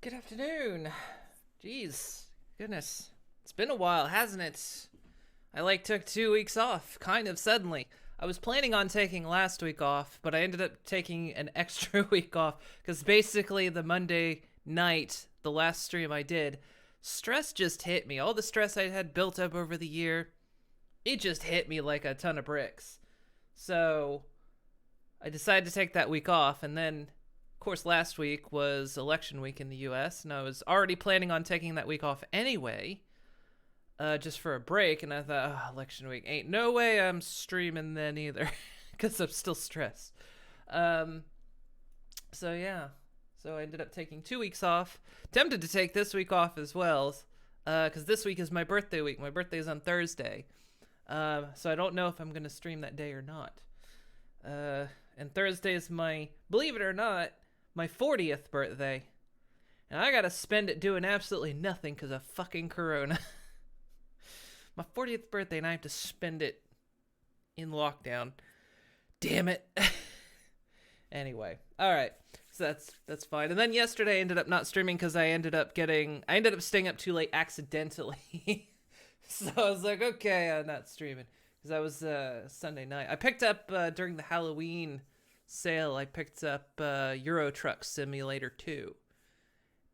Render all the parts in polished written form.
Good afternoon. Jeez, goodness. It's been a while, hasn't it? I took 2 weeks off, kind of suddenly. I was planning on taking last week off, but I ended up taking an extra week off because basically the Monday night, the last stream I did, stress just hit me. All the stress I had built up over the year, it just hit me like a ton of bricks. So I decided to take that week off, and then of course, last week was election week in the US, and I was already planning on taking that week off anyway, just for a break. And I thought, election week, ain't no way I'm streaming then either, because I'm still stressed. Um, so yeah, so I ended up taking 2 weeks off. Tempted to take this week off as well, because this week is my birthday week. My birthday is on Thursday, so I don't know if I'm gonna stream that day or not. And Thursday is believe it or not, my 40th birthday. And I gotta spend it doing absolutely nothing because of fucking Corona. My 40th birthday and I have to spend it in lockdown. Damn it. Anyway, alright. So that's fine. And then yesterday I ended up not streaming because I ended up staying up too late accidentally. So I was like, okay, I'm not streaming. Because that was Sunday night. I picked up, during the Halloween sale, I picked up Euro Truck Simulator 2.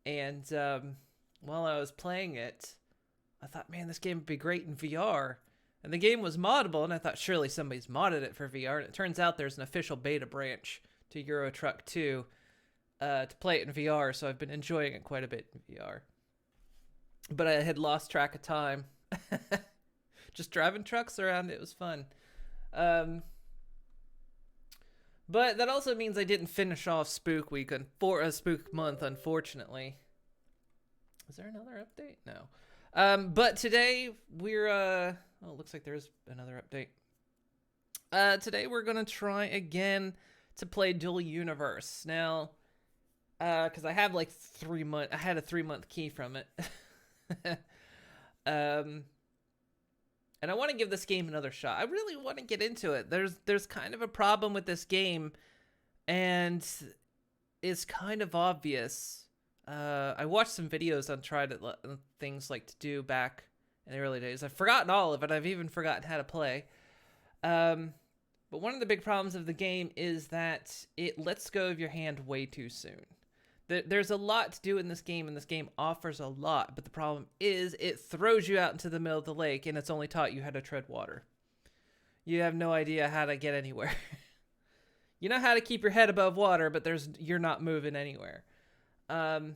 And while I was playing it, I thought, man, this game would be great in VR. And the game was moddable, and I thought surely somebody's modded it for VR. And it turns out there's an official beta branch to Euro Truck 2 to play it in VR, so I've been enjoying it quite a bit in VR. But I had lost track of time. Just driving trucks around, it was fun. But that also means I didn't finish off Spook Week for a Spook Month, unfortunately. Is there another update? No. But today we're it looks like there's another update. Today we're gonna try again to play Dual Universe. Now, because I have like 3 months, I had a 3-month key from it. And I want to give this game another shot. I really want to get into it. There's kind of a problem with this game, and it's kind of obvious. I watched some videos on things like to do back in the early days. I've forgotten all of it. I've even forgotten how to play. But one of the big problems of the game is that it lets go of your hand way too soon. There's a lot to do in this game, and this game offers a lot, but the problem is it throws you out into the middle of the lake, and it's only taught you how to tread water. You have no idea how to get anywhere. You know how to keep your head above water, but you're not moving anywhere. And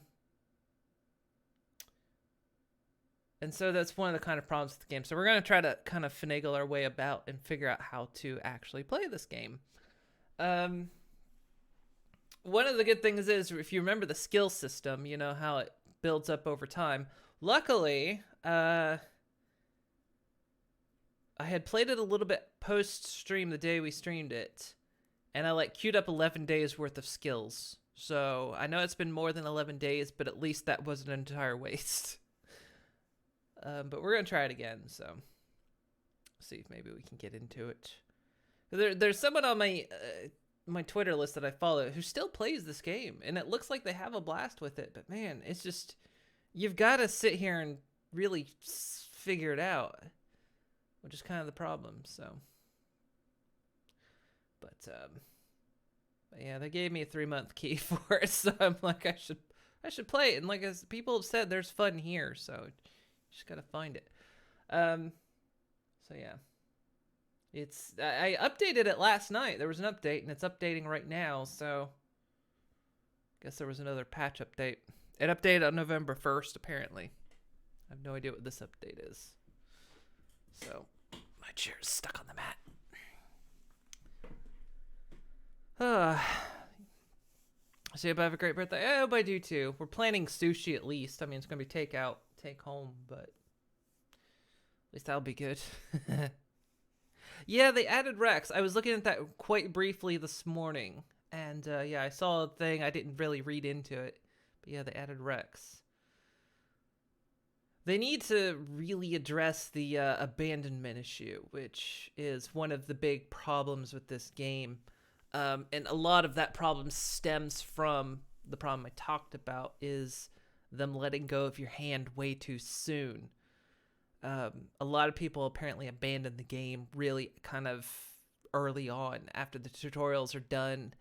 so that's one of the kind of problems with the game. So we're going to try to kind of finagle our way about and figure out how to actually play this game. One of the good things is, if you remember the skill system, you know how it builds up over time. Luckily, I had played it a little bit post-stream the day we streamed it, and I queued up 11 days worth of skills. So I know it's been more than 11 days, but at least that wasn't an entire waste. But we're going to try it again, so see if maybe we can get into it. There's someone on my Twitter list that I follow who still plays this game, and it looks like they have a blast with it, but man, it's just, you've got to sit here and really figure it out, which is kind of the problem. So but yeah, they gave me a 3-month key for it, so I'm like, I should play it, and as people have said, there's fun here, so you just gotta find it. So yeah, I updated it last night. There was an update, and it's updating right now, so guess there was another patch update. It updated on November 1st, apparently. I have no idea what this update is. So, my chair is stuck on the mat. So, I have a great birthday. I hope I do too. We're planning sushi at least. I mean, it's going to be takeout, take home, but at least that'll be good. Yeah, they added Rex. I was looking at that quite briefly this morning. And yeah, I saw a thing. I didn't really read into it. But yeah, they added Rex. They need to really address the abandonment issue, which is one of the big problems with this game. And a lot of that problem stems from the problem I talked about, is them letting go of your hand way too soon. A lot of people apparently abandon the game really kind of early on after the tutorials are done,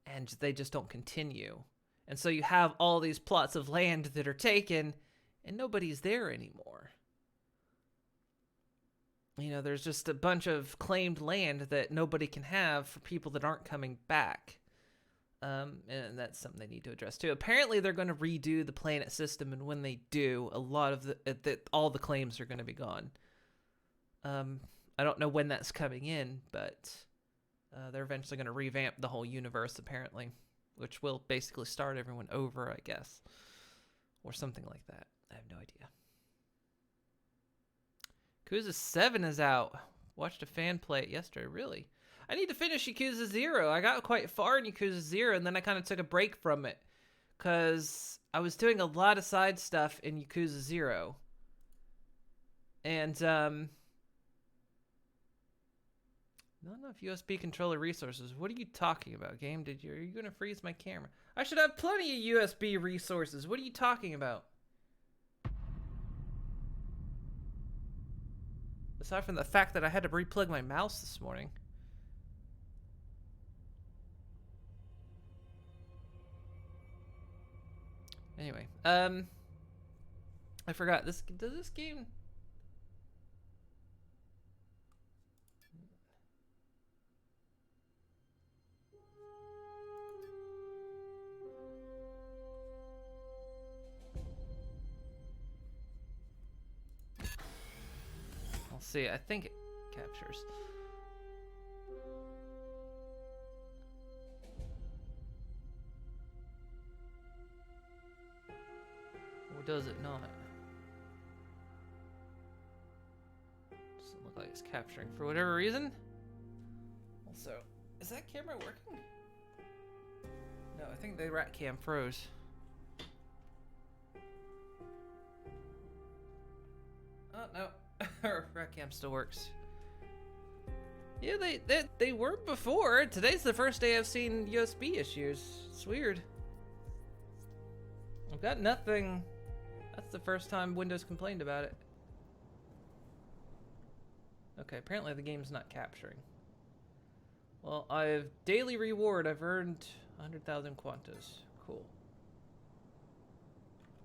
and they just don't continue. And so you have all these plots of land that are taken, and nobody's there anymore. You know, there's just a bunch of claimed land that nobody can have for people that aren't coming back. And that's something they need to address too. Apparently, they're going to redo the planet system, and when they do, a lot of all the claims are going to be gone. I don't know when that's coming in, but they're eventually going to revamp the whole universe, apparently, which will basically start everyone over, I guess, or something like that. I have no idea. Yakuza 7 is out. Watched a fan play it yesterday. Really? I need to finish Yakuza 0. I got quite far in Yakuza 0, and then I kind of took a break from it because I was doing a lot of side stuff in Yakuza 0. And, not enough USB controller resources. What are you talking about, game? Are you going to freeze my camera? I should have plenty of USB resources. What are you talking about? Aside from the fact that I had to replug my mouse this morning. Anyway, I forgot. Does this game... I'll see. I think it captures. Or does it not? Doesn't look like it's capturing for whatever reason. Also, is that camera working? No, I think the rat cam froze. Oh, no. Rat cam still works. Yeah, they weren't before. Today's the first day I've seen USB issues. It's weird. I've got nothing. That's the first time Windows complained about it. Okay, apparently the game's not capturing. Well, daily reward. I've earned 100,000 Quantas. Cool.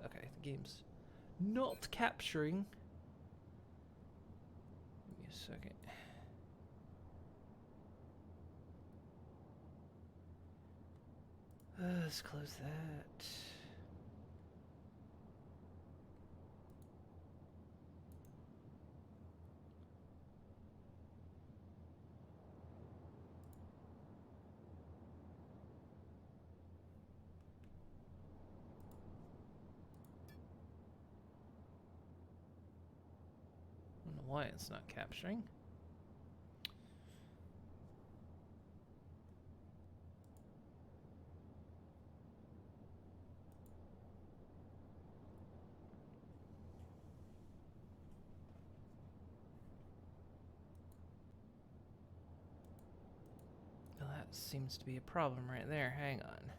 Okay, the game's not capturing. Give me a second. Let's close that. I don't know why it's not capturing. Well, that seems to be a problem right there. Hang on.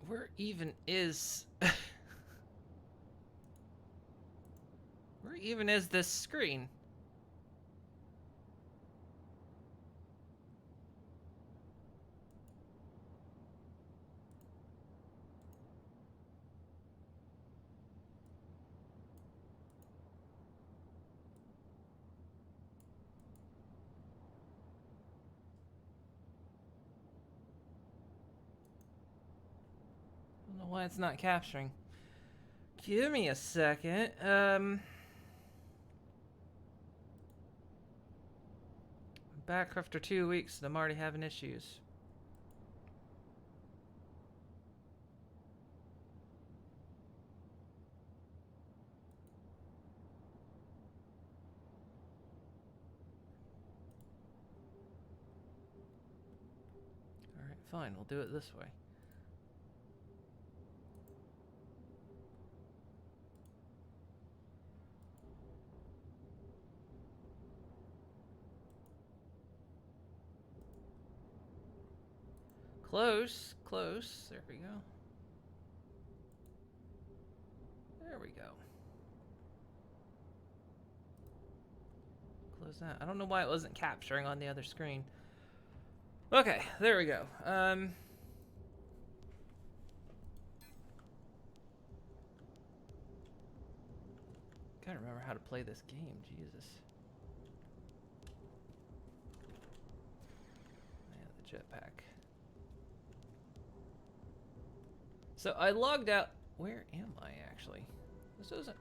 Where even is... Where even is this screen? I don't know why it's not capturing. Give me a second. Back after 2 weeks and I'm already having issues. Fine, we'll do it this way. Close, close. There we go. There we go. Close that. I don't know why it wasn't capturing on the other screen. Okay, there we go. Gotta remember how to play this game, Jesus. Yeah, the jetpack. So I logged out. Where am I actually? This doesn't.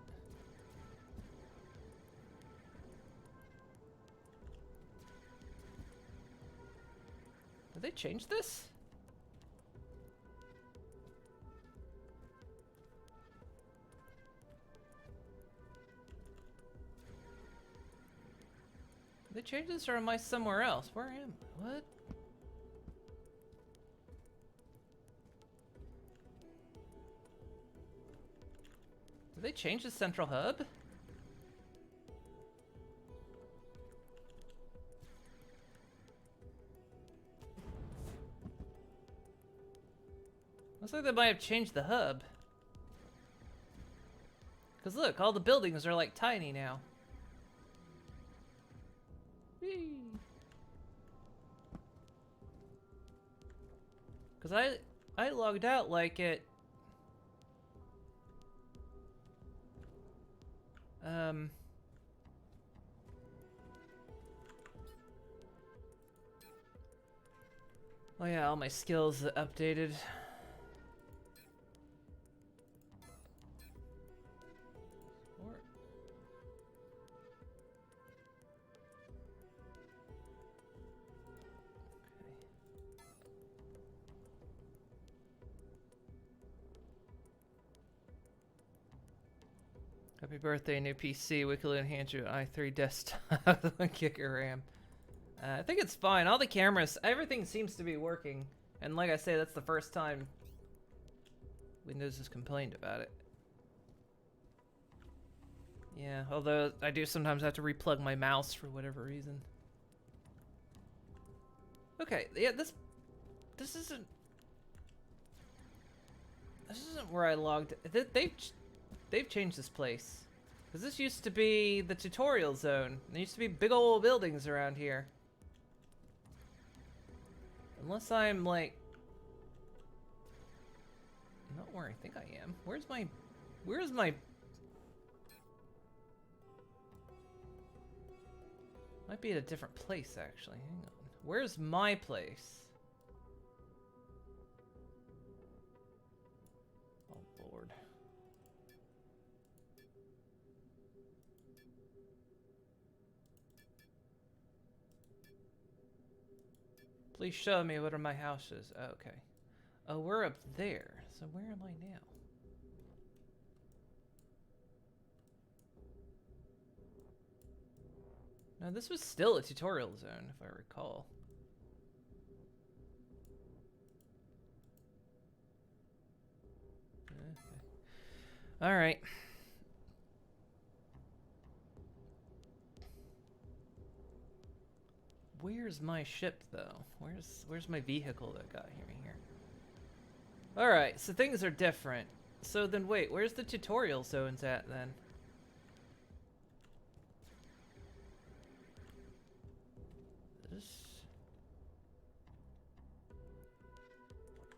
Did they change this? Did they change this, or am I somewhere else? Where am I? What? Did they change the central hub? Looks like they might have changed the hub. Because look, all the buildings are like tiny now. Because I logged out like it... Oh yeah, all my skills updated. Happy birthday, new PC. We could enhance your i3 desktop with 1 gig of RAM. I think it's fine. All the cameras, everything seems to be working. And like I say, that's the first time Windows has complained about it. Yeah, although I do sometimes have to replug my mouse for whatever reason. Okay, yeah, this isn't where I logged. They've changed this place. Because this used to be the tutorial zone. There used to be big old buildings around here. Unless I'm like... not where I think I am. Where's my... Might be at a different place, actually. Hang on. Where's my place? Oh, Lord. Please show me what are my houses. Oh, okay. Oh, we're up there. So where am I now? No, this was still a tutorial zone, if I recall. Okay. All right. Where's my ship, though? Where's my vehicle that got me here? All right, so things are different. So then, wait, where's the tutorial zones at then?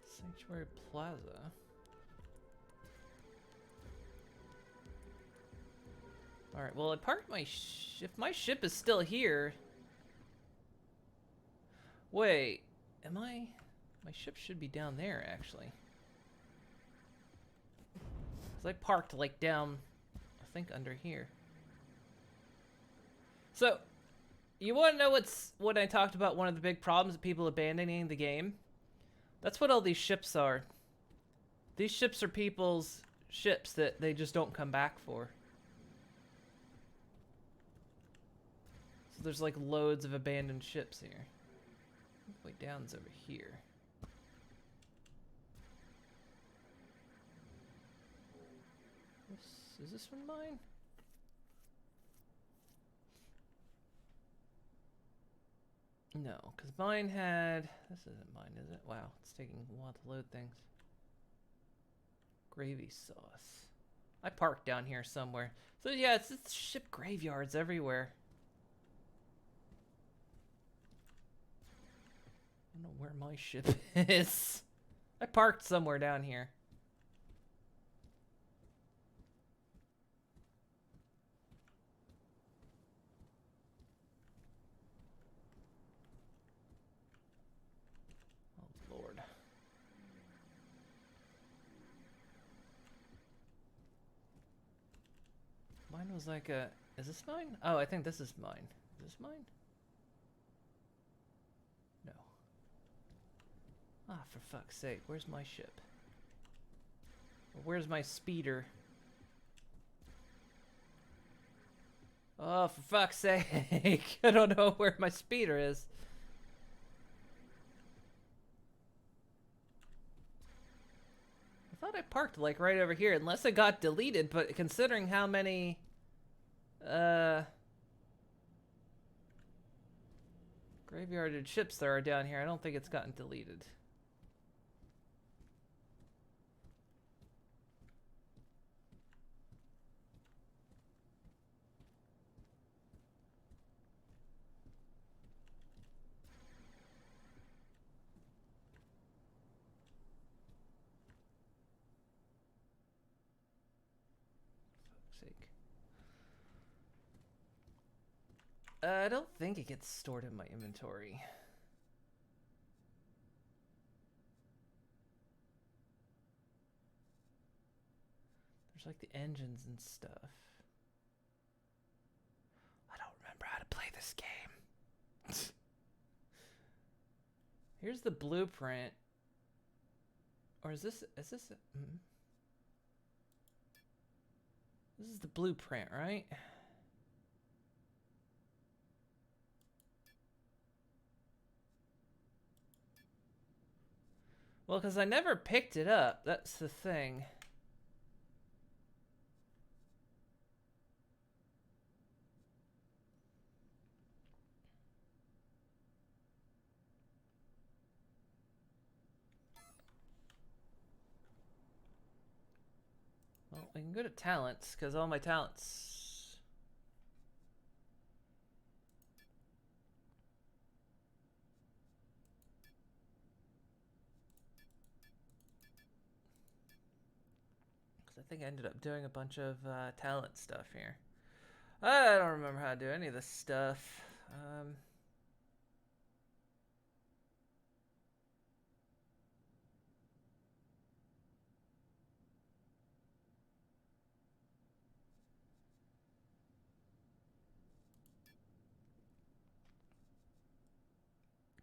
Sanctuary Plaza. Alright, well I parked my if my ship is still here... Wait, my ship should be down there actually. Cause I parked like down, I think under here. So, you wanna know what I talked about, one of the big problems of people abandoning the game? That's what all these ships are. These ships are people's ships that they just don't come back for. So there's like loads of abandoned ships here. Way down's over here. Is this one mine? No, because mine had... This isn't mine, is it? Wow, it's taking a while to load things. Gravy sauce. I parked down here somewhere. So yeah, it's ship graveyards everywhere. I don't know where my ship is. I parked somewhere down here. Oh, Lord. Mine was like a... Is this mine? Oh, I think this is mine. Is this mine? No. Ah, for fuck's sake. Where's my ship? Or where's my speeder? Oh, for fuck's sake. I don't know where my speeder is. I thought I parked like right over here, unless it got deleted, but considering how many graveyarded ships there are down here, I don't think it's gotten deleted. I don't think it gets stored in my inventory. There's like the engines and stuff. I don't remember how to play this game. Here's the blueprint. Or is this This is the blueprint, right? Well, because I never picked it up. That's the thing. Well, we can go to talents, because all my talents... I think I ended up doing a bunch of talent stuff here. I don't remember how to do any of this stuff.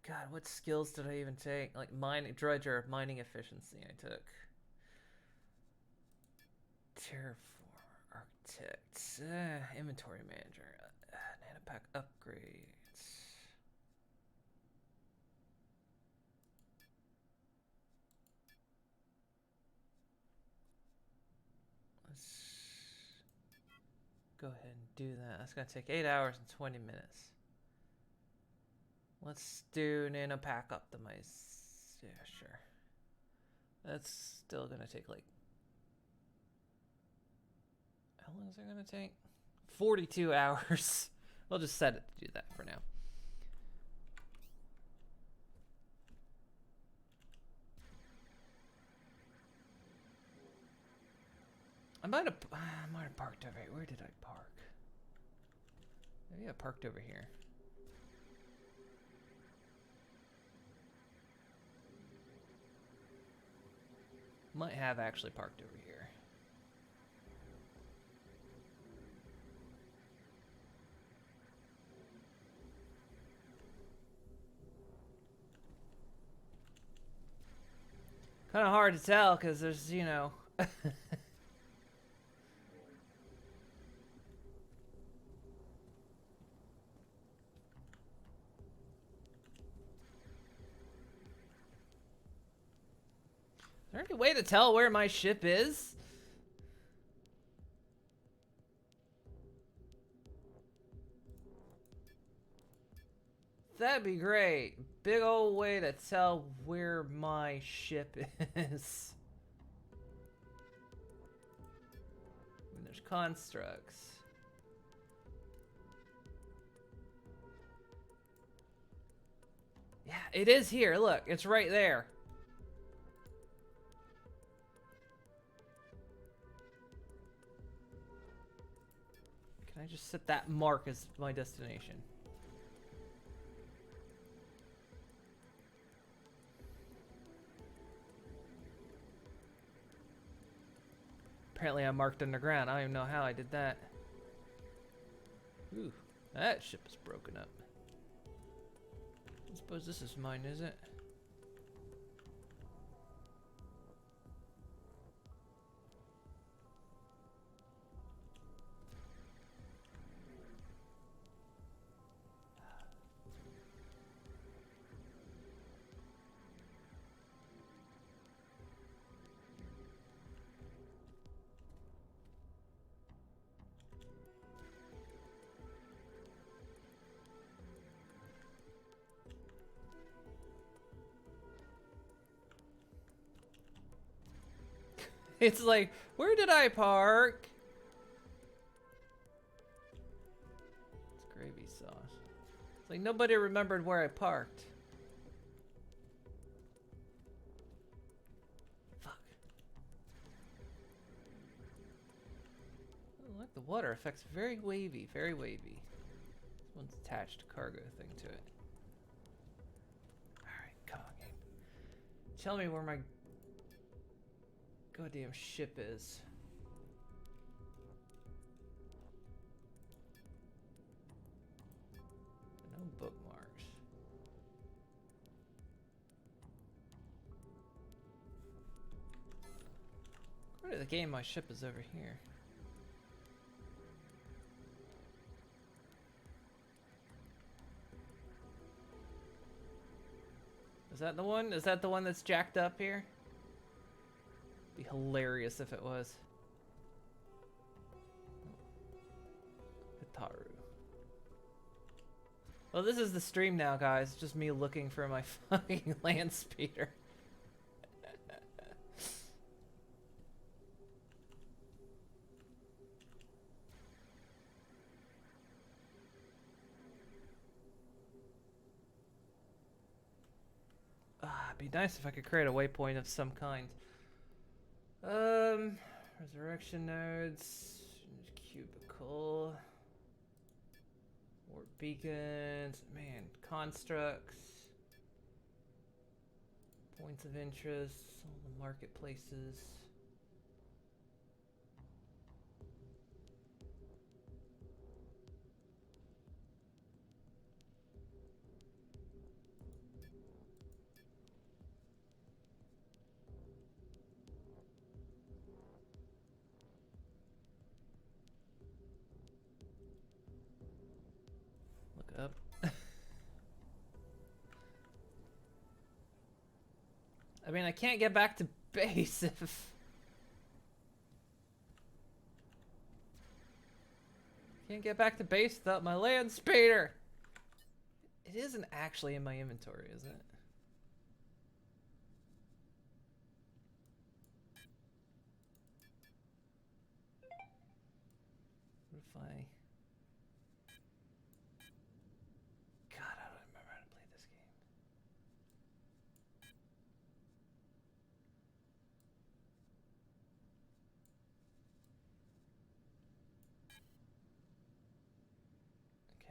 God, what skills did I even take? Like mining, dredger, mining efficiency I took. Terraform, architect, inventory manager, nanopack upgrades. Let's go ahead and do that. That's gonna take 8 hours and 20 minutes. Let's do nanopack optimize. Yeah, sure. That's still gonna take like... How long is it gonna take? 42 hours. We'll just set it to do that for now. I might have parked over here. Where did I park? Maybe I parked over here. Might have actually parked over here. Kind of hard to tell because there's, you know... Is there any way to tell where my ship is? That'd be great. Big old way to tell where my ship is. And there's constructs. Yeah, it is here. Look, it's right there. Can I just set that mark as my destination? Apparently I'm marked underground. I don't even know how I did that. Ooh, that ship is broken up. I suppose this is mine, is it? It's like, where did I park? It's gravy sauce. It's like nobody remembered where I parked. Fuck. Oh, look, the water effect's very wavy, very wavy. This one's attached cargo thing to it. Alright, come on, game. Tell me where my goddamn ship is. No bookmarks. According to the game, my ship is over here. Is that the one? Is that the one that's jacked up here? Be hilarious if it was. Hitaru. Well, this is the stream now, guys. Just me looking for my fucking land speeder. It'd be nice if I could create a waypoint of some kind. Resurrection nodes, cubicle, warp beacons, man, constructs, points of interest, all the marketplaces. Up. I mean, I can't get back to base if... Can't get back to base without my land speeder! It isn't actually in my inventory, is it? What if I...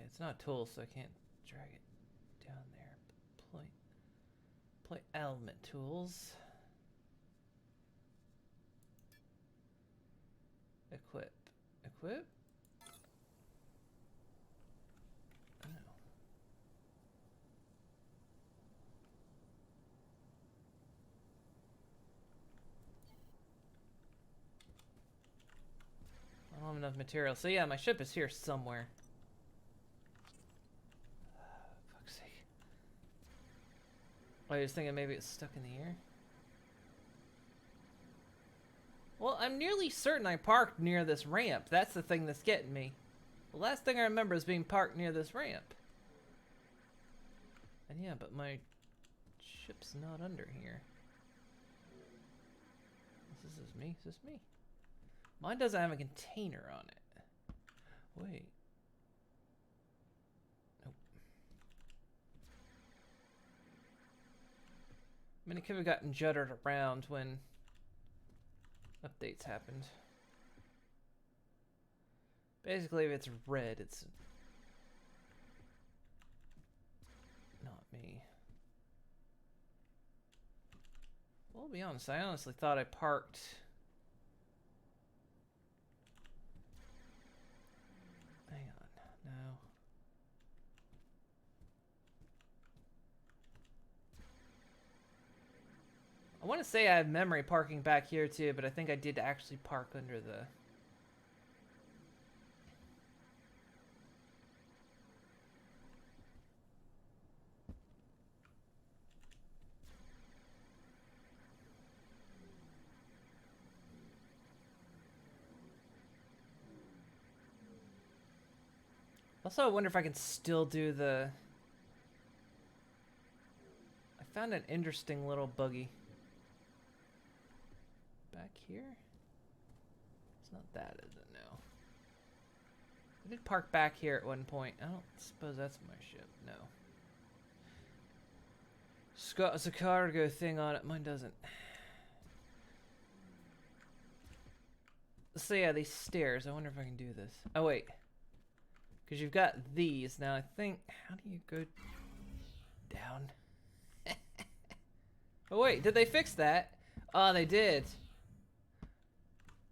It's not a tool, so I can't drag it down there. Play element tools. Equip. Equip? Oh. I don't have enough material. So yeah, my ship is here somewhere. I was thinking maybe it's stuck in the air. Well, I'm nearly certain I parked near this ramp. That's the thing that's getting me. The last thing I remember is being parked near this ramp. And yeah, but my ship's not under here. This is me. Is this me? Mine doesn't have a container on it. Wait. Nope. I mean, it could have gotten juddered around when updates happened. Basically, if it's red, it's not me. Well, I'll be honest, I honestly thought I parked... Hang on, no. I want to say I have memory parking back here too, but I think I did actually park under the... Also, I wonder if I can still do the... I found an interesting little buggy. Back here? It's not that, is it? No. I did park back here at one point. I don't suppose that's my ship. No. It's got a cargo thing on it. Mine doesn't. So yeah, these stairs. I wonder if I can do this. Oh, wait. Because you've got these. Now, I think... How do you go down? Oh, wait. Did they fix that? Oh, they did.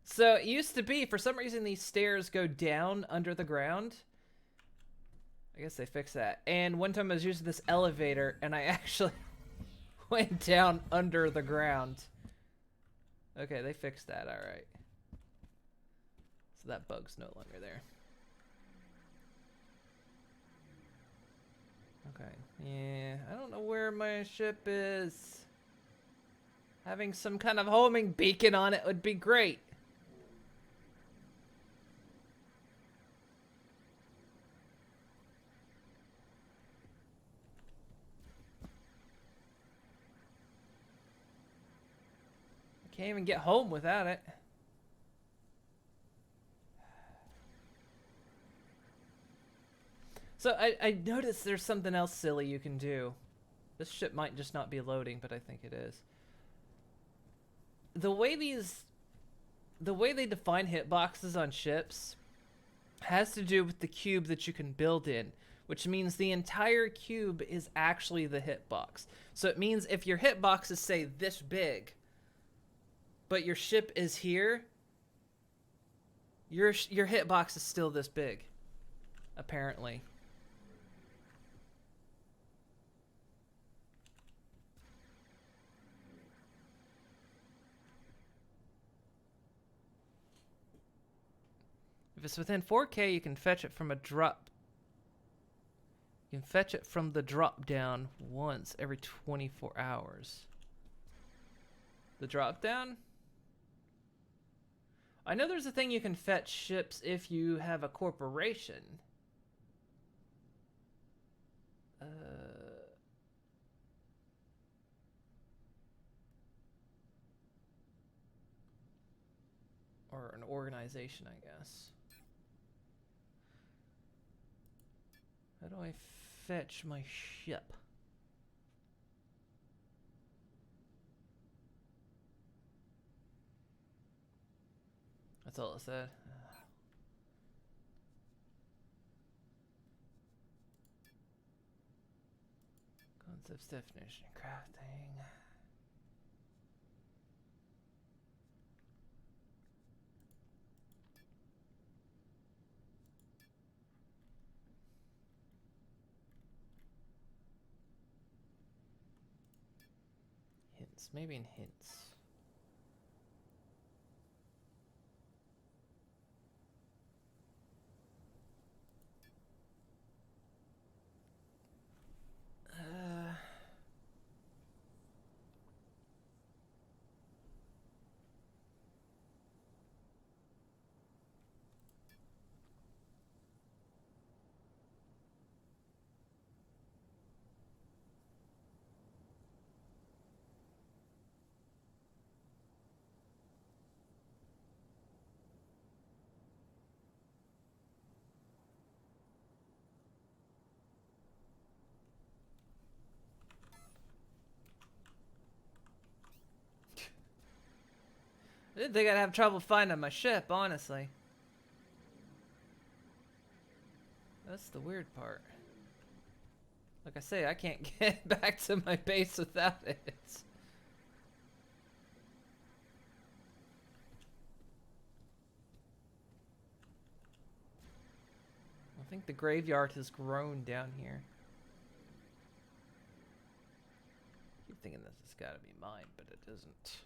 So, it used to be, for some reason, these stairs go down under the ground. I guess they fixed that. And one time I was using this elevator, and I actually went down under the ground. Okay, they fixed that. All right. So that bug's no longer there. Okay, yeah, I don't know where my ship is. Having some kind of homing beacon on it would be great. I can't even get home without it. So I noticed there's something else silly you can do. This ship might just not be loading, but I think it is. The way they define hitboxes on ships has to do with the cube that you can build in, which means the entire cube is actually the hitbox. So it means if your hitbox is, say, this big, but your ship is here, your hitbox is still this big, apparently. If it's within 4K, you can fetch it from a drop. You can fetch it from the drop down once every 24 hours. The drop down? I know there's a thing you can fetch ships if you have a corporation. Or an organization, I guess. How do I fetch my ship? That's all it said. Concepts, definition, crafting. Hints, maybe in hints. I didn't think I'd have trouble finding my ship, honestly. That's the weird part. Like I say, I can't get back to my base without it. I think the graveyard has grown down here. I keep thinking this has got to be mine, but it isn't.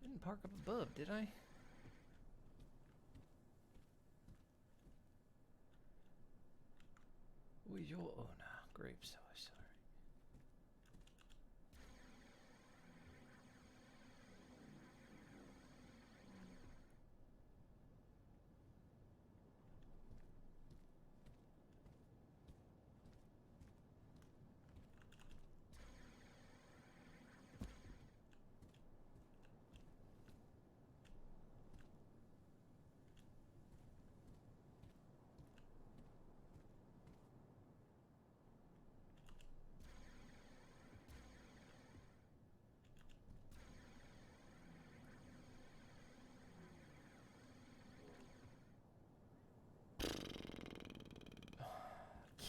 Didn't park up above, did I? Ooh, yo, oh no, grapes. Oh, sorry.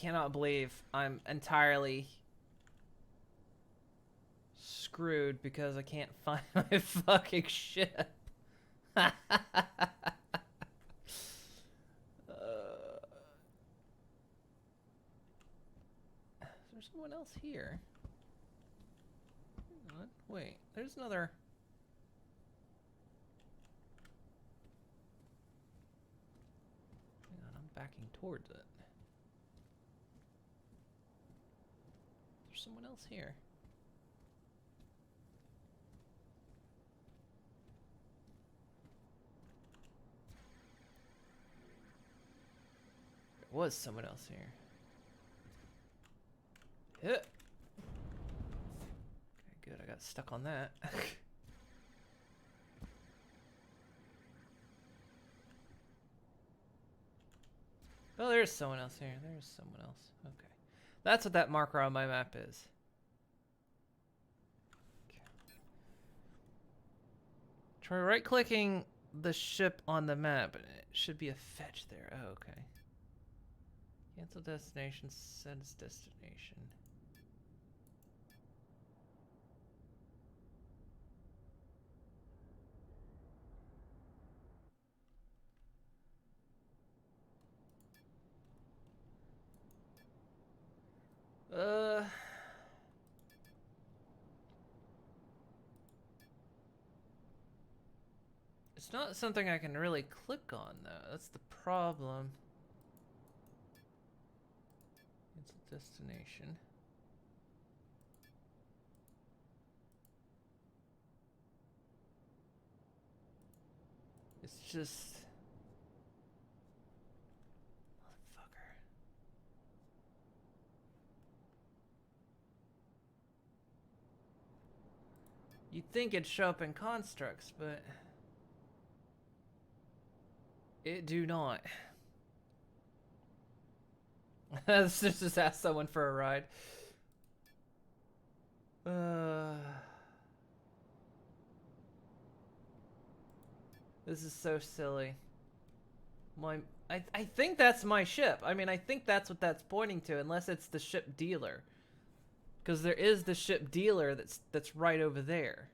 Cannot believe I'm entirely screwed because I can't find my fucking ship. Is there someone else here? Hang on. Wait, there's another. Hang on, I'm backing towards it. There's someone else here. There was someone else here. Yeah. Okay, good. I got stuck on that. Oh, there's someone else here. There's someone else. Okay. That's what that marker on my map is. Okay. Try right-clicking the ship on the map, and it should be a fetch there. Oh, okay. Cancel destination, sends destination. It's not something I can really click on, though. That's the problem. It's a destination. It's just... Motherfucker. You'd think it'd show up in constructs, but... it do not. Let's just ask someone for a ride. This is so silly. I think that's my ship. I mean, I think that's what that's pointing to, unless it's the ship dealer. Because there is the ship dealer that's right over there.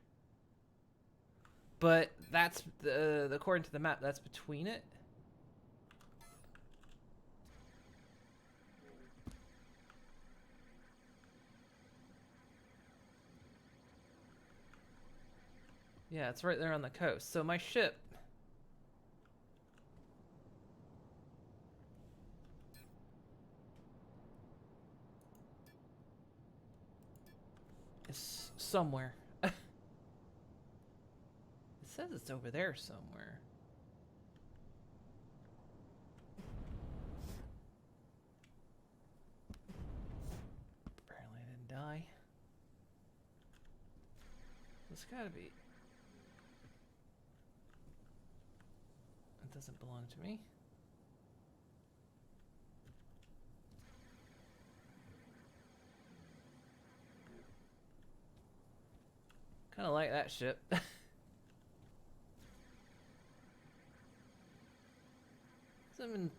But that's according to the map, that's between it. Yeah, it's right there on the coast. So my ship is somewhere. It says it's over there somewhere. Apparently I didn't die. It's gotta be... it doesn't belong to me. Kinda like that ship. Something.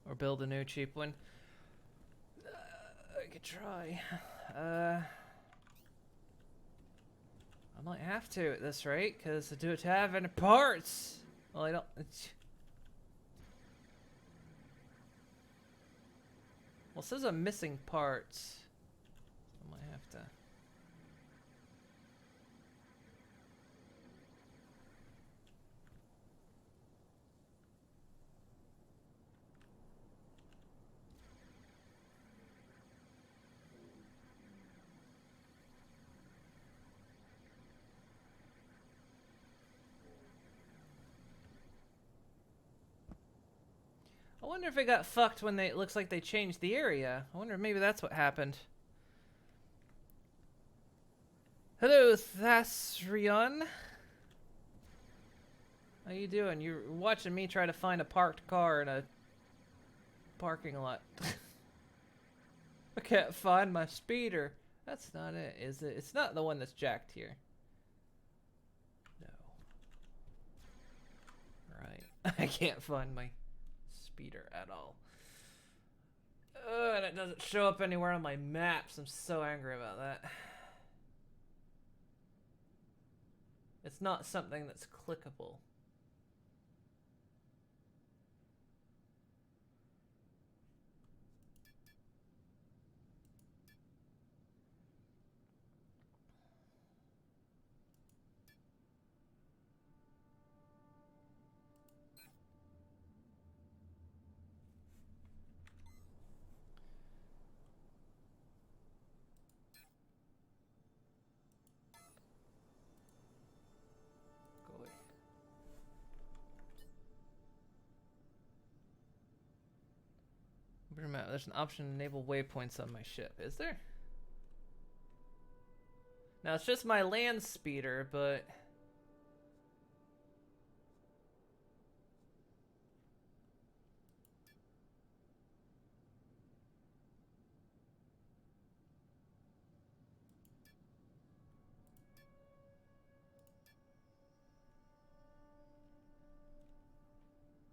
Or build a new cheap one. I could try. I might have to at this rate, because I don't have any parts. Well, I don't. Well, it says I'm missing parts. I might have to. I wonder if it got fucked when it looks like they changed the area. I wonder if maybe that's what happened. Hello, Thasrion. How you doing? You're watching me try to find a parked car in a parking lot. I can't find my speeder. That's not it, is it? It's not the one that's jacked here. No. Right. I can't find my speeder at all. And it doesn't show up anywhere on my maps. I'm so angry about that. It's not something that's clickable. There's an option to enable waypoints on my ship. Is there? Now it's just my land speeder, but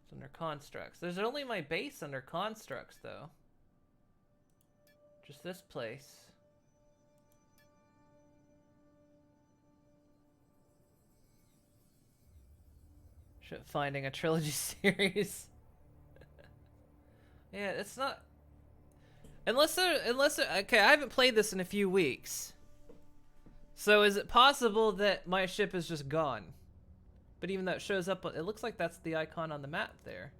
it's under constructs. There's only my base under constructs, though. Just this place. Ship finding a trilogy series. Yeah, it's not. Unless okay, I haven't played this in a few weeks. So is it possible that my ship is just gone? But even though it shows up, it looks like that's the icon on the map there.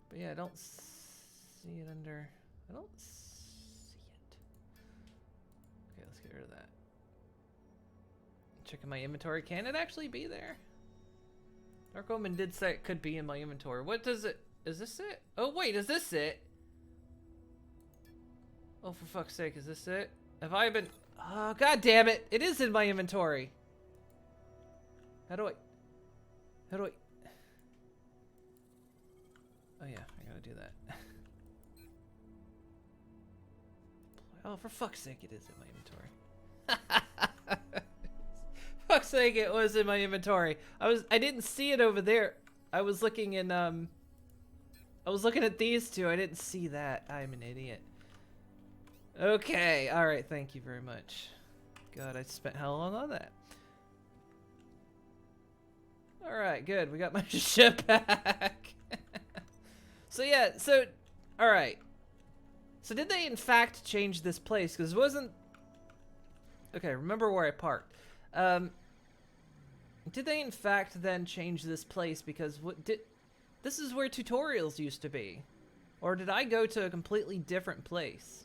But yeah, I don't see it under. I don't see it. Okay, let's get rid of that. Checking my inventory. Can it actually be there? Dark Omen did say it could be in my inventory. What does it? Is this it? Oh wait, is this it? Oh, for fuck's sake, is this it? Have I been... Oh, god damn it! It is in my inventory! How do I... Oh yeah, I gotta do that. Oh, for fuck's sake, it is in my inventory. Fuck's sake, it was in my inventory. I didn't see it over there. I was looking in, I was looking at these two. I didn't see that. I'm an idiot. Okay, alright, thank you very much. God, I spent how long on that? Alright, good. We got my ship back. So yeah, so... Alright. So did they in fact change this place? Because it wasn't... Okay, remember where I parked. Did they in fact then change this place? Because what did... This is where tutorials used to be. Or did I go to a completely different place?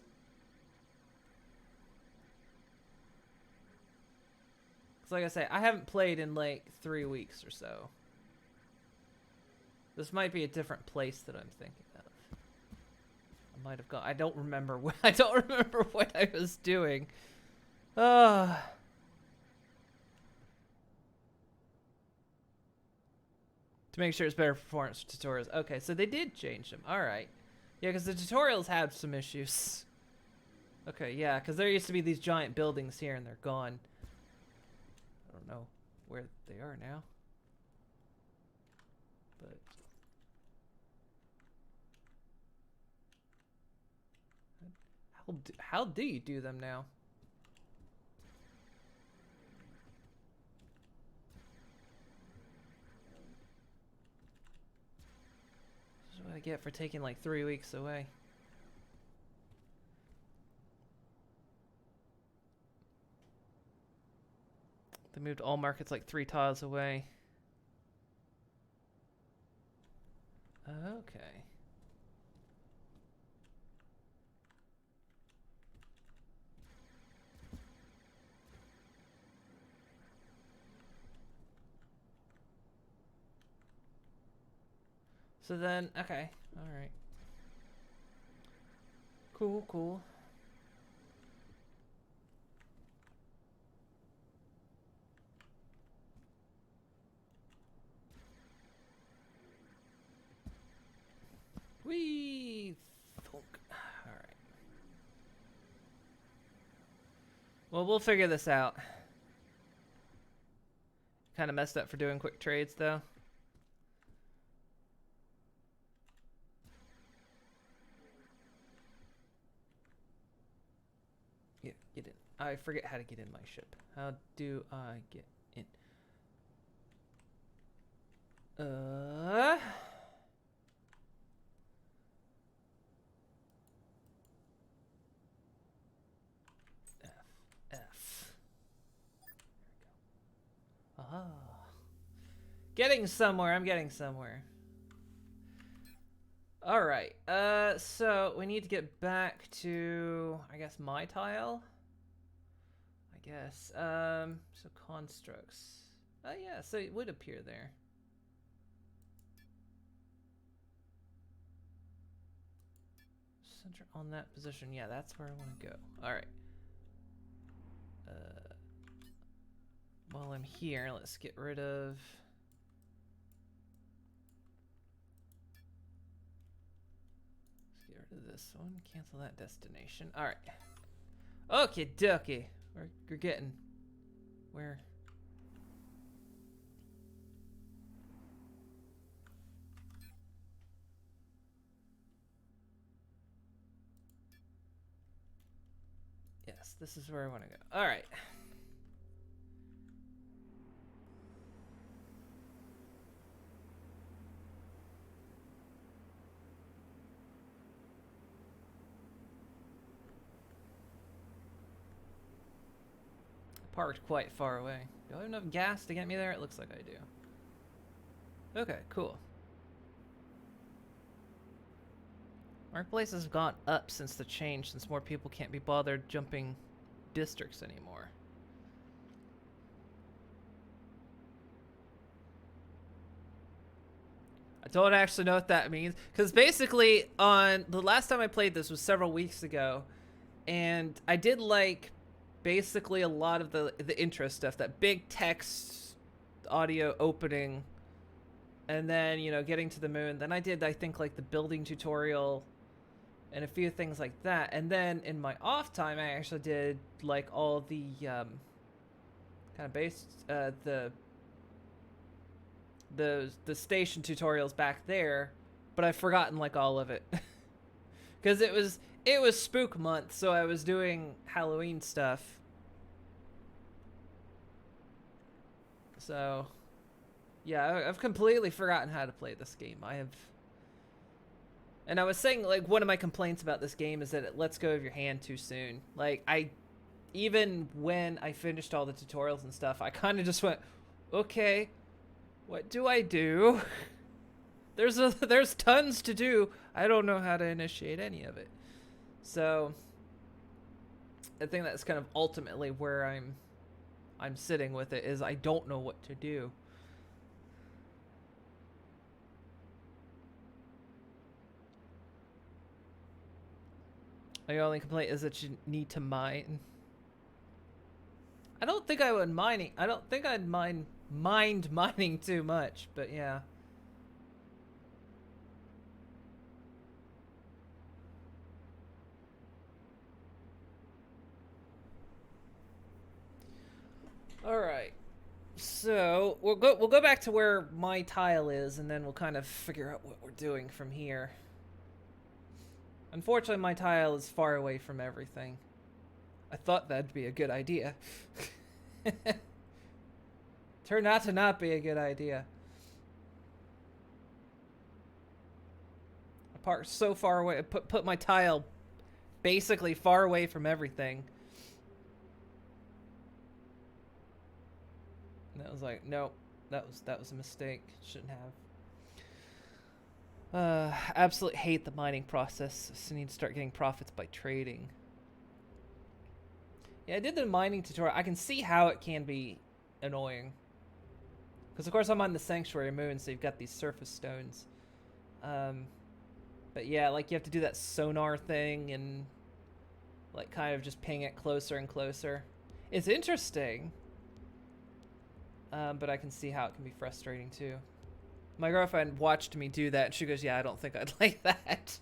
Like I say, I haven't played in like 3 weeks or so. This might be a different place that I'm thinking of. I might have gone. I don't remember. I don't remember what I was doing. To make sure it's better performance for tutorials. Okay, so they did change them. All right. Yeah, because the tutorials have some issues. Okay, yeah, because there used to be these giant buildings here, and they're gone. I don't know where they are now. But how do you do them now? This is what I get for taking like 3 weeks away. They moved all markets like 3 tiles away. Okay. So then, okay, all right. Cool, cool. Whee! Thunk. All right. Well, we'll figure this out. Kind of messed up for doing quick trades, though. Yeah, get in. I forget how to get in my ship. How do I get in? F. There we go. Aha. Getting somewhere. I'm getting somewhere. All right. So we need to get back to, I guess, my tile. I guess. So constructs. Oh yeah. So it would appear there. Center on that position. Yeah, that's where I want to go. All right. While I'm here, let's get rid of. This one, cancel that destination. All right. Okay, dokie. We're getting where. Yes, this is where I want to go. All right. Parked quite far away. Do I have enough gas to get me there? It looks like I do. Okay, cool. Marketplaces have gone up since the change, since more people can't be bothered jumping districts anymore. I don't actually know what that means, because basically on the last time I played this was several weeks ago, and I did like basically a lot of the intro stuff, that big text audio opening, and then, you know, getting to the moon. Then I did, I think, like the building tutorial and a few things like that. And then in my off time, I actually did like all the kind of base the station tutorials back there, but I've forgotten like all of it because it was spook month, so I was doing Halloween stuff. So, yeah, I've completely forgotten how to play this game. And I was saying, like, one of my complaints about this game is that it lets go of your hand too soon. Like, even when I finished all the tutorials and stuff, I kind of just went, okay, what do I do? There's tons to do. I don't know how to initiate any of it. So I think that's kind of ultimately where I'm sitting with it, is I don't know what to do. My only complaint is that you need to mine. I don't think I would mining. I don't think I'd mind mining too much, but yeah. All right. So we'll go back to where my tile is, and then we'll kind of figure out what we're doing from here. Unfortunately, my tile is far away from everything. I thought that'd be a good idea. Turned out to not be a good idea. I parked so far away. I put my tile basically far away from everything. And that was like, nope, that was a mistake. Shouldn't have. Absolutely hate the mining process. So I need to start getting profits by trading. Yeah, I did the mining tutorial. I can see how it can be annoying. Because, of course, I'm on the Sanctuary Moon, so you've got these surface stones. But, yeah, like, you have to do that sonar thing and, like, kind of just ping it closer and closer. It's interesting. But I can see how it can be frustrating, too. My girlfriend watched me do that, and she goes, yeah, I don't think I'd like that.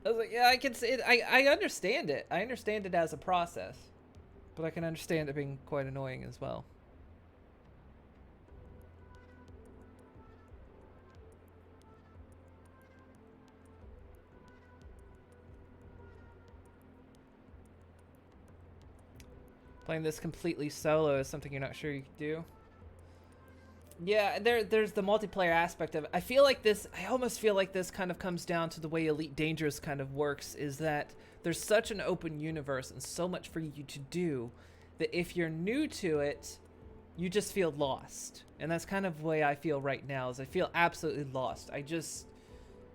I was like, yeah, I can see it. I understand it. I understand it as a process. But I can understand it being quite annoying as well. Playing this completely solo is something you're not sure you can do. Yeah, there's the multiplayer aspect of it. I almost feel like this kind of comes down to the way Elite Dangerous kind of works, is that there's such an open universe and so much for you to do that if you're new to it, you just feel lost. And that's kind of the way I feel right now, is I feel absolutely lost. I just,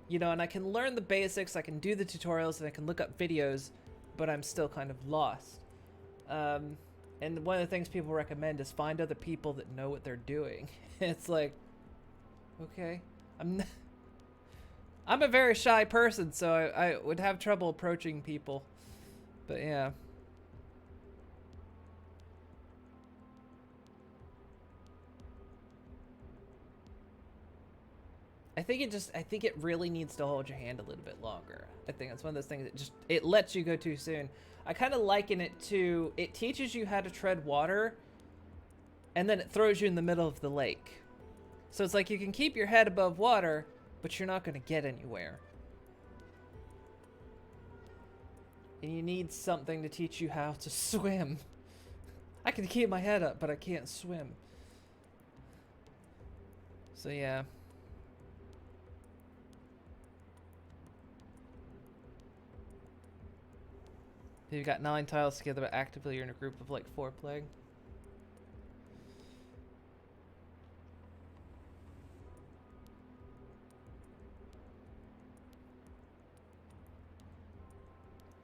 you know, and I can learn the basics, I can do the tutorials, and I can look up videos, but I'm still kind of lost. And one of the things people recommend is find other people that know what they're doing. It's like, okay, I'm a very shy person, so I would have trouble approaching people. But yeah. I think it really needs to hold your hand a little bit longer. I think it's one of those things that it lets you go too soon. I kind of liken it to, it teaches you how to tread water, and then it throws you in the middle of the lake. So it's like you can keep your head above water, but you're not going to get anywhere. And you need something to teach you how to swim. I can keep my head up, but I can't swim. So yeah. You've got 9 tiles together, but actively you're in a group of like 4 playing.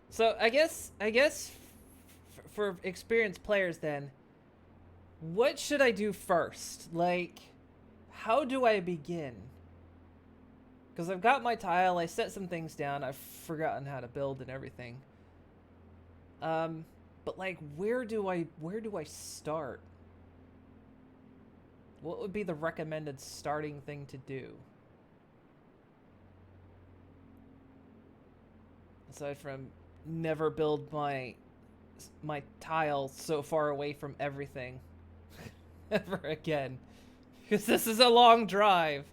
So I guess for experienced players then, what should I do first? Like, how do I begin? Because I've got my tile, I set some things down, I've forgotten how to build and everything. But like, where do I start? What would be the recommended starting thing to do? Aside from never build my tile so far away from everything ever again, because this is a long drive.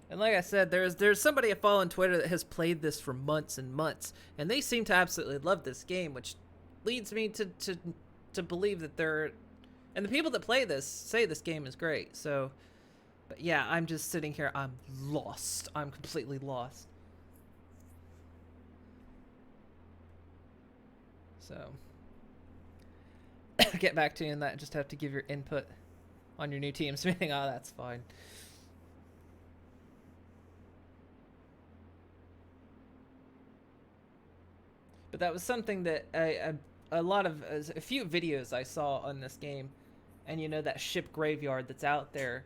And like I said, there's somebody I follow on Twitter that has played this for months and months, and they seem to absolutely love this game, which leads me to believe that and the people that play this say this game is great. So, but yeah, I'm just sitting here, I'm lost. I'm completely lost. So, get back to you on that. Just have to give your input on your new teams. Oh, that's fine. But that was something that I a few videos I saw on this game, and you know that ship graveyard that's out there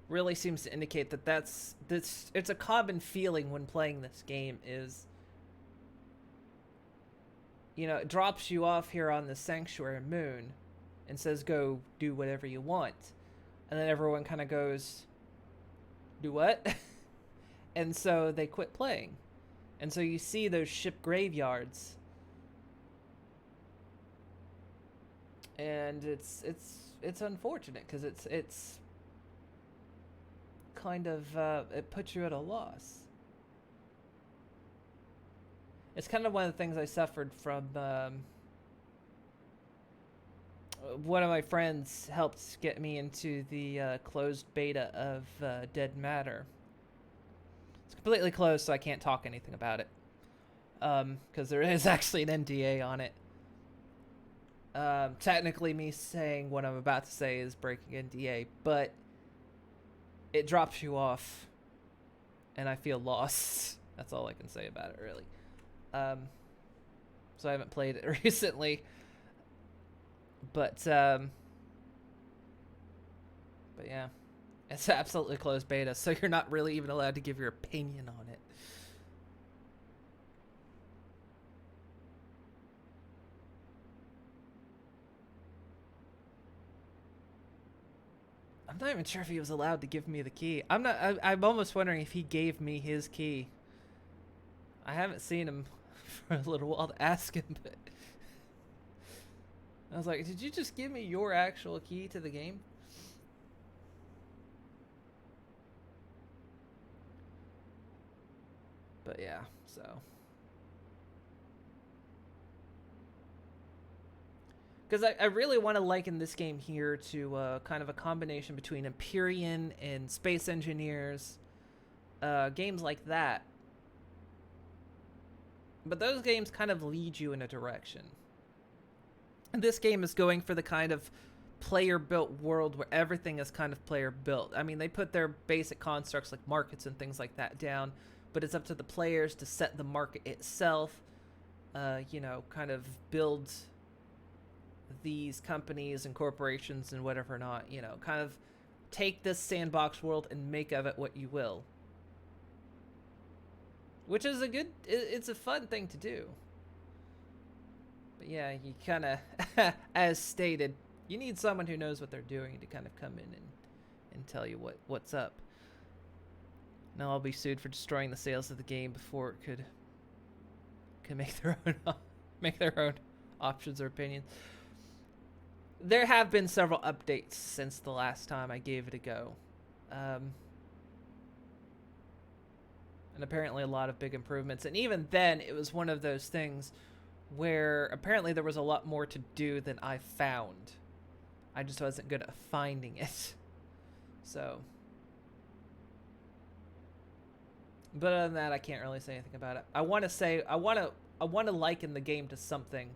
really seems to indicate that it's a common feeling when playing this game is, you know, it drops you off here on the sanctuary moon and says go do whatever you want, and then everyone kind of goes, do what? And so they quit playing, and so you see those ship graveyards, and it's unfortunate because it's kind of it puts you at a loss. It's kind of one of the things I suffered from. One of my friends helped get me into the closed beta of Dead Matter. It's completely closed, so I can't talk anything about it. Because there is actually an NDA on it. Technically, me saying what I'm about to say is breaking NDA, but it drops you off, and I feel lost. That's all I can say about it, really. So I haven't played it recently, but yeah, it's absolutely closed beta, so you're not really even allowed to give your opinion on it. I'm not even sure if he was allowed to give me the key. I'm I'm almost wondering if he gave me his key. I haven't seen him for a little while to ask him, but I was like, did you just give me your actual key to the game? But yeah, so. Because I really want to liken this game here to kind of a combination between Empyrean and Space Engineers. Games like that. But those games kind of lead you in a direction. And this game is going for the kind of player-built world where everything is kind of player-built. I mean, they put their basic constructs like markets and things like that down, but it's up to the players to set the market itself, you know, kind of build these companies and corporations and whatever not, you know, kind of take this sandbox world and make of it what you will. Which is it's a fun thing to do. But yeah, you kind of, as stated, you need someone who knows what they're doing to kind of come in and tell you what's up. Now I'll be sued for destroying the sales of the game before it could make their own options or opinions. There have been several updates since the last time I gave it a go. And apparently a lot of big improvements. And even then, it was one of those things where apparently there was a lot more to do than I found. I just wasn't good at finding it. So. But other than that, I can't really say anything about it. I want to liken the game to something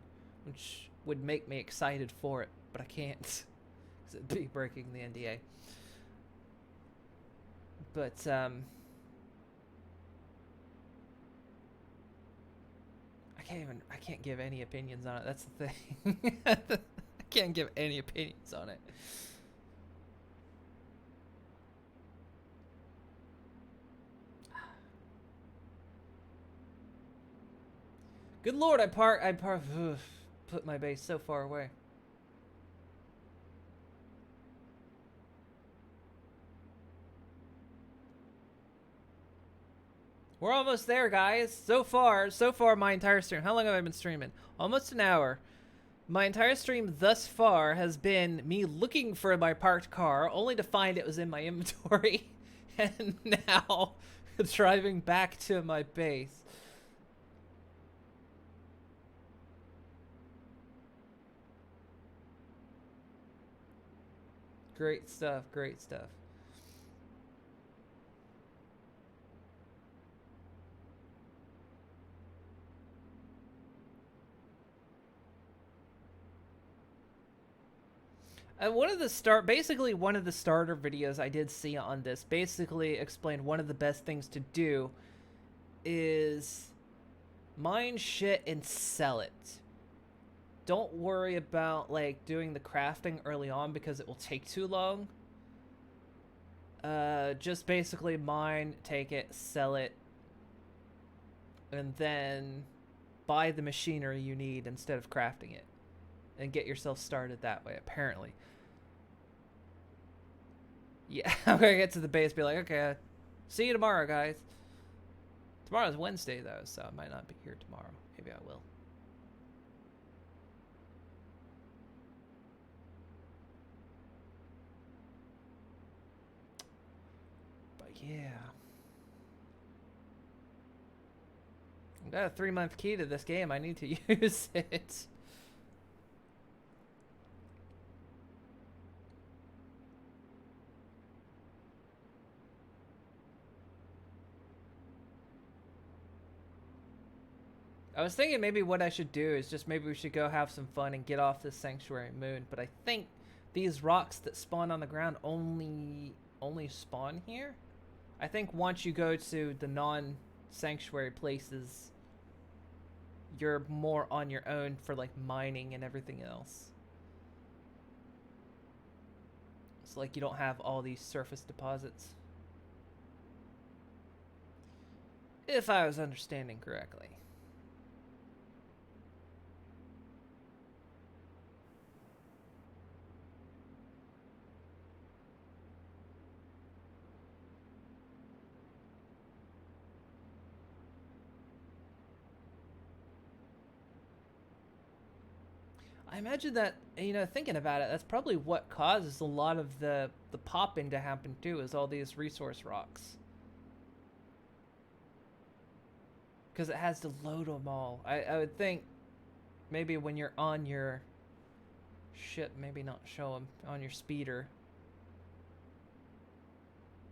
which would make me excited for it, but I can't. Because it'd be breaking the NDA. But, I can't give any opinions on it. That's the thing. I can't give any opinions on it. Good lord, I put my base so far away. We're almost there, guys. So far, my entire stream. How long have I been streaming? Almost an hour. My entire stream thus far has been me looking for my parked car, only to find it was in my inventory, and now driving back to my base. Great stuff, great stuff. One of the starter videos I did see on this basically explained one of the best things to do is mine shit and sell it. don't worry about like doing the crafting early on because it will take too long. Just basically mine, take it, sell it, and then buy the machinery you need instead of crafting it, and get yourself started that way, apparently. Yeah, I'm gonna get to the base, be like, okay, see you tomorrow, guys. Tomorrow's Wednesday, though, so I might not be here tomorrow. Maybe I will. But yeah. I've got a 3-month key to this game. I need to use it. I was thinking maybe what I should do is just maybe we should go have some fun and get off this sanctuary moon, but I think these rocks that spawn on the ground only spawn here. I think once you go to the non-sanctuary places, you're more on your own for like mining and everything else. It's like you don't have all these surface deposits. If I was understanding correctly. I imagine that, you know, thinking about it, that's probably what causes a lot of the popping to happen too, is all these resource rocks. Because it has to load them all. I would think maybe when you're on your ship, maybe not show them on your speeder.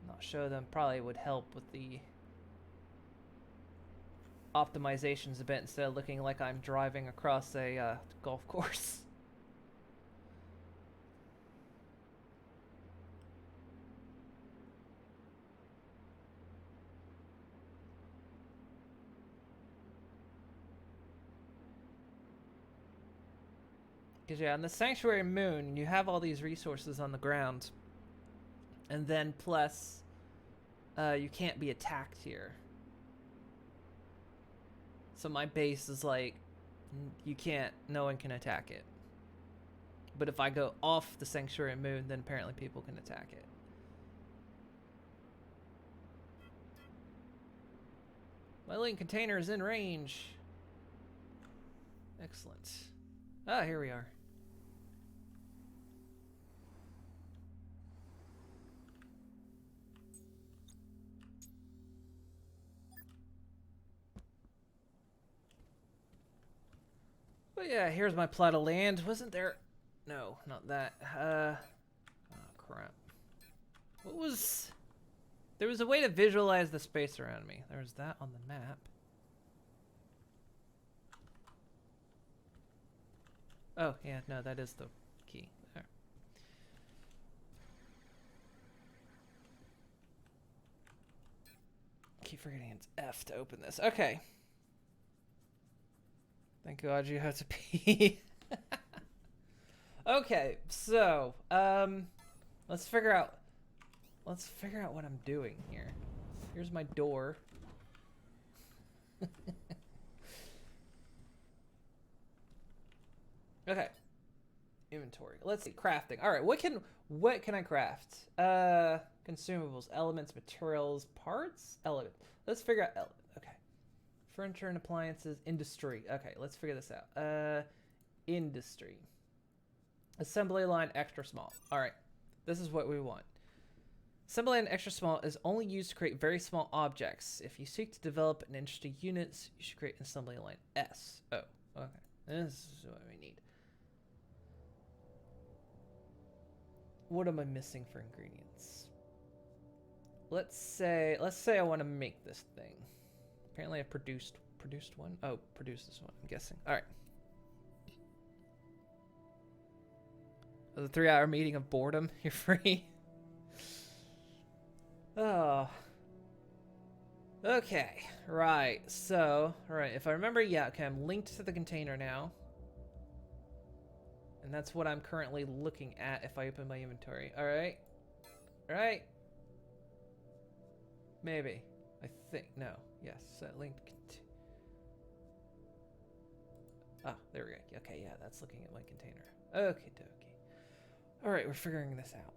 Not show them probably would help with the optimizations a bit instead of looking like I'm driving across a golf course. Because yeah, on the Sanctuary Moon, you have all these resources on the ground. And then plus, you can't be attacked here. So my base is like, you can't, no one can attack it. But if I go off the Sanctuary Moon, then apparently people can attack it. My link container is in range. Excellent. Ah, here we are. But yeah, here's my plot of land. Wasn't there... No, not that. Oh, crap. What was... There was a way to visualize the space around me. There was that on the map. Oh, yeah, no, that is the key. There. Keep forgetting it's F to open this. Okay. Thank God you have to pee. Okay, so let's figure out what I'm doing here. Here's my door. Okay. Inventory. Let's see. Crafting. All right. What can I craft? Consumables, elements, materials, parts, element. Let's figure out element. Okay. Furniture and appliances, industry. Okay, let's figure this out. Industry. Assembly line extra small. All right. This is what we want. Assembly line extra small is only used to create very small objects. If you seek to develop an industry units, you should create an assembly line S. Oh, okay. This is what we need. What am I missing for ingredients? Let's say I want to make this thing. Apparently I produced one. Oh, produced this one, I'm guessing. All right. The 3-hour meeting of boredom. You're free. Oh. Okay. Right. So, all right. If I remember, yeah. Okay. I'm linked to the container now. And that's what I'm currently looking at if I open my inventory. Alright. Alright. Maybe. I think. No. Yes. Set link. Ah, there we go. Okay, yeah, that's looking at my container. Okay, dokie. Alright, we're figuring this out.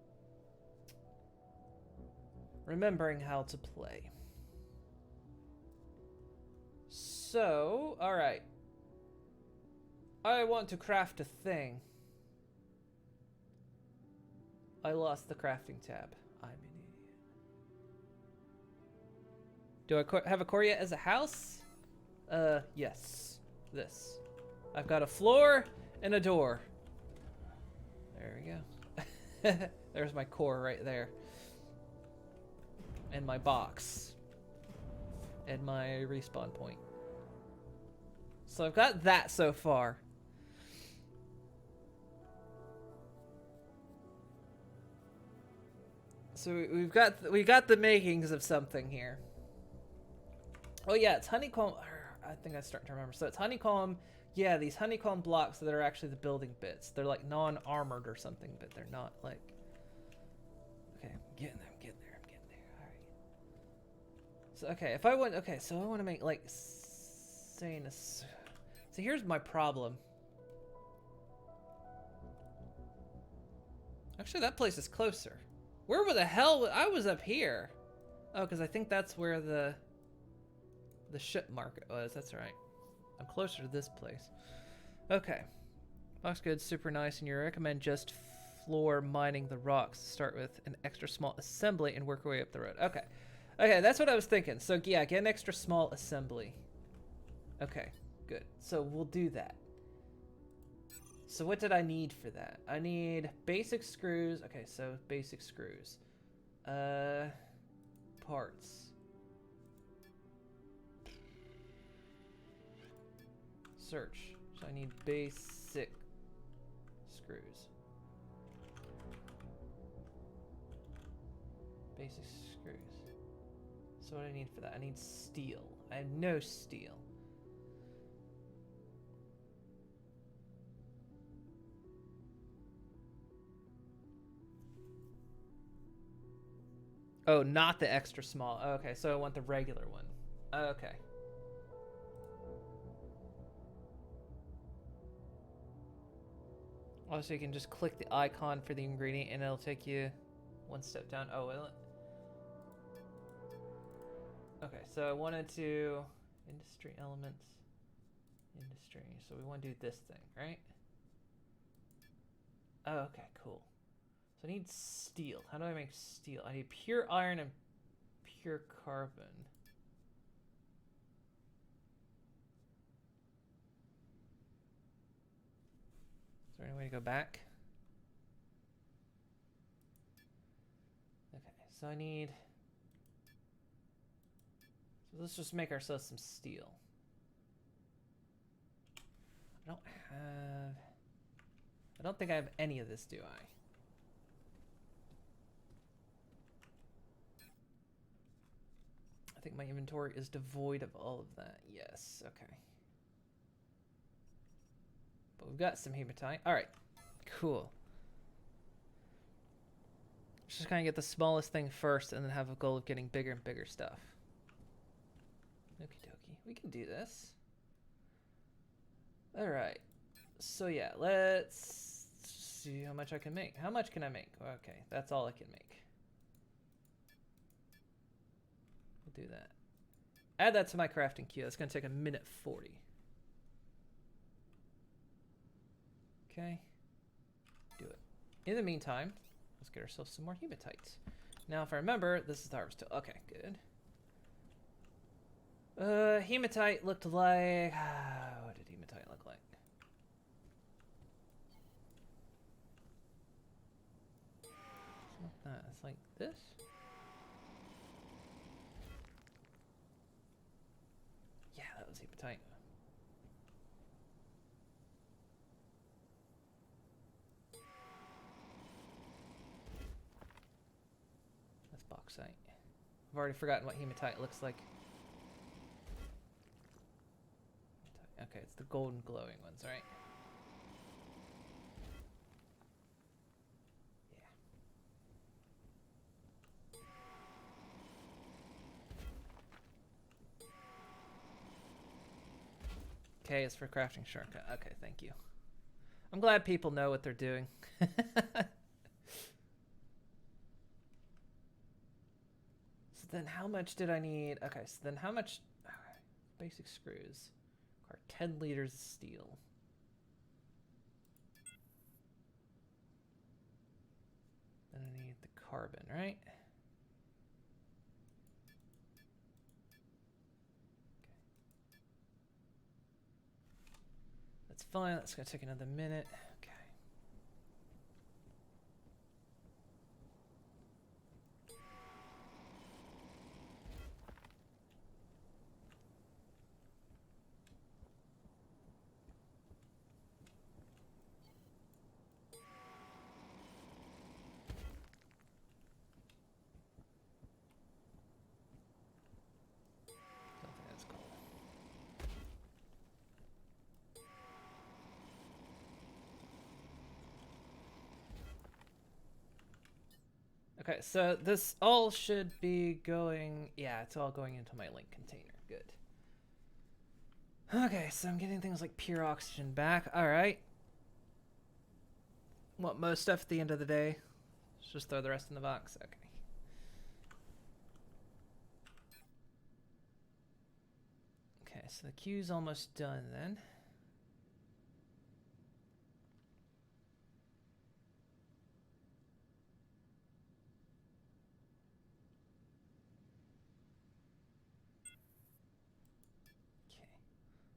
Remembering how to play. So, alright. I want to craft a thing. I lost the crafting tab. I'm an idiot. Do I have a core yet as a house? Yes. This. I've got a floor and a door. There we go. There's my core right there. And my box. And my respawn point. So I've got that so far. So we got the makings of something here. Oh yeah, it's honeycomb. I think I'm starting to remember. So it's honeycomb. Yeah, these honeycomb blocks that are actually the building bits. They're like non-armored or something, but they're not like. Okay, I'm getting there. I'm getting there. All right. So okay, if I want, okay, so I want to make like saying this. So here's my problem. Actually, that place is closer. Where the hell? I was up here. Oh, because I think that's where the ship market was. That's right. I'm closer to this place. Okay. Box goods, super nice, and you recommend just floor mining the rocks to start with an extra small assembly and work our way up the road. Okay. Okay, that's what I was thinking. So yeah, get an extra small assembly. Okay, good. So we'll do that. So what did I need for that? I need basic screws. Okay, so basic screws. Parts. Search. So I need basic screws. Basic screws. So what do I need for that? I need steel. I have no steel. Oh, not the extra small. Okay, so I want the regular one. Okay. Also, you can just click the icon for the ingredient and it'll take you one step down. Oh, will it? Okay, so I wanted to... Industry elements. Industry. So we want to do this thing, right? Oh, okay, cool. So I need steel. How do I make steel? I need pure iron and pure carbon. Is there any way to go back? Okay, so I need... So let's just make ourselves some steel. I don't think I have any of this, do I? I think my inventory is devoid of all of that. Yes, okay. But we've got some hematite. Alright, cool. Let's just kind of get the smallest thing first and then have a goal of getting bigger and bigger stuff. Okie dokie. We can do this. Alright. So yeah, let's see how much I can make. How much can I make? Okay, that's all I can make. We'll do that. Add that to my crafting queue. That's going to take 1:40. Okay. Do it. In the meantime, let's get ourselves some more hematite. Now, if I remember, this is the harvest tool. Okay, good. Hematite looked like... what did hematite look like? It's not that. It's like this. Yeah, that was hematite. That's bauxite. I've already forgotten what hematite looks like. Okay, it's the golden glowing ones, right? K is for crafting shortcut. Okay, thank you. I'm glad people know what they're doing. So then how much did I need? Okay, so then how much? Okay, basic screws. Require 10 liters of steel. Then I need the carbon, right? That's fine. That's gonna take another minute. Okay. Something that's cool. Okay, so this all should be going... Yeah, it's all going into my link container. Good. Okay, so I'm getting things like pure oxygen back. Alright. Want most stuff at the end of the day? Let's just throw the rest in the box. Okay. Okay, so the queue's almost done then.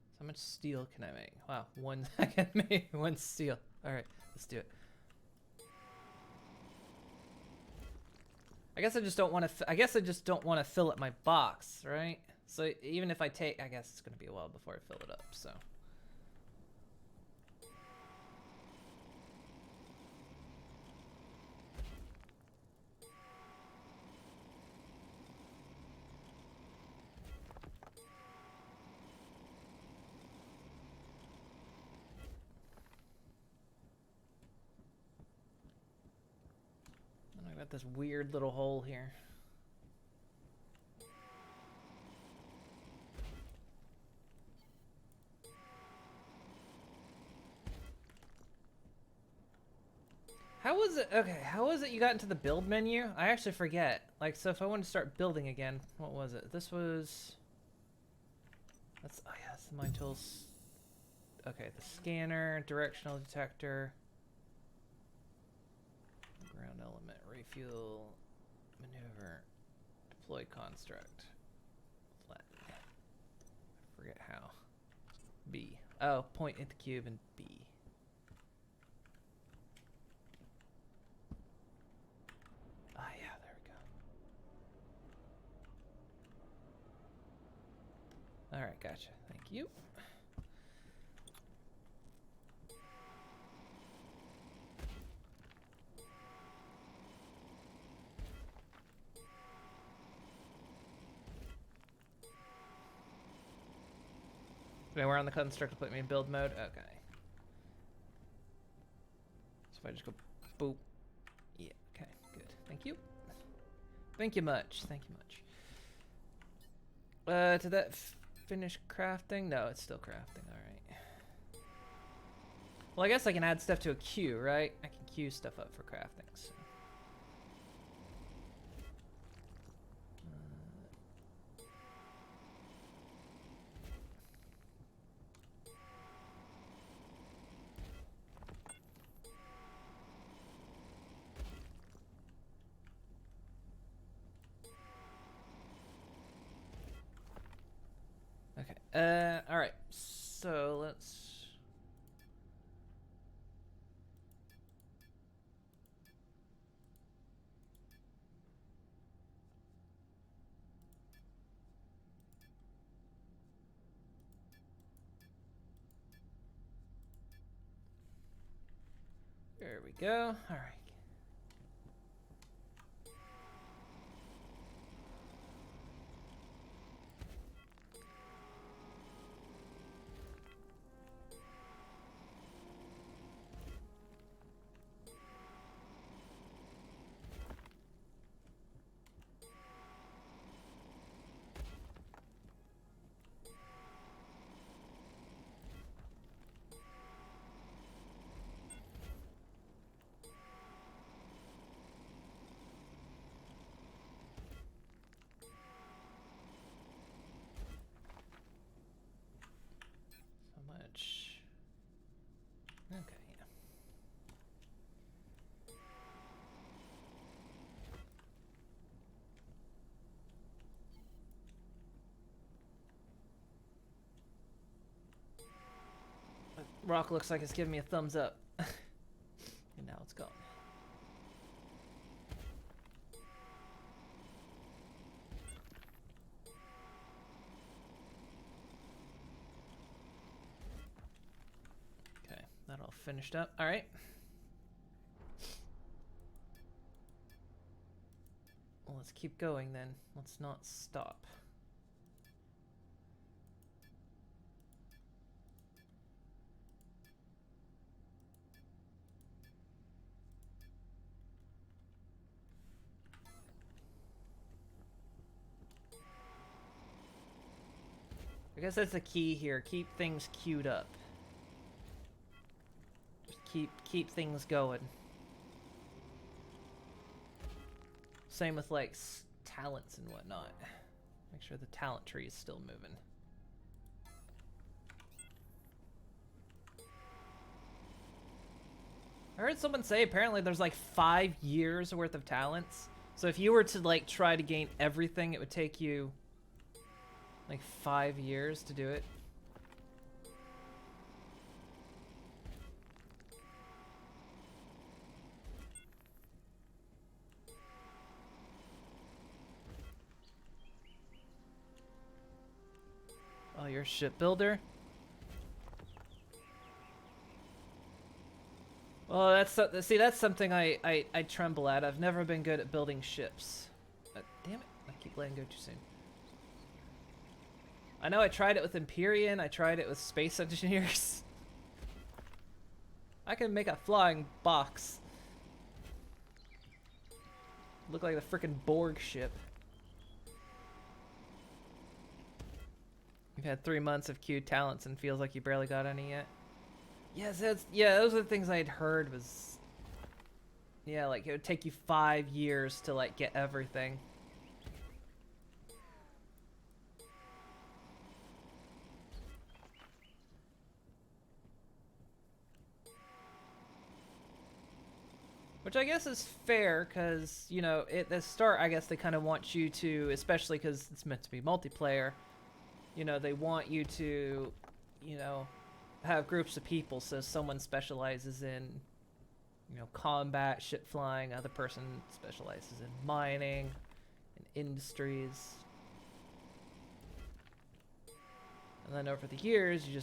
So how much steel can I make? Wow, one I can make one steel. Alright, let's do it. I guess I just don't want to I guess I just don't want to fill up my box, right? So even if I take, I guess it's going to be a while before I fill it up, so. I got this weird little hole here. How was it? Okay, how was it you got into the build menu? I actually forget. Like, so if I wanted to start building again, what was it? This was... That's, oh yeah, that's the mine tools. Okay, the scanner, directional detector, ground element, refuel, maneuver, deploy construct, flatten. I forget how. B. Oh, point at the cube and B. Ah, yeah, there we go. Alright, gotcha. Thank you. Okay, we're on the construct to put me in build mode. Okay. So if I just go boop. Yeah, okay, good. Thank you. Thank you much. Thank you much. Did that finish crafting? No, it's still crafting. Alright. Well, I guess I can add stuff to a queue, right? I can queue stuff up for crafting, so. Okay. Alright. So let's... There we go. Alright. Rock looks like it's giving me a thumbs up. And now it's gone. Okay, that all finished up. All right. Well, let's keep going then. Let's not stop. I guess that's the key here. Keep things queued up. Just keep things going. Same with like talents and whatnot. Make sure the talent tree is still moving. I heard someone say apparently there's like 5 years worth of talents. So if you were to like try to gain everything, it would take you like 5 years to do it. Oh, you're a shipbuilder? Well, that's something I tremble at. I've never been good at building ships. Damn it, I keep letting go too soon. I know I tried it with Empyrean, I tried it with Space Engineers. I can make a flying box. Look like the frickin' Borg ship. You've had 3 months of queued talents and feels like you barely got any yet. Yes, yeah, those are the things I'd heard was... Yeah, like it would take you 5 years to like get everything. Which I guess is fair, because, you know, at the start, I guess they kind of want you to, especially because it's meant to be multiplayer, you know, they want you to, you know, have groups of people, so someone specializes in, you know, combat, ship flying, other person specializes in mining, and industries. And then over the years, you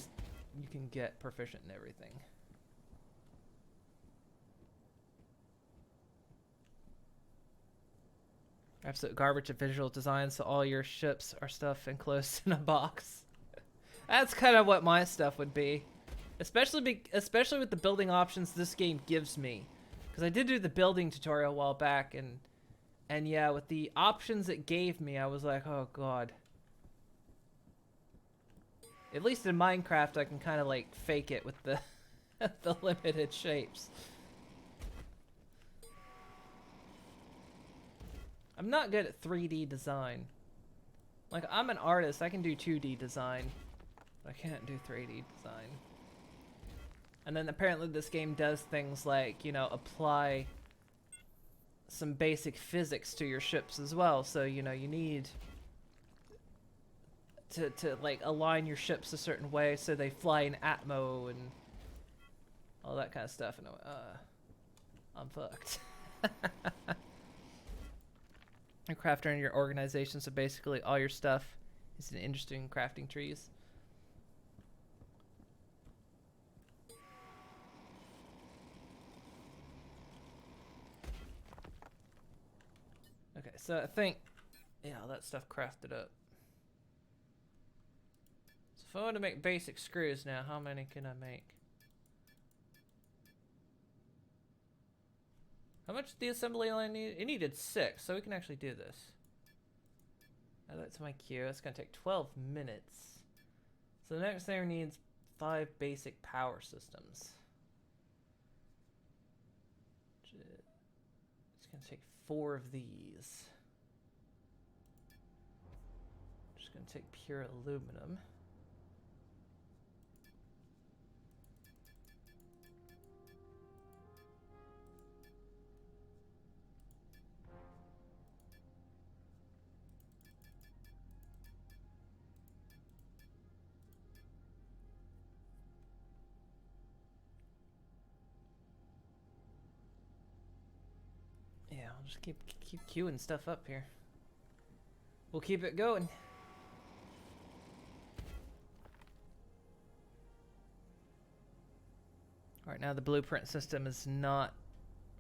can get proficient in everything. Absolute garbage of visual design, so all your ships are stuff enclosed in a box. That's kind of what my stuff would be. Especially with the building options this game gives me. Because I did do the building tutorial a while back, and yeah, with the options it gave me, I was like, oh god. At least in Minecraft, I can kind of like fake it with the, the limited shapes. I'm not good at 3D design. Like, I'm an artist, I can do 2D design, but I can't do 3D design. And then apparently this game does things like, you know, apply some basic physics to your ships as well. So, you know, you need to like align your ships a certain way so they fly in Atmo and all that kind of stuff. And I'm fucked. A crafter in your organization, so basically all your stuff is in interesting crafting trees. Okay, so I think, yeah, all that stuff crafted up. So if I want to make basic screws now, how many can I make? How much did the assembly line need? It needed 6, so we can actually do this. Add that to my queue. That's going to take 12 minutes. So the next thing needs 5 basic power systems. It's going to take 4 of these. Just going to take pure aluminum. I'll just keep queuing stuff up here. We'll keep it going. Alright, now the blueprint system is not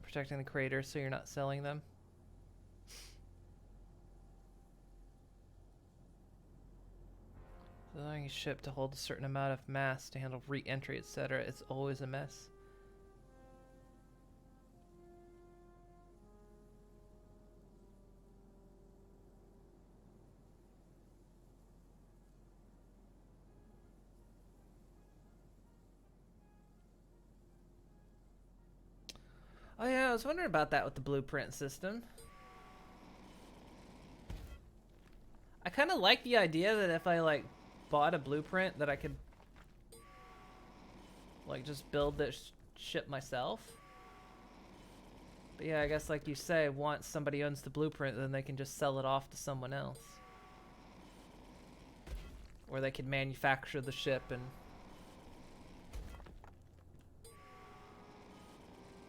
protecting the creators, so you're not selling them. Allowing a ship to hold a certain amount of mass to handle re-entry, etc. It's always a mess. Oh yeah, I was wondering about that with the blueprint system. I kind of like the idea that if I like bought a blueprint that I could like just build this ship myself. But yeah, I guess like you say, once somebody owns the blueprint, then they can just sell it off to someone else. Or they can manufacture the ship and...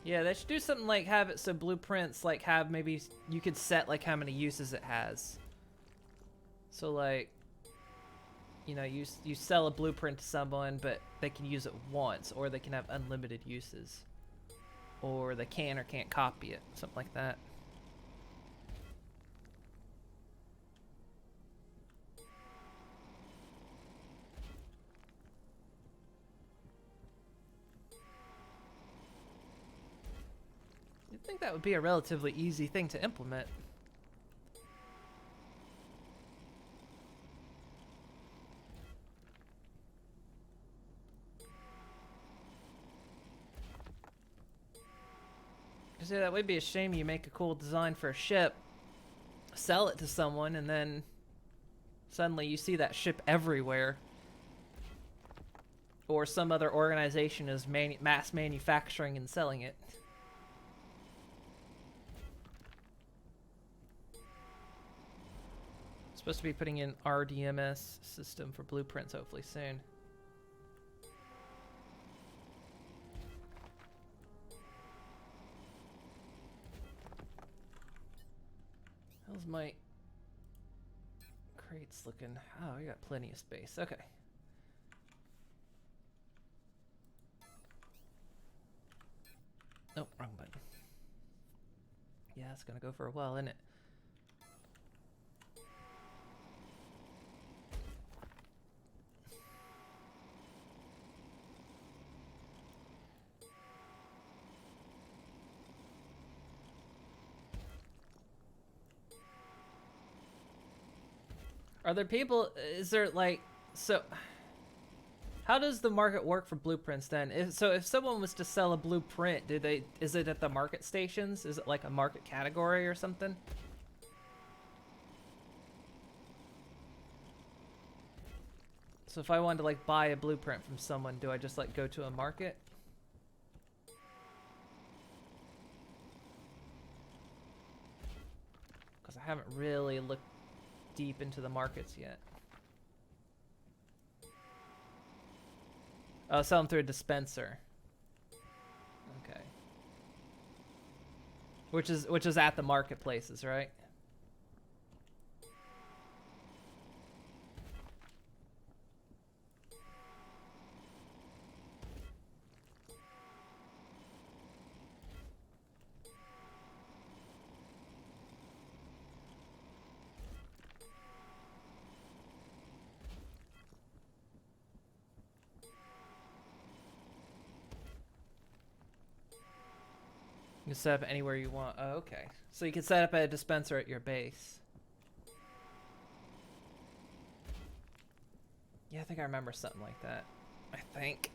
Yeah, they should do something like have it so blueprints like have maybe you could set like how many uses it has. So like, you know, you sell a blueprint to someone, but they can use it once, or they can have unlimited uses, or they can or can't copy it, something like that. You'd think that would be a relatively easy thing to implement. Yeah, that would be a shame. You make a cool design for a ship, sell it to someone, and then suddenly you see that ship everywhere. Or some other organization is mass manufacturing and selling it. Supposed to be putting in RDMS system for blueprints hopefully soon. How's my crates looking? Oh, we got plenty of space. Okay. Nope, wrong button. Yeah, it's gonna go for a while, isn't it? Are there people, is there like, so, how does the market work for blueprints then? If someone was to sell a blueprint, is it at the market stations? Is it like a market category or something? So if I wanted to like buy a blueprint from someone, do I just like go to a market? Because I haven't really looked deep into the markets yet. Oh, sell them through a dispenser. Okay. Which is at the marketplaces, right? You can set up anywhere you want. Oh, okay. So you can set up a dispenser at your base. Yeah, I think I remember something like that. I think.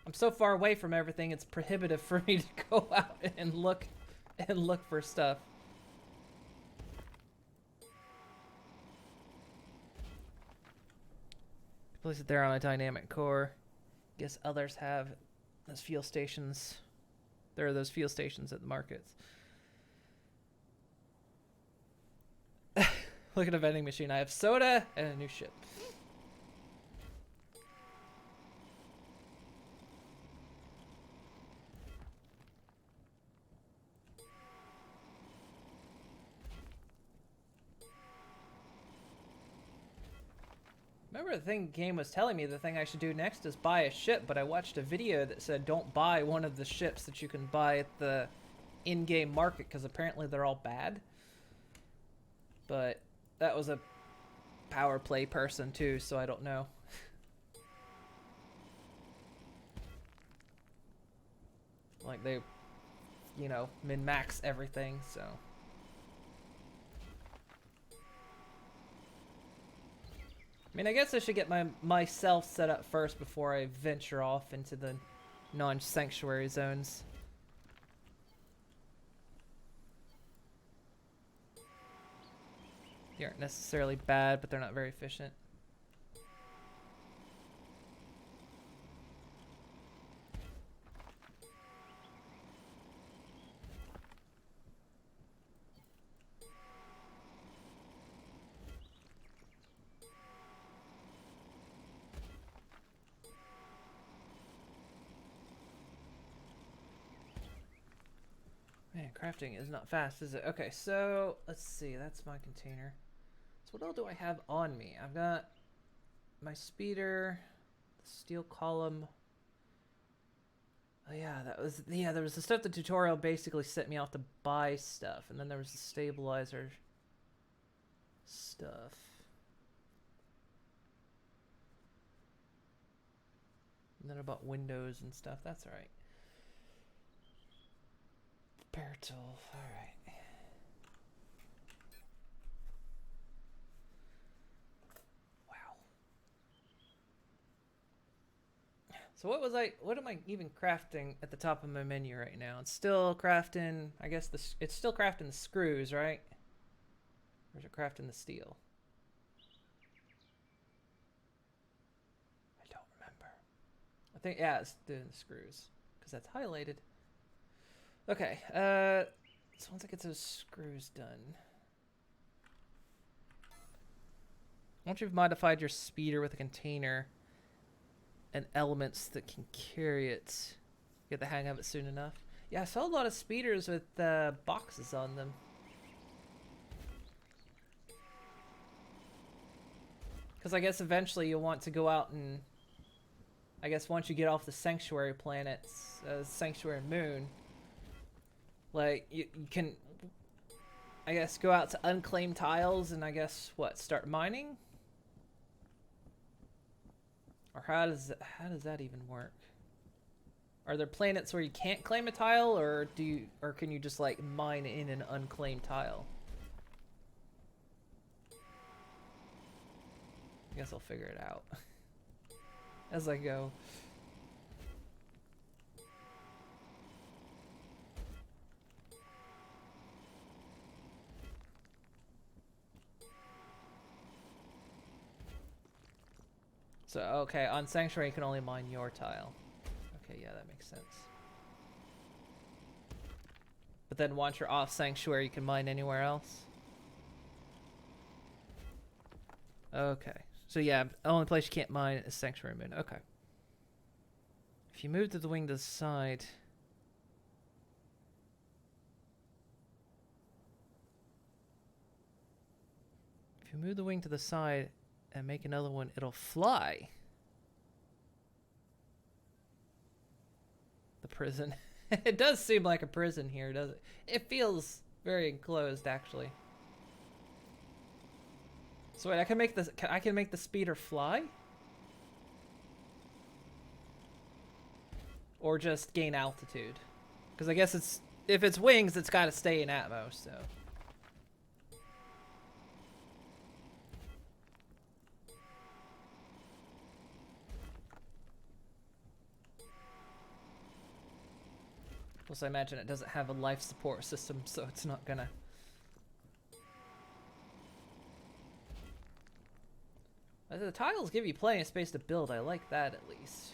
I'm so far away from everything, it's prohibitive for me to go out and look for stuff. Place it there on a dynamic core. Guess others have those fuel stations. There are those fuel stations at the markets. Look at a vending machine. I have soda and a new ship. remember the thing game was telling me the thing I should do next is buy a ship, but I watched a video that said don't buy one of the ships that you can buy at the in-game market because apparently they're all bad. But that was a power play person too, so I don't know. Like they, you know, min-max everything, so. I mean, I guess I should get myself set up first before I venture off into the non-sanctuary zones. They aren't necessarily bad, but they're not very efficient. Man, crafting is not fast, is it? Okay, so let's see. That's my container. So what all do I have on me? I've got my speeder, the steel column. Oh yeah, there was the stuff the tutorial basically set me off to buy stuff, and then there was the stabilizer stuff. And then about windows and stuff. That's all right. Repair tool. All right. Wow. So what am I even crafting at the top of my menu right now? It's still crafting, I guess it's still crafting the screws, right? Or is it crafting the steel? I don't remember. I think, yeah, it's doing the screws because that's highlighted. Okay, so once I get those screws done. Once you've modified your speeder with a container and elements that can carry it, get the hang of it soon enough. Yeah, I saw a lot of speeders with boxes on them. Because I guess eventually you'll want to go out and, I guess once you get off the sanctuary planets, sanctuary moon, like, you can, I guess, go out to unclaimed tiles and I guess, what, start mining? Or how does that even work? Are there planets where you can't claim a tile, or can you just, like, mine in an unclaimed tile? I guess I'll figure it out as I go. So, okay, on Sanctuary you can only mine your tile. Okay, yeah, that makes sense. But then once you're off Sanctuary, you can mine anywhere else? Okay. So yeah, the only place you can't mine is Sanctuary Moon. Okay. If you move to the wing to the side... If you move the wing to the side and make another one, it'll fly. The prison. It does seem like a prison here, does it? It feels very enclosed, actually. So wait, I can make the speeder fly? Or just gain altitude? Because I guess if it's wings, it's got to stay in Atmos, so... Plus, I imagine it doesn't have a life support system, so it's not gonna... The tiles give you plenty of space to build. I like that, at least.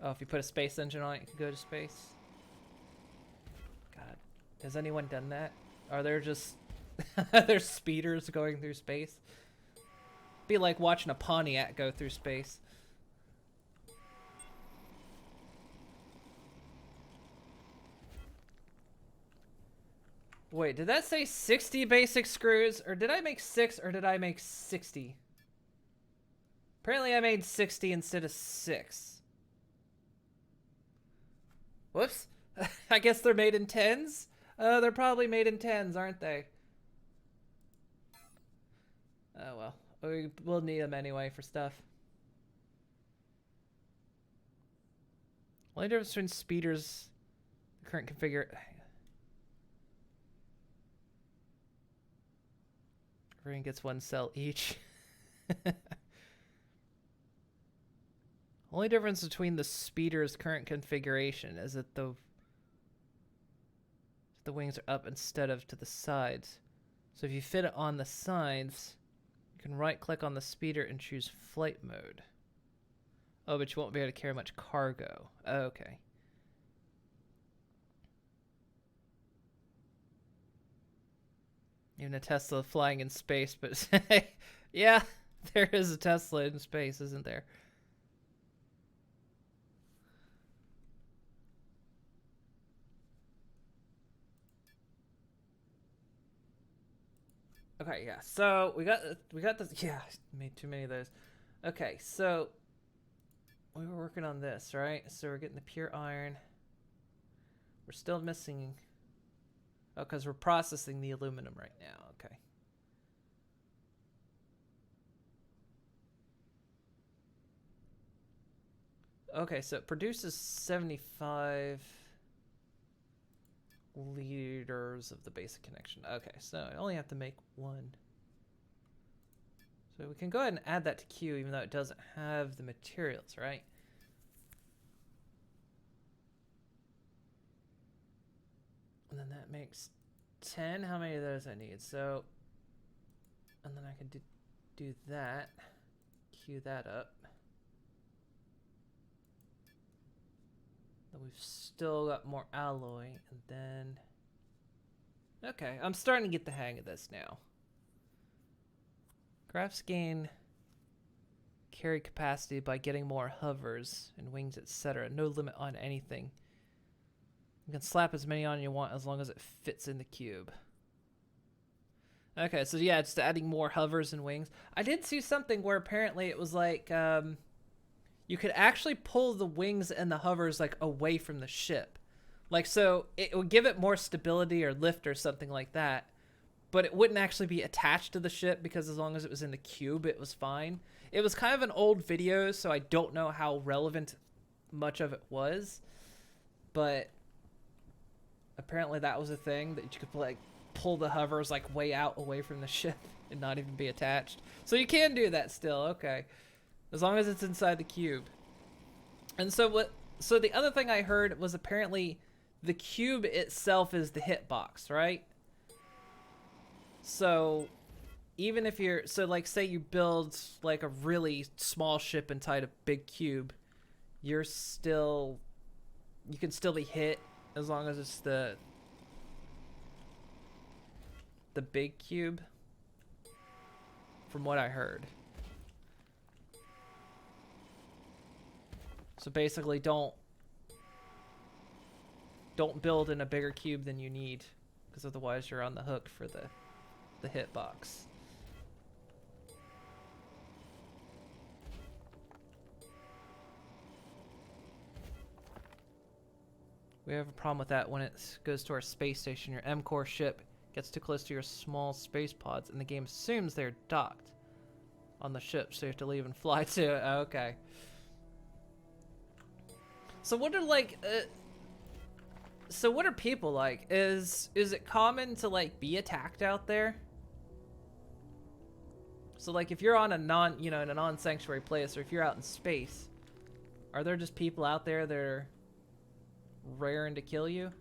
Oh, if you put a space engine on it, you can go to space. God. Has anyone done that? Are there just... there's speeders going through space? Be like watching a Pontiac go through space. Wait, did that say 60 basic screws? Or did I make 6 or did I make 60? Apparently I made 60 instead of 6. Whoops. I guess they're made in 10s? They're probably made in 10s, aren't they? Oh well. We'll need them anyway for stuff. Only difference between speeders, the current configure. Everyone gets 1 cell each. Only difference between the speeder's current configuration is that the wings are up instead of to the sides. So if you fit it on the sides, you can right click on the speeder and choose flight mode. Oh, but you won't be able to carry much cargo. Oh, okay. Even a Tesla flying in space, but yeah, there is a Tesla in space, isn't there? Okay, yeah. So we got this. Yeah, made too many of those. Okay, so we were working on this, right? So we're getting the pure iron. We're still missing. Oh, because we're processing the aluminum right now. Okay. Okay, so it produces 75 liters of the basic connection. Okay, so I only have to make 1. So we can go ahead and add that to Q, even though it doesn't have the materials, right? And then that makes 10. How many of those I need? So, and then I can do that. Queue that up. Then we've still got more alloy, and then... Okay, I'm starting to get the hang of this now. Crafts gain carry capacity by getting more hovers and wings, etc. No limit on anything. You can slap as many on you want as long as it fits in the cube. Okay, so yeah, just adding more hovers and wings. I did see something where apparently it was like you could actually pull the wings and the hovers like away from the ship. Like, so it would give it more stability or lift or something like that, but it wouldn't actually be attached to the ship because as long as it was in the cube, it was fine. It was kind of an old video, so I don't know how relevant much of it was, but apparently that was a thing that you could like pull the hovers like way out away from the ship and not even be attached. So you can do that still, okay. As long as it's inside the cube. And so the other thing I heard was apparently the cube itself is the hitbox, right? So even if you're, so like say you build like a really small ship inside a big cube, you can still be hit as long as it's the big cube, from what I heard. So basically don't build in a bigger cube than you need, because otherwise you're on the hook for the hitbox. We have a problem with that when it goes to our space station. Your M-Core ship gets too close to your small space pods, and the game assumes they're docked on the ship, so you have to leave and fly to it. Oh, okay. So what are like, so what are people like? Is it common to like be attacked out there? So like if you're on a in a non-sanctuary place, or if you're out in space, are there just people out there that are raring to kill you?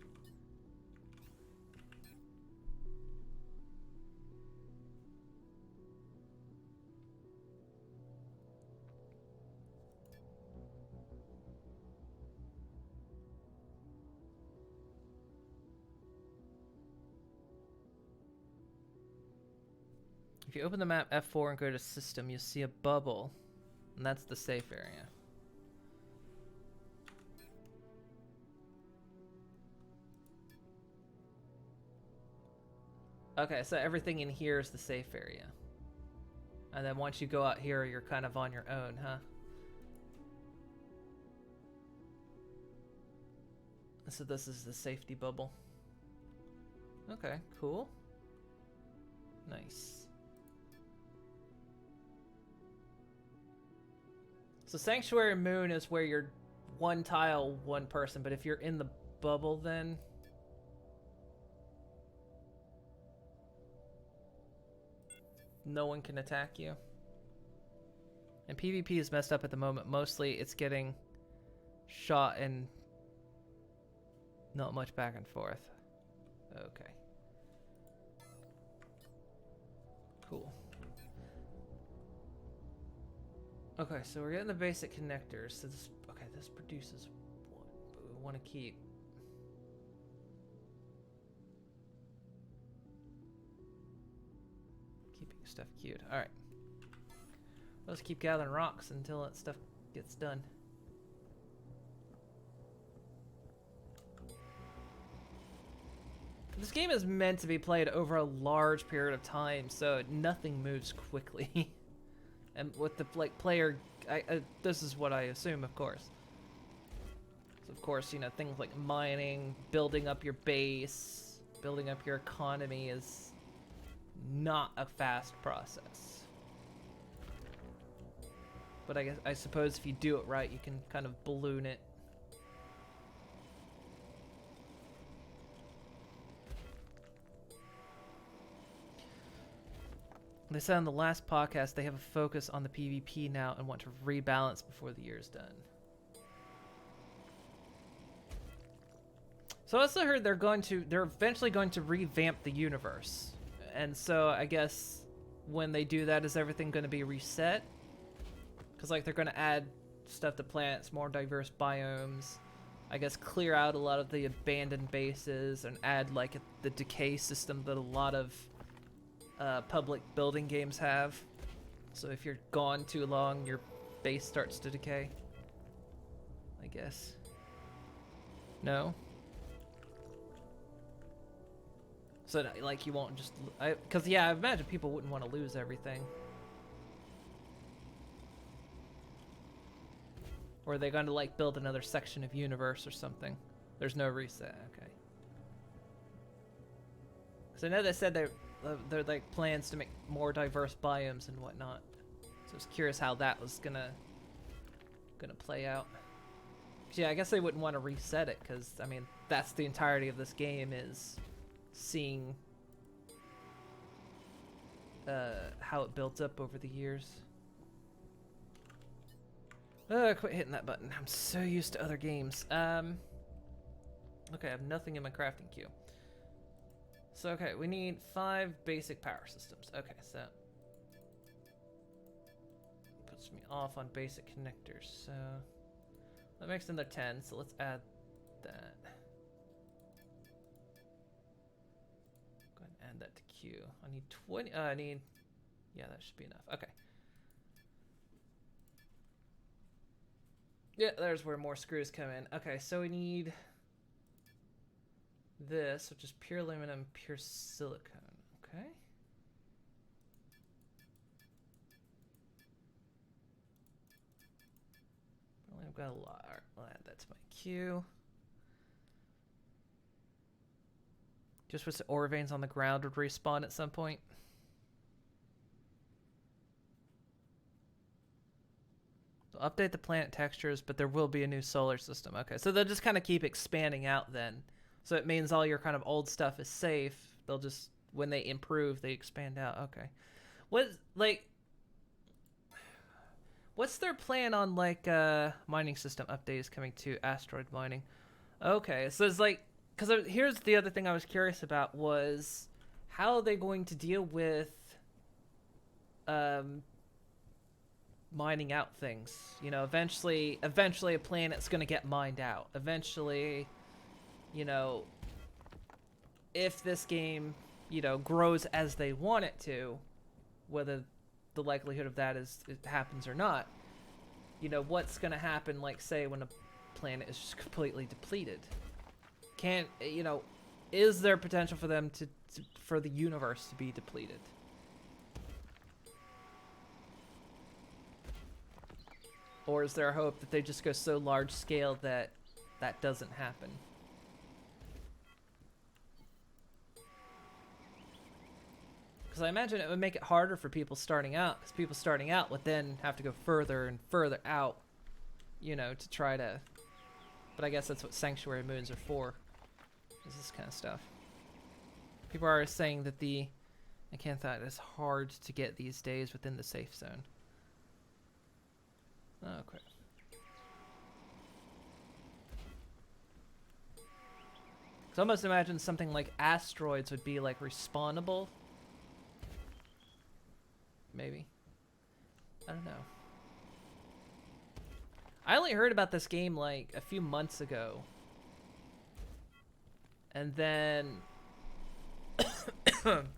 If you open the map F4 and go to system, you'll see a bubble, and that's the safe area. Okay, so everything in here is the safe area. And then once you go out here, you're kind of on your own, huh? So this is the safety bubble. Okay, cool. Nice. So Sanctuary Moon is where you're one tile, one person, but if you're in the bubble, then no one can attack you. And PvP is messed up at the moment. Mostly it's getting shot and not much back and forth. Okay. Cool. Okay, so we're getting the basic connectors. So this, okay, this produces what we want to keep. Keeping stuff cute. All right. Let's keep gathering rocks until that stuff gets done. This game is meant to be played over a large period of time, so nothing moves quickly. And with the player, this is what I assume, of course. So of course, you know, things like mining, building up your base, building up your economy is not a fast process. But I suppose if you do it right, you can kind of balloon it. They said on the last podcast they have a focus on the PvP now and want to rebalance before the year's done. So I also heard they're eventually going to revamp the universe. And so I guess when they do that, is everything going to be reset? Because like they're going to add stuff to planets, more diverse biomes. I guess clear out a lot of the abandoned bases and add like the decay system that a lot of public building games have. So if you're gone too long, your base starts to decay. I guess. No? So like you won't just... Because yeah, I imagine people wouldn't want to lose everything. Or are they going to like build another section of universe or something? There's no reset, okay. So I know they said they're like plans to make more diverse biomes and whatnot. So I was curious how that was gonna play out. Yeah, I guess they wouldn't want to reset it because I mean that's the entirety of this game is seeing how it built up over the years. Quit hitting that button. I'm so used to other games. Okay, I have nothing in my crafting queue. So, okay, we need 5 basic power systems. Okay, so puts me off on basic connectors. So that makes another 10, so let's add that. Go ahead and add that to queue. I need 20, yeah, that should be enough. Okay. Yeah, there's where more screws come in. Okay, so we need this, which is pure aluminum, pure silicone. Okay. I've got a lot. All right, I'll add that to my queue. Just wish the ore veins on the ground would respawn at some point. They'll update the planet textures, but there will be a new solar system. Okay, so they'll just kind of keep expanding out then. So it means all your kind of old stuff is safe. They'll just, when they improve, they expand out. Okay. What's their plan on like mining system updates coming to asteroid mining? Okay, so it's like, because here's the other thing I was curious about was how are they going to deal with mining out things? You know, eventually a planet's going to get mined out. Eventually, you know, if this game, you know, grows as they want it to, whether the likelihood of that is it happens or not, you know, what's going to happen, like, say, when a planet is just completely depleted? You know, is there potential for them for the universe to be depleted. Or is there a hope that they just go so large scale that that doesn't happen? Because I imagine it would make it harder for people starting out, because people starting out would then have to go further and further out, you know, to try to... But I guess that's what sanctuary moons are for, is this kind of stuff. People are saying that the Acanthite is hard to get these days within the safe zone. Okay. So I almost imagine something like asteroids would be like respawnable. Maybe. I don't know. I only heard about this game like a few months ago. And then... and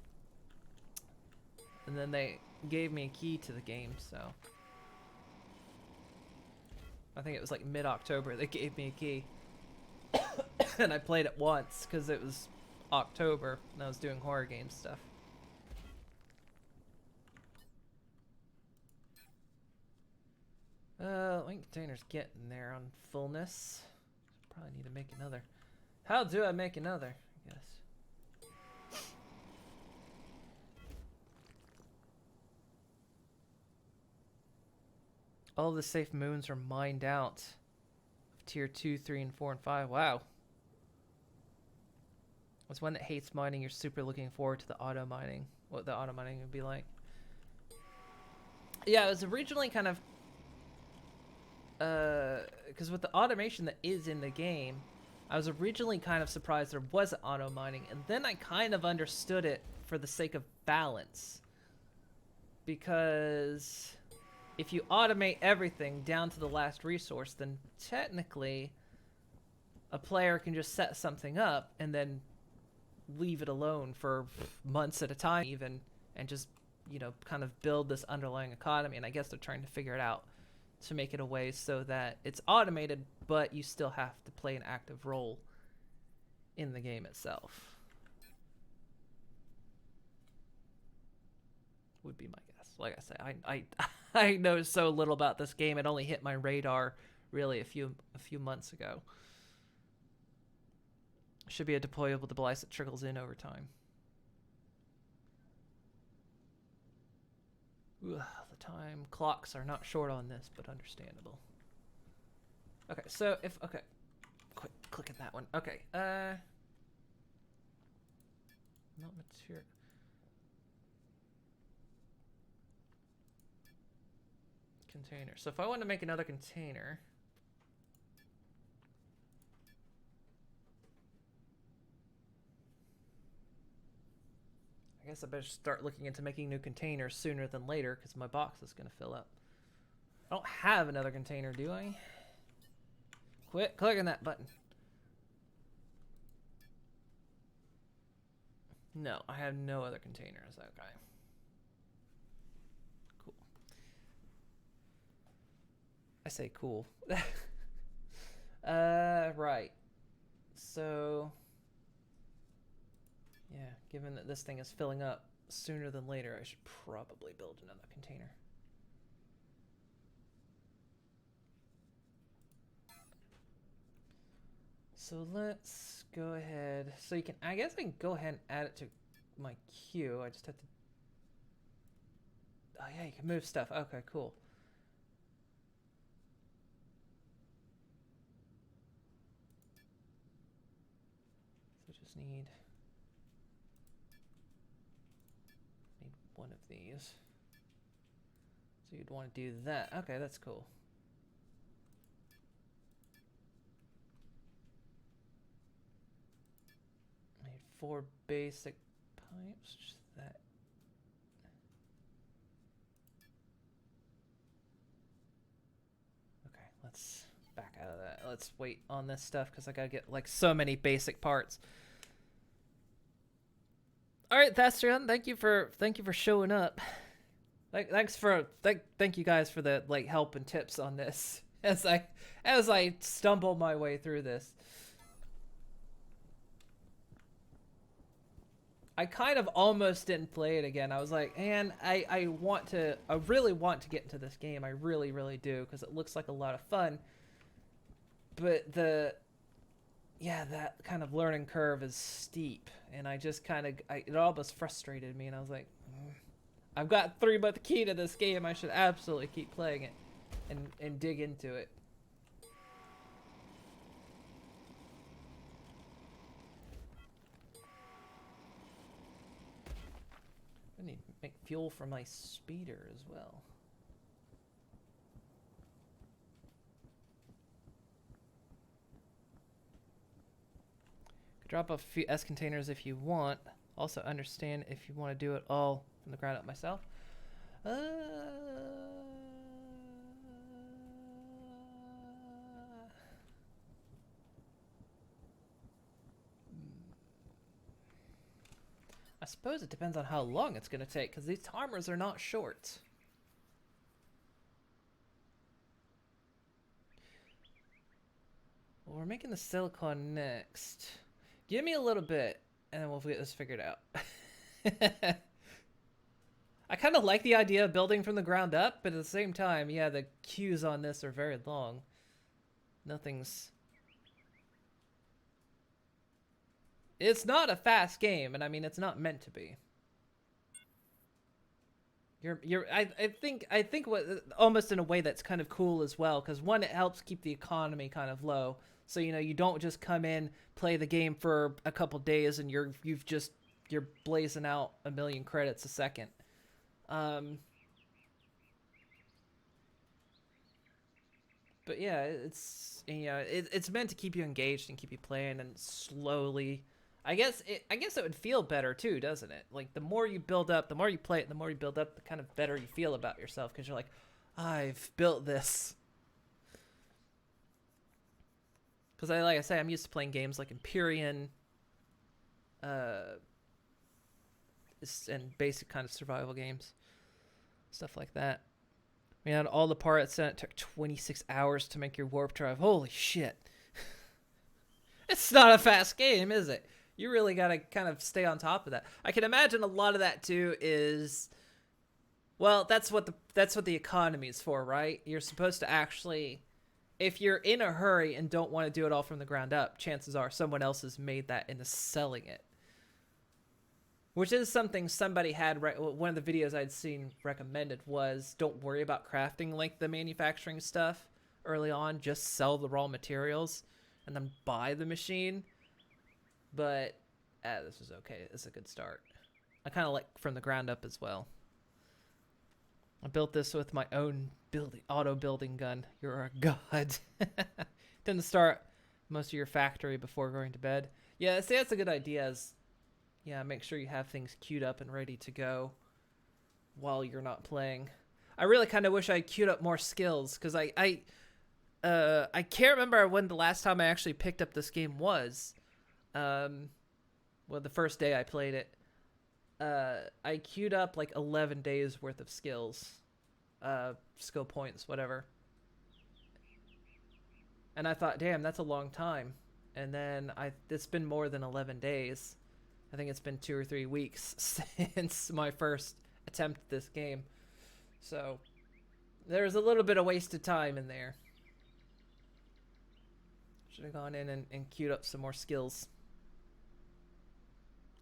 then they gave me a key to the game, so... I think it was like mid-October they gave me a key. And I played it once because it was October and I was doing horror game stuff. Link container's getting there on fullness. Probably need to make another. How do I make another? I guess. All of the safe moons are mined out of tier 2, 3, and 4, and 5. Wow. As one that hates mining, you're super looking forward to the auto mining. What the auto mining would be like. Yeah, it was originally kind of... because with the automation that is in the game, I was originally kind of surprised there wasn't auto mining. And then I kind of understood it for the sake of balance. Because... if you automate everything down to the last resource, then technically a player can just set something up and then leave it alone for months at a time even, and just, you know, kind of build this underlying economy. And I guess they're trying to figure it out to make it a way so that it's automated, but you still have to play an active role in the game itself. Would be my guess. Like I say, I know so little about this game. It only hit my radar really a few months ago. Should be a deployable device that trickles in over time. Ugh, the time clocks are not short on this, but understandable. Okay, so if okay, quick click at that one. Okay, not material. Container. So if I want to make another container, I guess I better start looking into making new containers sooner than later because my box is going to fill up. I don't have another container, do I? Quit clicking that button. No, I have no other containers. Okay. I say cool. Right. So, yeah, given that this thing is filling up sooner than later, I should probably build another container. So let's go ahead. So you can, I guess I can go ahead and add it to my queue. I just have to, oh yeah, you can move stuff. Okay, cool. Need one of these. So you'd want to do that. Okay, that's cool. I need 4 basic pipes. Just that. Okay, let's back out of that. Let's wait on this stuff because I gotta get like so many basic parts. All right, Thastrion, thank you for showing up. Thank you guys for the like help and tips on this as I stumble my way through this. I kind of almost didn't play it again. I was like, man, I really want to get into this game. I really, really do, because it looks like a lot of fun. But that kind of learning curve is steep, and I just kind of, it almost frustrated me, and I was like, I've got 3-month key to this game. I should absolutely keep playing it and dig into it. I need to make fuel for my speeder as well. Could drop a few S containers if you want. Also understand if you want to do it all from the ground up myself. I suppose it depends on how long it's going to take, because these timers are not short. Well, we're making the silicon next. Give me a little bit, and then we'll get this figured out. I kind of like the idea of building from the ground up, but at the same time, yeah, the queues on this are very long. Nothing's... It's not a fast game, and I mean, it's not meant to be. I think what, almost in a way that's kind of cool as well, because one, it helps keep the economy kind of low. So, you know, you don't just come in, play the game for a couple days, and you're blazing out 1 million credits a second. But yeah, it's, you know, it's meant to keep you engaged and keep you playing, and slowly, I guess it would feel better too, doesn't it? Like, the more you build up, the more you play it, the more you build up, the kind of better you feel about yourself, because you're like, I've built this. Because like I say, I'm used to playing games like Empyrean, and basic kind of survival games, stuff like that. We had all the parts, and it took 26 hours to make your warp drive. Holy shit! It's not a fast game, is it? You really gotta kind of stay on top of that. I can imagine a lot of that too is, well, that's what the economy is for, right? You're supposed to actually, if you're in a hurry and don't want to do it all from the ground up, chances are someone else has made that and is selling it. Which is something somebody had, one of the videos I'd seen recommended was, don't worry about crafting like the manufacturing stuff early on, just sell the raw materials and then buy the machine. But this is okay. It's a good start. I kind of like from the ground up as well. I built this with my own auto building gun. You're a god. Didn't start most of your factory before going to bed. Yeah, see, that's a good idea. Yeah, make sure you have things queued up and ready to go while you're not playing. I really kind of wish I queued up more skills, because I can't remember when the last time I actually picked up this game was. Well, the first day I played it. I queued up like 11 days worth of skills, skill points, whatever. And I thought, damn, that's a long time. And then it's been more than 11 days. I think it's been 2 or 3 weeks since my first attempt at this game. So there's a little bit of wasted time in there. Should have gone in and queued up some more skills.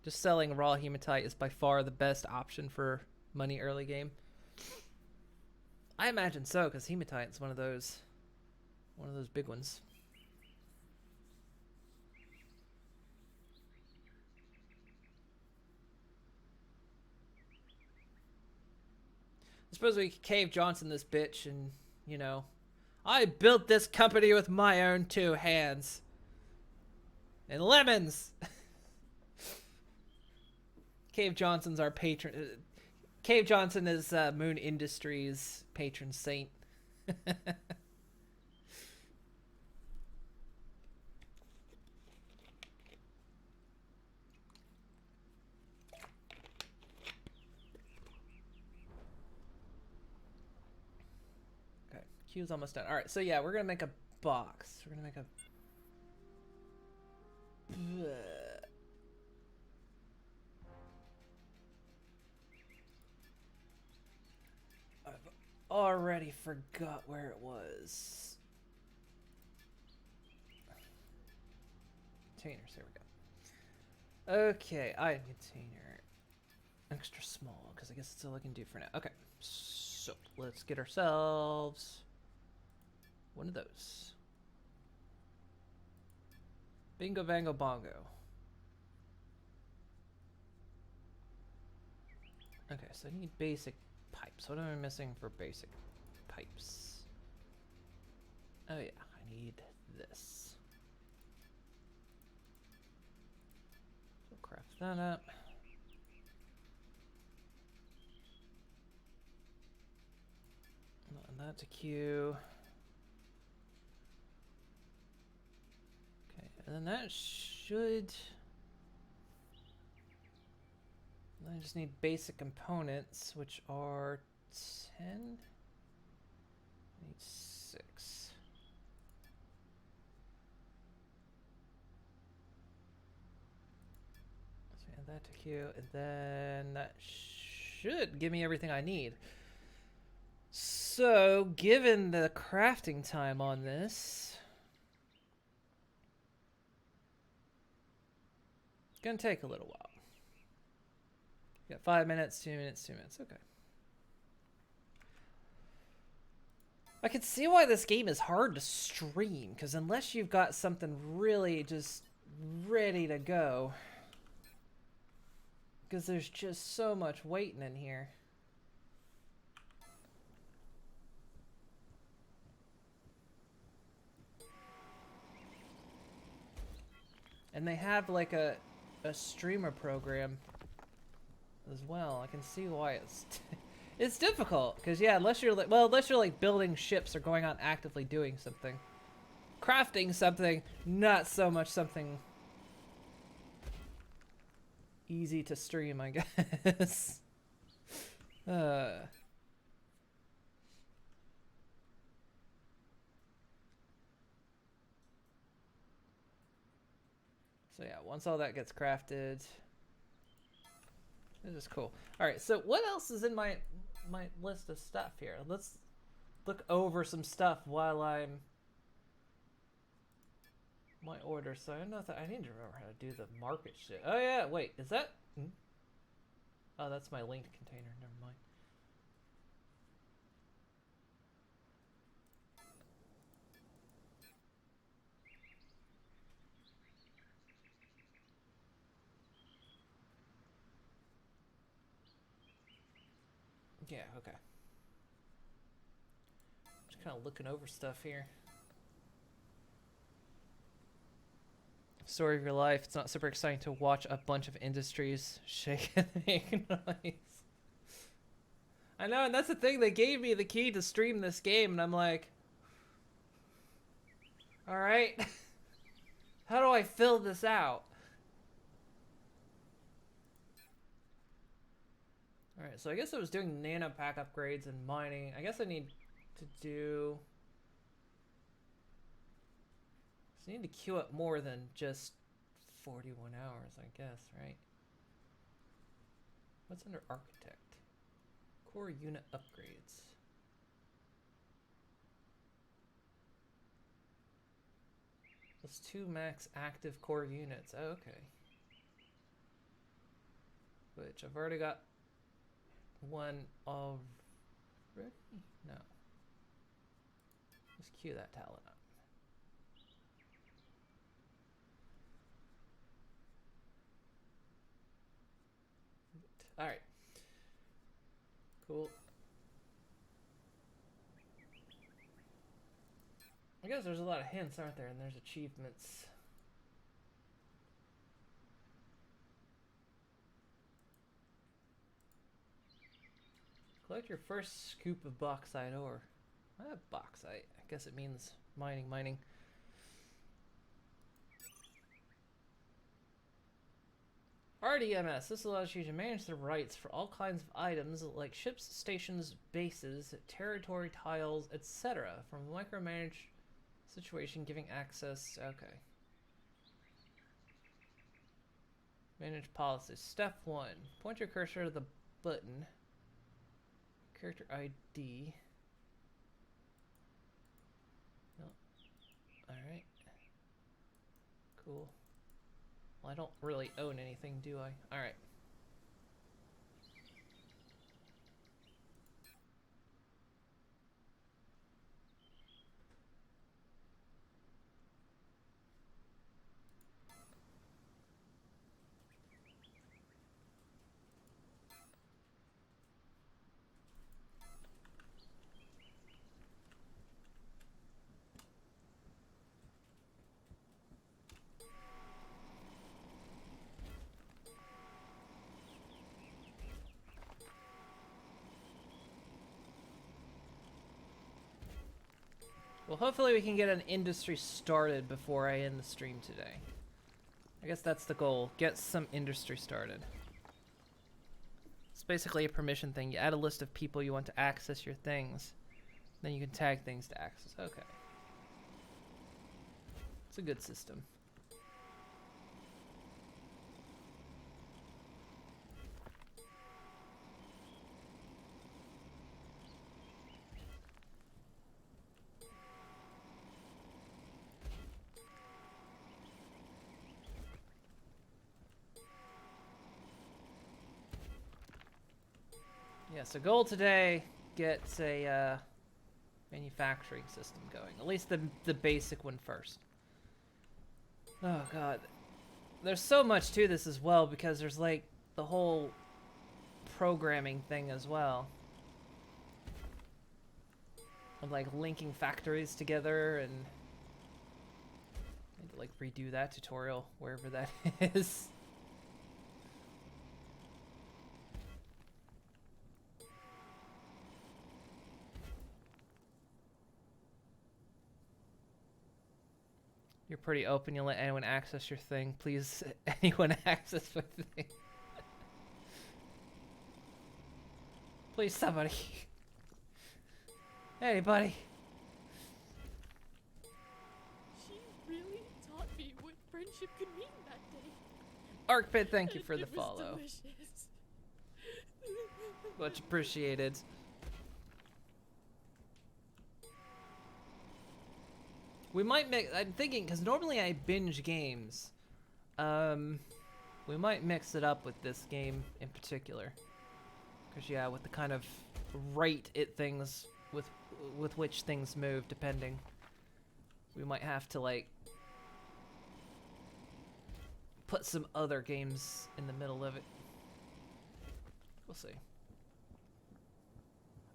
Just selling raw hematite is by far the best option for money early game. I imagine so, because hematite is one of those big ones. I suppose we could Cave Johnson this bitch and, you know, I built this company with my own 2 hands. And lemons! Cave Johnson's our patron. Cave Johnson is Moon Industries' patron saint. Queue's almost done. Alright, so yeah, we're gonna make a box. We're gonna make a... already forgot where it was. Containers, there we go. Okay, item container. Extra small, because I guess that's all I can do for now. Okay, so let's get ourselves one of those. Bingo, bango, bongo. Okay, so I need basic pipes. What am I missing for basic pipes? Oh yeah, I need this. So craft that up. And that's a queue. Okay, and then that should... I just need basic components, which are 10. I need 6. So add that to queue, and then that should give me everything I need. So, given the crafting time on this, it's gonna take a little while. You got 5 minutes, 2 minutes, 2 minutes. Okay. I can see why this game is hard to stream, because unless you've got something really just ready to go, because there's just so much waiting in here. And they have like a streamer program as well. I can see why it's it's difficult, because yeah, unless you're like building ships or going out actively doing something, crafting something, not so much something easy to stream, I guess. So yeah, once all that gets crafted, this is cool. All right, so what else is in my list of stuff here? Let's look over some stuff while I'm my order. So I know that I need to remember how to do the market shit. Oh yeah, wait, is that? Oh, that's my linked container. Never mind. Yeah, okay. Just kind of looking over stuff here. Story of your life. It's not super exciting to watch a bunch of industries shake and make noise. I know, and that's the thing. They gave me the key to stream this game, and I'm like, all right, how do I fill this out? All right, so I guess I was doing nano pack upgrades and mining. I guess I need to do... So I need to queue up more than just 41 hours, I guess, right? What's under architect? Core unit upgrades. That's 2 max active core units. Oh, okay. Which I've already got one already? No. Let's queue that talent up. Alright. Cool. I guess there's a lot of hints, aren't there? And there's achievements. Collect your first scoop of bauxite ore. Bauxite. I guess it means mining. RDMS. This allows you to manage the rights for all kinds of items like ships, stations, bases, territory tiles, etc. from a micromanaged situation giving access. Okay. Manage policies. Step 1. Point your cursor to the button. Character ID. Cool. Well, I don't really own anything, do I? Alright. Well, hopefully we can get an industry started before I end the stream today. I guess that's the goal. Get some industry started. It's basically a permission thing. You add a list of people you want to access your things. Then you can tag things to access. Okay. It's a good system. Yeah, so goal today, get a manufacturing system going. At least the basic one first. Oh god. There's so much to this as well because there's like the whole programming thing as well. Of like linking factories together and I need to like redo that tutorial wherever that is. You're pretty open. You'll let anyone access your thing. Please, anyone access my thing. Please, somebody. Hey, buddy. She really taught me what friendship could mean that day. Arcpit, thank you for the It was follow. delicious. Much appreciated. We might make. I'm thinking because normally I binge games. We might mix it up with this game in particular. Because yeah, with the kind of rate things with which things move, depending, we might have to like put some other games in the middle of it. We'll see.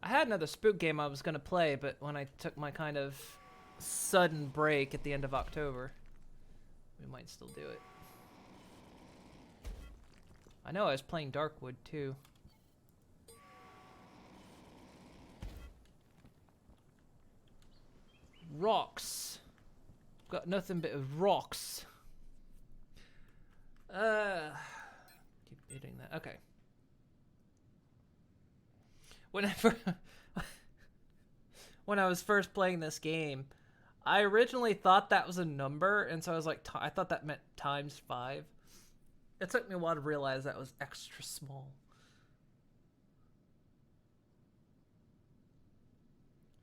I had another Spook game I was gonna play, but when I took my kind of sudden break at the end of October, we might still do it. I know I was playing Darkwood too. Rocks. Got nothing but rocks. Keep hitting that. Okay. Whenever when I was first playing this game, I originally thought that was a number, and so I was like, I thought that meant ×5. It took me a while to realize that was extra small.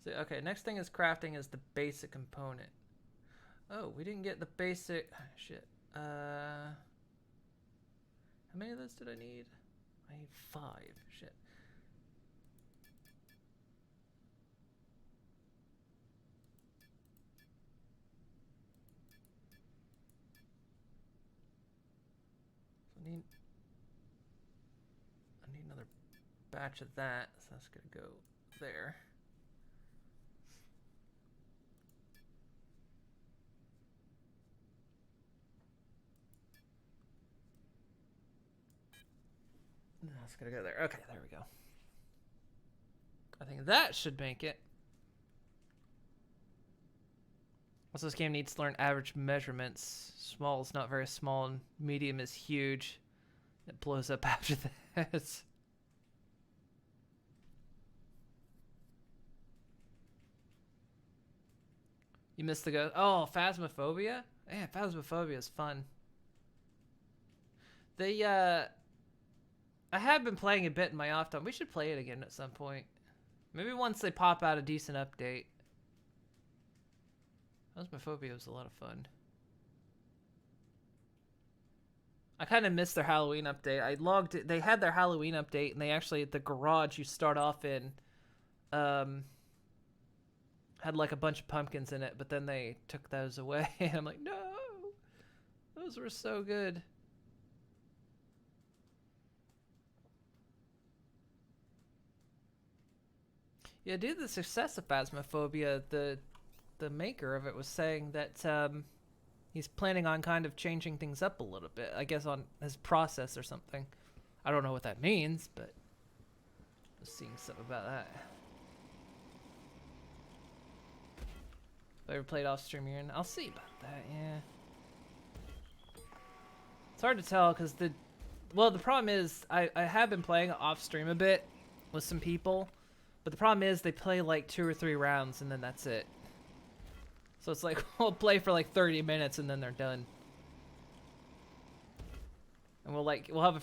So, okay, next thing is crafting is the basic component. Oh, we didn't get the basic... Shit. How many of those did I need? I need 5. Shit. I need another batch of that, so that's gonna go there. That's gonna go there. Okay, there we go. I think that should make it. Also, this game needs to learn average measurements. Small is not very small, and medium is huge. It blows up after that. You missed the go. Oh, Phasmophobia? Yeah, Phasmophobia is fun. I have been playing a bit in my off time. We should play it again at some point. Maybe once they pop out a decent update. Phasmophobia was a lot of fun. I kind of missed their Halloween update. I logged it. They had their Halloween update, and they actually, the garage you start off in, had like a bunch of pumpkins in it, but then they took those away. And I'm like, no, those were so good. Yeah, due to the success of Phasmophobia, the maker of it was saying that he's planning on kind of changing things up a little bit. I guess on his process or something. I don't know what that means, but I was seeing something about that. Have I ever played off stream here? I'll see about that, yeah. It's hard to tell because the problem is I have been playing off stream a bit with some people, but the problem is they play like 2 or 3 rounds and then that's it. So it's like we'll play for like 30 minutes and then they're done. And we'll have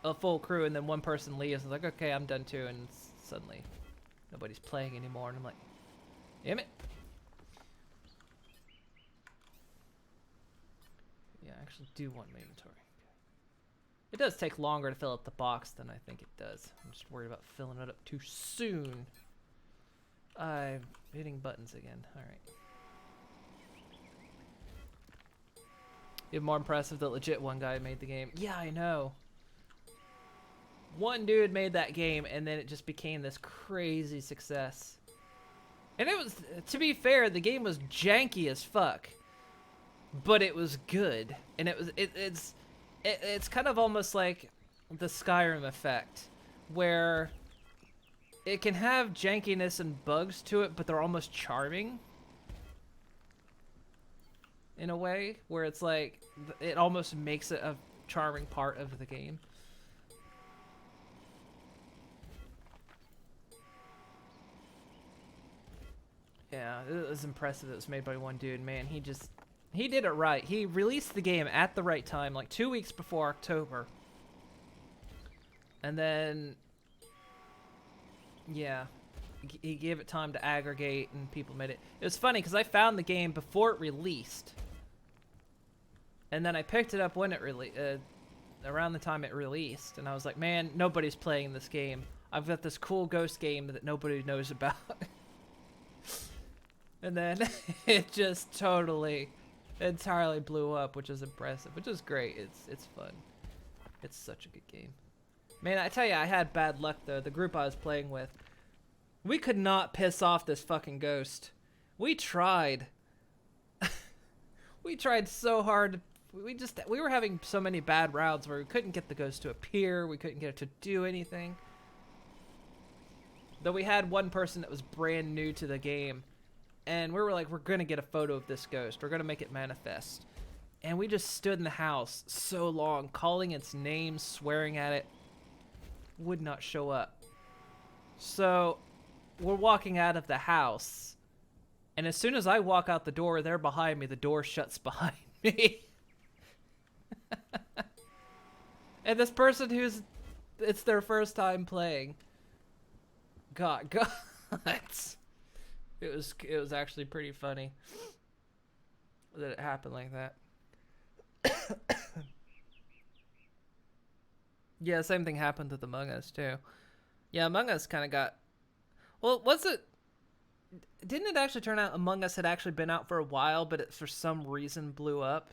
a full crew and then one person leaves. It's like, okay, I'm done too, and suddenly nobody's playing anymore and I'm like, damn it. Yeah, I actually do want my inventory. It does take longer to fill up the box than I think it does. I'm just worried about filling it up too soon. I'm hitting buttons again. Alright. Even more impressive that legit one guy made the game. Yeah, I know. One dude made that game and then it just became this crazy success. And it was, to be fair, the game was janky as fuck. But it was good. And it's kind of almost like the Skyrim effect, where it can have jankiness and bugs to it, but they're almost charming in a way, where it's like it almost makes it a charming part of the game. Yeah, it was impressive. It was made by one dude. Man, he did it right. He released the game at the right time, like 2 weeks before October. And then, yeah, he gave it time to aggregate and people made it. It was funny because I found the game before it released. And then I picked it up when it around the time it released. And I was like, man, nobody's playing this game. I've got this cool ghost game that nobody knows about. And then it just totally, entirely blew up, which is impressive, which is great. It's fun. It's such a good game. Man, I tell you, I had bad luck though. The group I was playing with, we could not piss off this fucking ghost. We tried. We tried so hard. We were having so many bad rounds where we couldn't get the ghost to appear. We couldn't get it to do anything. Though we had one person that was brand new to the game. And we were like, we're going to get a photo of this ghost. We're going to make it manifest. And we just stood in the house so long, calling its name, swearing at it. Would not show up. So we're walking out of the house. And as soon as I walk out the door, they're behind me. The door shuts behind me. And this person it's their first time playing. God. It was actually pretty funny that it happened like that. Yeah, same thing happened with Among Us too. Yeah, Among Us kind of got. Well, didn't it actually turn out Among Us had actually been out for a while, but it for some reason blew up?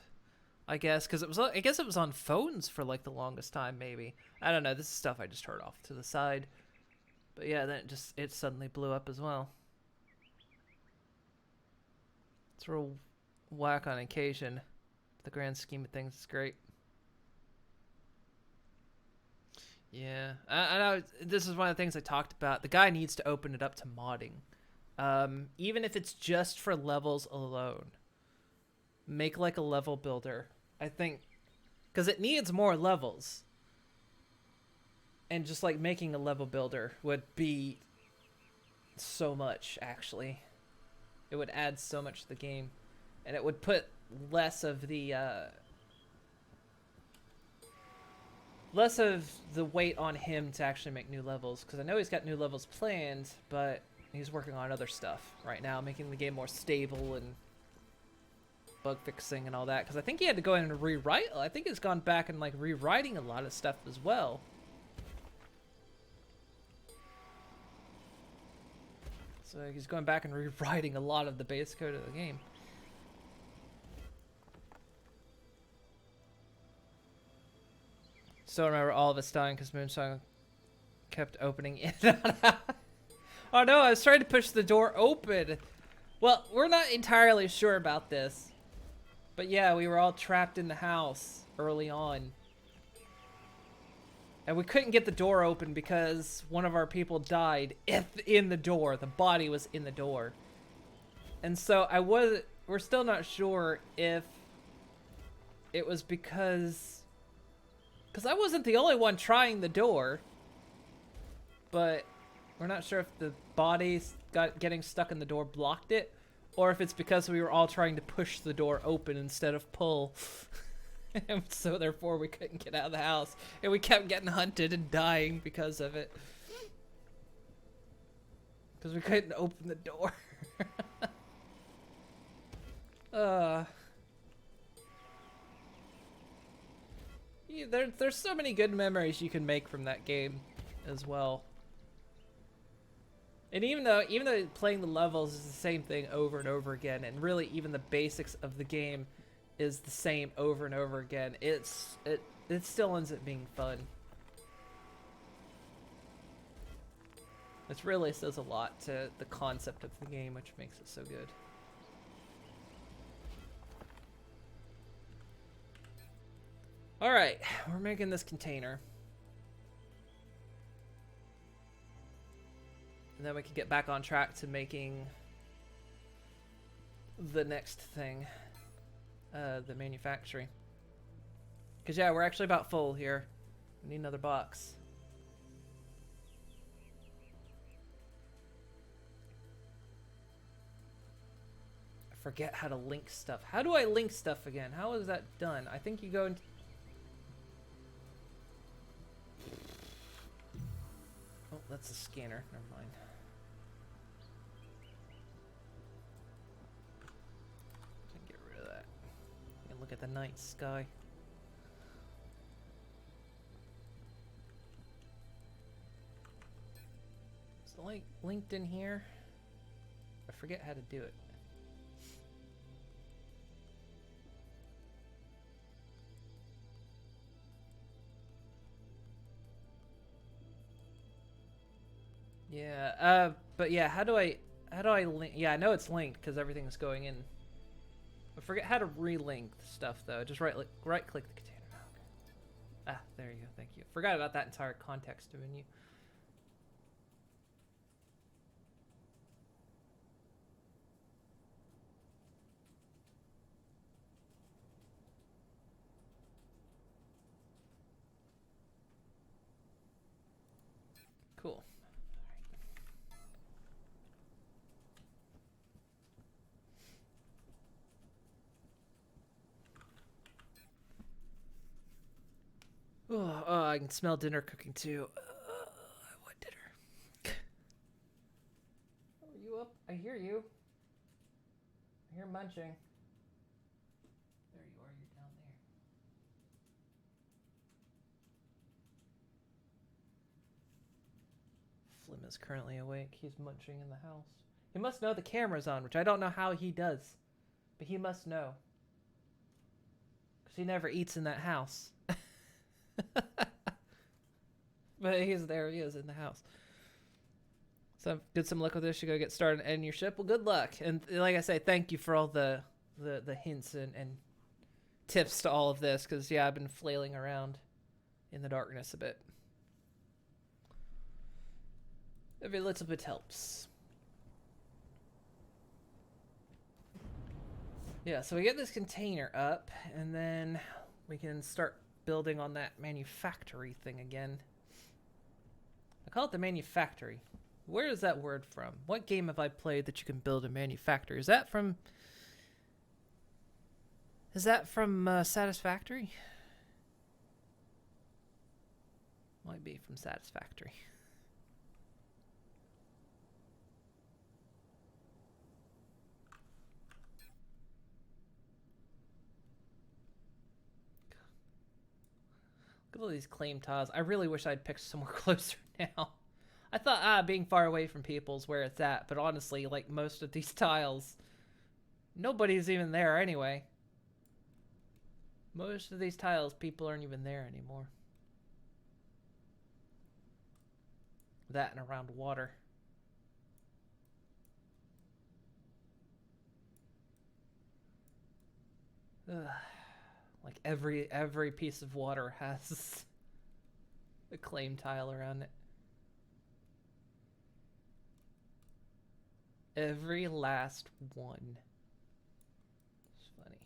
I guess because I guess it was on phones for like the longest time. Maybe, I don't know. This is stuff I just heard off to the side. But yeah, then it suddenly blew up as well. It's real whack on occasion. The grand scheme of things is great. Yeah, I know this is one of the things I talked about. The guy needs to open it up to modding. Even if it's just for levels alone. Make like a level builder. I think, because it needs more levels. And just like making a level builder would be so much, actually. It would add so much to the game, and it would put less of the weight on him to actually make new levels, because I know he's got new levels planned, but he's working on other stuff right now, making the game more stable and bug fixing and all that, because I think he had to go in and rewrite. I think it's gone back and like rewriting a lot of stuff as well. So he's going back and rewriting a lot of the base code of the game. Still remember all of us dying because Moonsong kept opening in and out. Oh no, I was trying to push the door open. Well, we're not entirely sure about this. But yeah, we were all trapped in the house early on. And we couldn't get the door open because one of our people died in the door. The body was in the door. And so we're still not sure if it was because I wasn't the only one trying the door. But we're not sure if the body getting stuck in the door blocked it, or if it's because we were all trying to push the door open instead of pull. And so therefore we couldn't get out of the house, and we kept getting hunted and dying because of it. Because we couldn't open the door. Yeah, there's so many good memories you can make from that game as well. And even though playing the levels is the same thing over and over again, and really even the basics of the game is the same over and over again, it still ends up being fun. This really says a lot to the concept of the game, which makes it so good. Alright, we're making this container. And then we can get back on track to making the next thing. The manufacturing. Because yeah, we're actually about full here. We need another box. I forget how to link stuff. How do I link stuff again? How is that done? I think you go into... Oh, that's a scanner. Never mind. Get rid of that. You can look at the night sky. Is the link linked in here? I forget how to do it. Yeah, but yeah, how do I link? Yeah, I know it's linked because everything's going in. I forget how to relink stuff though. Just right click the container. Okay. Ah, there you go. Thank you. Forgot about that entire context menu. Cool. Oh, I can smell dinner cooking too. What dinner? Are you up? I hear you. I hear munching. There you are. You're down there. Flim is currently awake. He's munching in the house. He must know the camera's on, which I don't know how he does. But he must know. Because he never eats in that house. But he's there. He is in the house. So did some luck with this. You go get started and end your ship. Well, good luck. And like I say, thank you for all the hints and tips to all of this. Because, yeah, I've been flailing around in the darkness a bit. Every little bit helps. Yeah, so we get this container up. And then we can start building on that manufactory thing again. I call it the manufactory. Where is that word from? What game have I played that you can build a manufactory? Is that from Satisfactory? Might be from Satisfactory. Look at all these claim tiles. I really wish I'd picked somewhere closer now. I thought, being far away from people is where it's at, but honestly, like most of these tiles, nobody's even there anyway. Most of these tiles, people aren't even there anymore. That and around water. Ugh. Like every piece of water has a claim tile around it. Every last one. It's funny.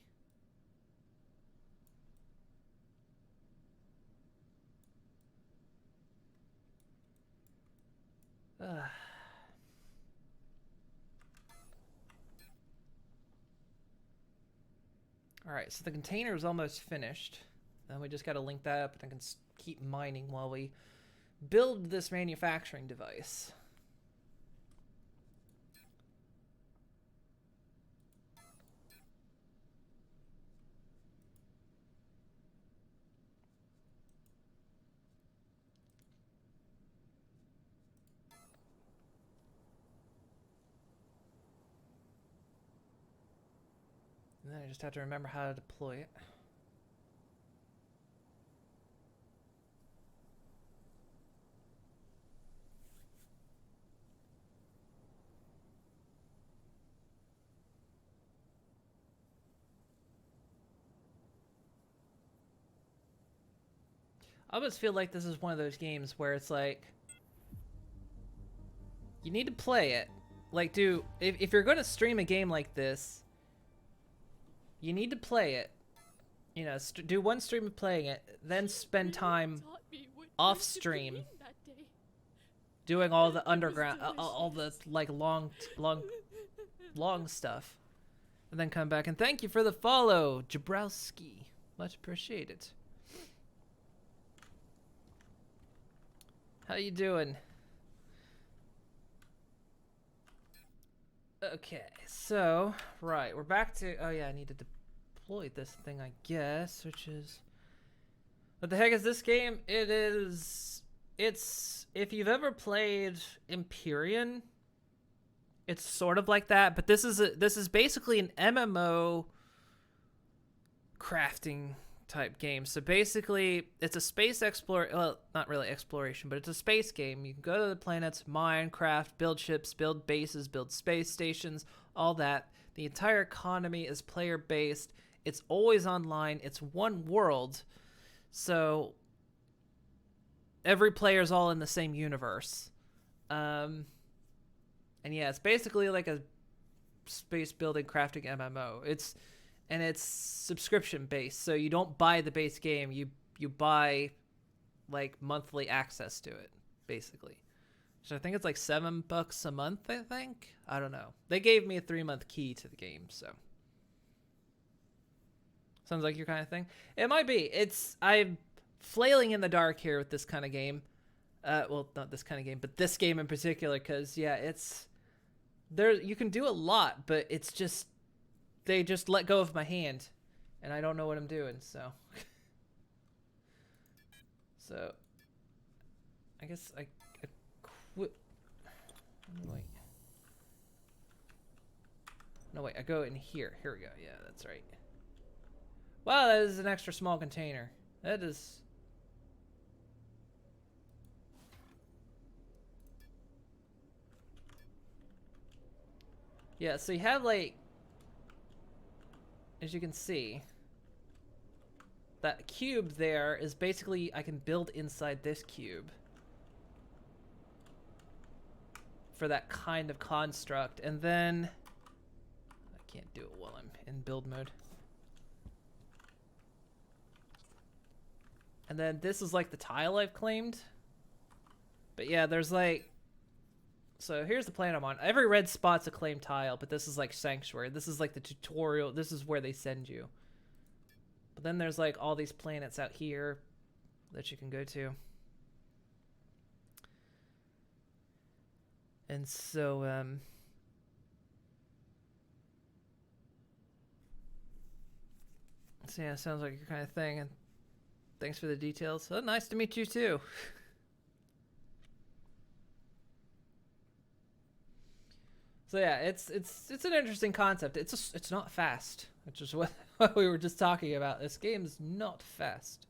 Ugh. Alright, so the container is almost finished. Then we just gotta link that up and I can keep mining while we build this manufacturing device. And then I just have to remember how to deploy it. I almost feel like this is one of those games where it's like, you need to play it. Like, if you're going to stream a game like this, you need to play it. You know, do one stream of playing it, then spend time off stream doing all the underground, all the like long stuff, and then come back. And thank you for the follow, Jabrowski. Much appreciated. How you doing? Okay, so, right, we're back to, oh yeah, I need to deploy this thing, I guess, which is, what the heck is this game? It's, if you've ever played Empyrean, it's sort of like that, but this is basically an MMO crafting type game. So basically, it's a space well, not really exploration, but it's a space game. You can go to the planets, mine, craft, build ships, build bases, build space stations, all that. The entire economy is player-based. It's always online. It's one world. So every player is all in the same universe. And yeah, it's basically like a space building crafting MMO. It's subscription based, so you don't buy the base game, you buy like monthly access to it, basically. So I think it's like $7 a month, I think. I don't know. They gave me a 3-month key to the game, so sounds like your kind of thing. It might be. I'm flailing in the dark here with this kind of game. Well, not this kind of game, but this game in particular, because yeah, it's there. You can do a lot, but it's just they just let go of my hand, and I don't know what I'm doing, so. So, I guess I quit. Wait. No, wait, I go in here. Here we go. Yeah, that's right. Wow, that is an extra small container. That is. Yeah, so you have like, as you can see, that cube there is basically, I can build inside this cube for that kind of construct, and then I can't do it while I'm in build mode. And then this is like the tile I've claimed. But yeah, there's like, so here's the planet I'm on. Every red spot's a claimed tile, but this is like Sanctuary. This is like the tutorial. This is where they send you. But then there's like all these planets out here that you can go to. And so, so yeah, sounds like your kind of thing. And Thanks for the details. Oh, nice to meet you too. So yeah, it's an interesting concept. It's not fast, which is what, what we were just talking about. This game is not fast.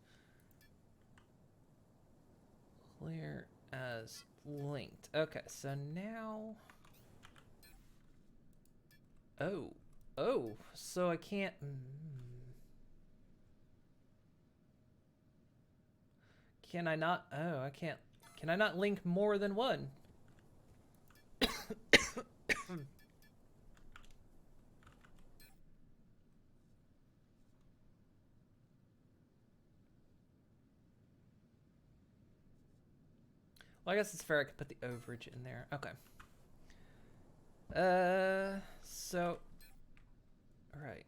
Clear as linked. Okay, so now. Oh, so I can't. Can I not? Oh, I can't. Can I not link more than one? Well, I guess it's fair I could put the overage in there. Okay. So. Right.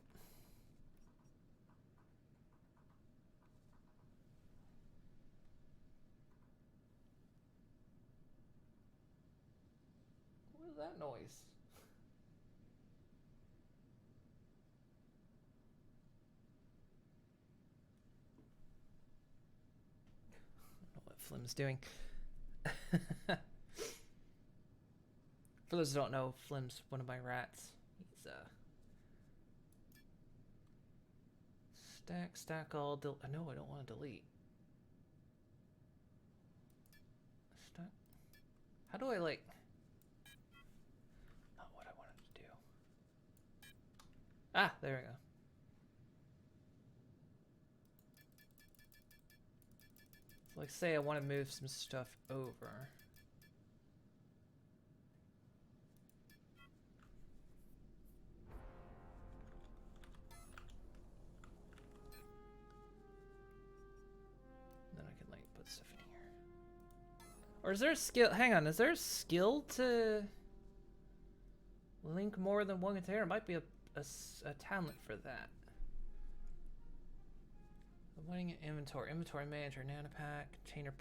What is that noise? I don't know what Flim's doing. For those who don't know, Flim's one of my rats. He's stack all. No, I don't want to delete. Stack. How do I like? Not what I wanted to do. Ah, there we go. So like, say I want to move some stuff over. Stuff in here. Or is there a skill? Hang on, is there a skill to link more than one container? It might be a talent for that. Avoiding inventory manager, nanopack, container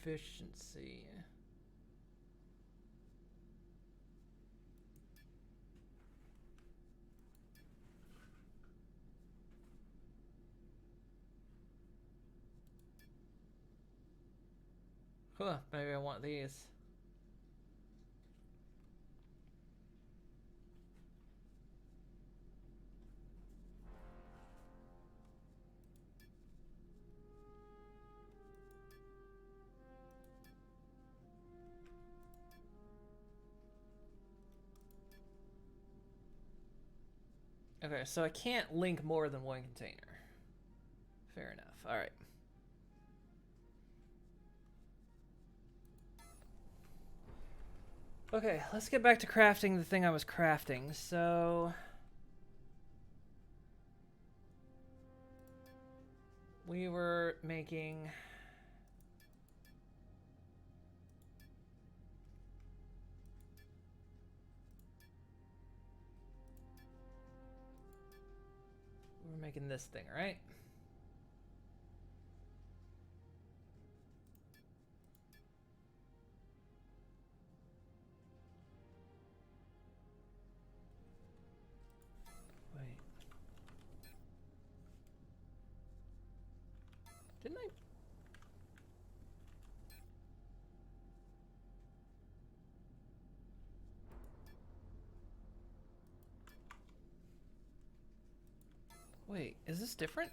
proficiency. Huh, maybe I want these. Okay, so I can't link more than one container. Fair enough. All right. Okay, let's get back to crafting the thing I was crafting. So we were making this thing, right? Didn't I? Wait, is this different?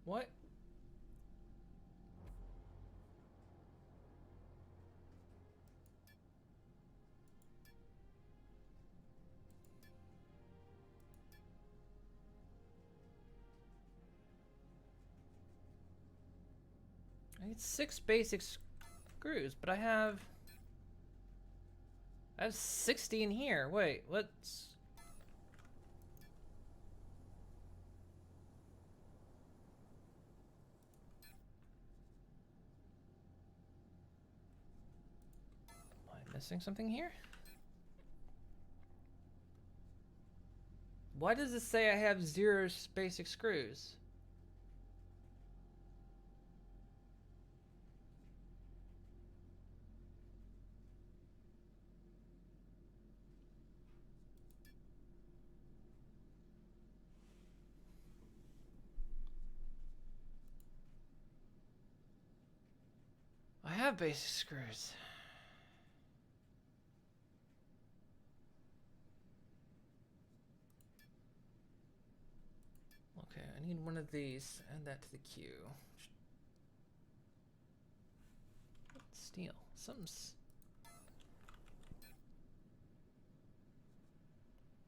What? I need 6 basic screws, but I have 60 in here. Wait, what's... Am I missing something here? Why does it say I have 0 basic screws? have basic screws. Okay, I need one of these. Add that to the queue. Steel. Something's...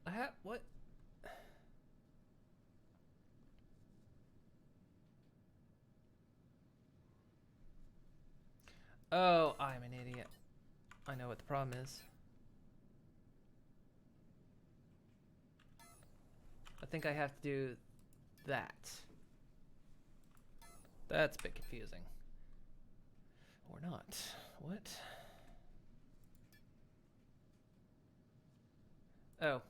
I have... What? Oh, I'm an idiot. I know what the problem is. I think I have to do that. That's a bit confusing. Or not. What? Oh.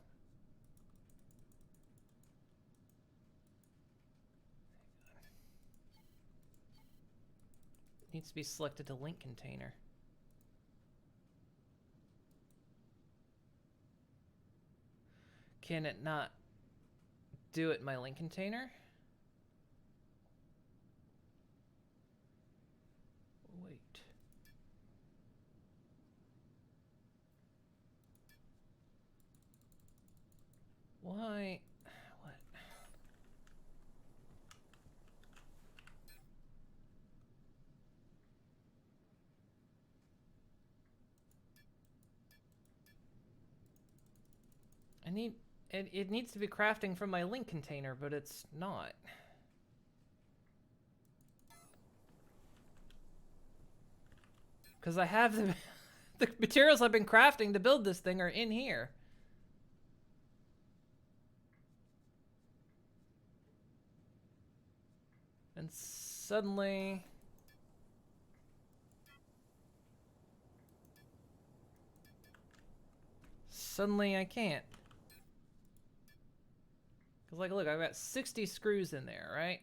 It needs to be selected to link container. Can it not do it in my link container? Wait. Why? What? I need... It needs to be crafting from my link container, but it's not. Because I have the... the materials I've been crafting to build this thing are in here. And suddenly... Suddenly I can't. Because, like, look, I've got 60 screws in there, right?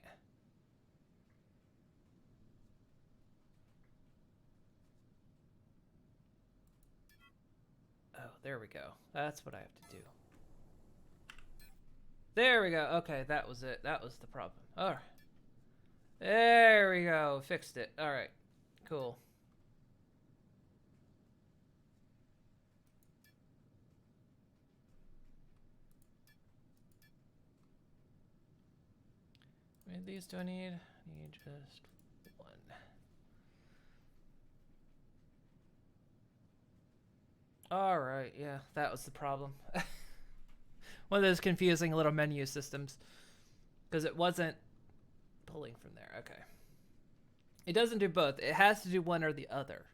Oh, there we go. That's what I have to do. There we go. Okay, that was it. That was the problem. All right. There we go. Fixed it. All right. Cool. How many of these do I need? I need just one. All right. Yeah, that was the problem. One of those confusing little menu systems. Because it wasn't pulling from there. Okay. It doesn't do both. It has to do one or the other.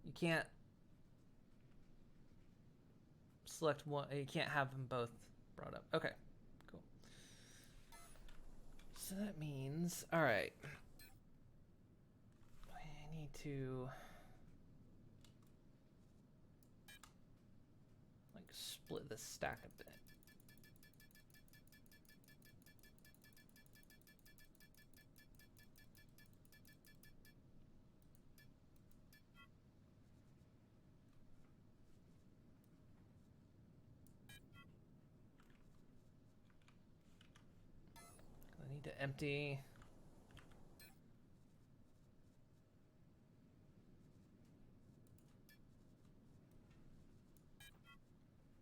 You can't select one. You can't have them both brought up. Okay. Cool. So that means... Alright. I need to... like, split this stack a bit. I need to empty...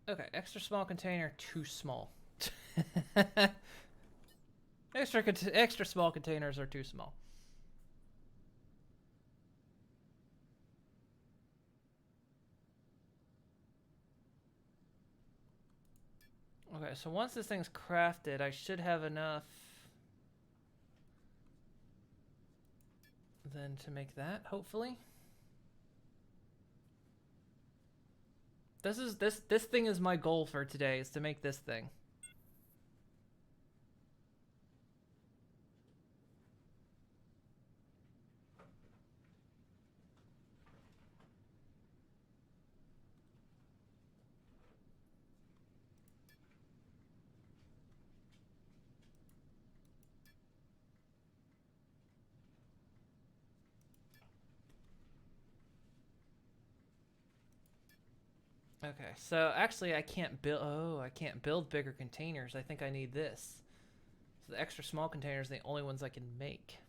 Okay, extra small container, too small. Extra small containers are too small. Okay, so once this thing's crafted, I should have enough then to make that, hopefully. This thing is my goal for today, is to make this thing. Okay, so actually I can't build... Oh, I can't build bigger containers. I think I need this. So the extra small containers are the only ones I can make.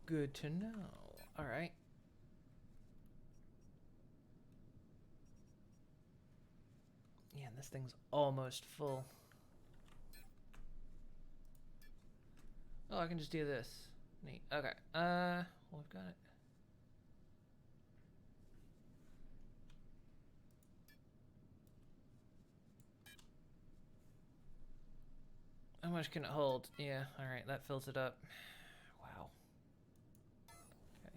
Good to know. All right. Yeah, and this thing's almost full. Oh, I can just do this. Neat. Okay. Well, we've got it. How much can it hold? Yeah, alright, that fills it up. Wow. Okay.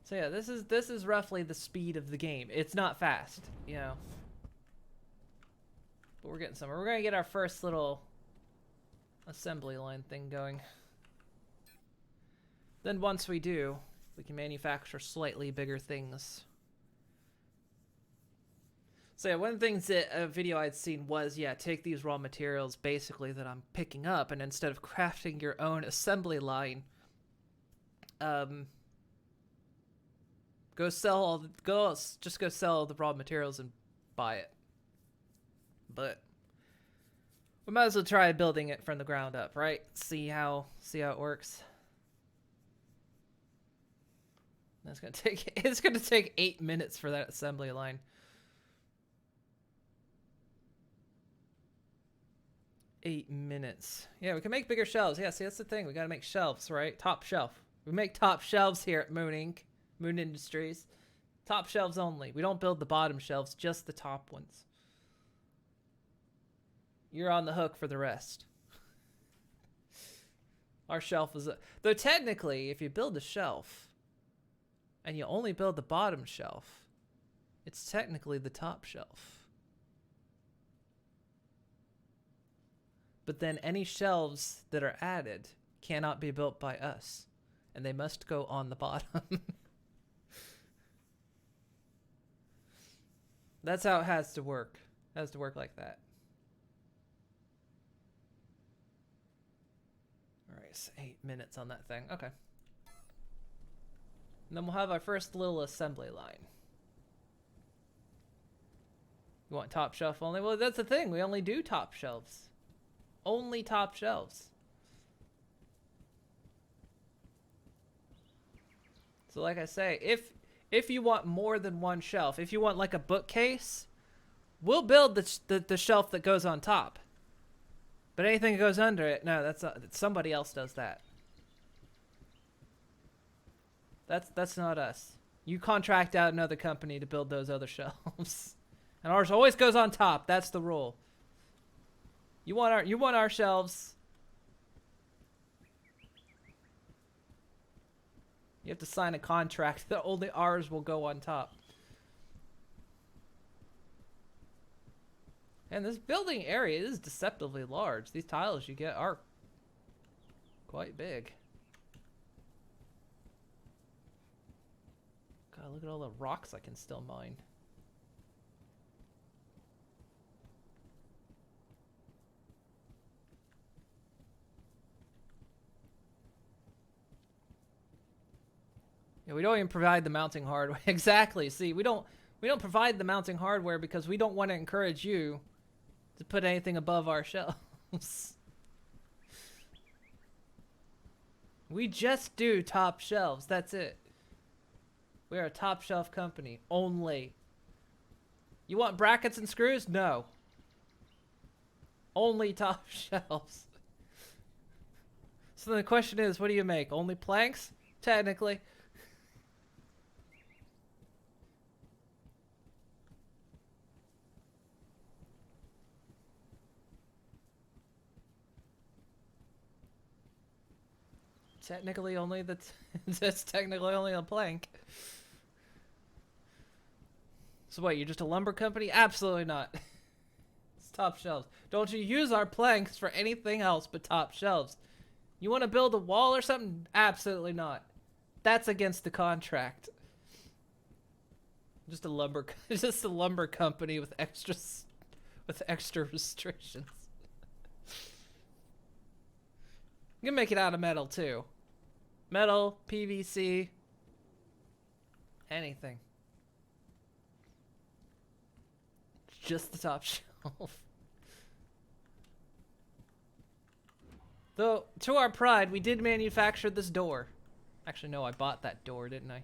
So yeah, this is roughly the speed of the game. It's not fast, you know. But we're getting somewhere. We're gonna get our first little assembly line thing going. Then once we do, we can manufacture slightly bigger things. So yeah, one of the things that a video I'd seen was, yeah, take these raw materials basically that I'm picking up, and instead of crafting your own assembly line, go sell the raw materials and buy it. But we might as well try building it from the ground up, right? See how it works. That's gonna take it's gonna take 8 minutes for that assembly line. 8 minutes. Yeah, we can make bigger shelves. Yeah, see, that's the thing. We gotta make shelves, right? Top shelf. We make top shelves here at Moon Inc. Moon Industries. Top shelves only. We don't build the bottom shelves, just the top ones. You're on the hook for the rest. Our shelf is... Though technically, if you build a shelf, and you only build the bottom shelf, it's technically the top shelf. But then any shelves that are added cannot be built by us, and they must go on the bottom. That's how it has to work. It has to work like that. Alright, so 8 minutes on that thing. Okay. And then we'll have our first little assembly line. You want top shelf only? Well, that's the thing. We only do top shelves. Only top shelves. So like I say, if you want more than one shelf, if you want like a bookcase, we'll build the shelf that goes on top. But anything that goes under it, no, that's somebody else does that. That's not us. You contract out another company to build those other shelves. And ours always goes on top. That's the rule. You want our shelves. You have to sign a contract that only ours will go on top. And this building area is deceptively large. These tiles you get are quite big. God, look at all the rocks I can still mine. Yeah, we don't even provide the mounting hardware. Exactly. See, we don't provide the mounting hardware because we don't want to encourage you to put anything above our shelves. We just do top shelves. That's it. We are a top shelf company only. You want brackets and screws? No. Only top shelves. So the question is, what do you make? Only planks? Technically. Technically only that's technically only a plank. So what, you're just a lumber company? Absolutely not. It's top shelves. Don't you use our planks for anything else but top shelves. You want to build a wall or something? Absolutely not. That's against the contract. Just a lumber company with extra restrictions. You can make it out of metal too. Metal, PVC, anything. just the top shelf. Though, to our pride, we did manufacture this door. Actually, no, I bought that door, didn't I?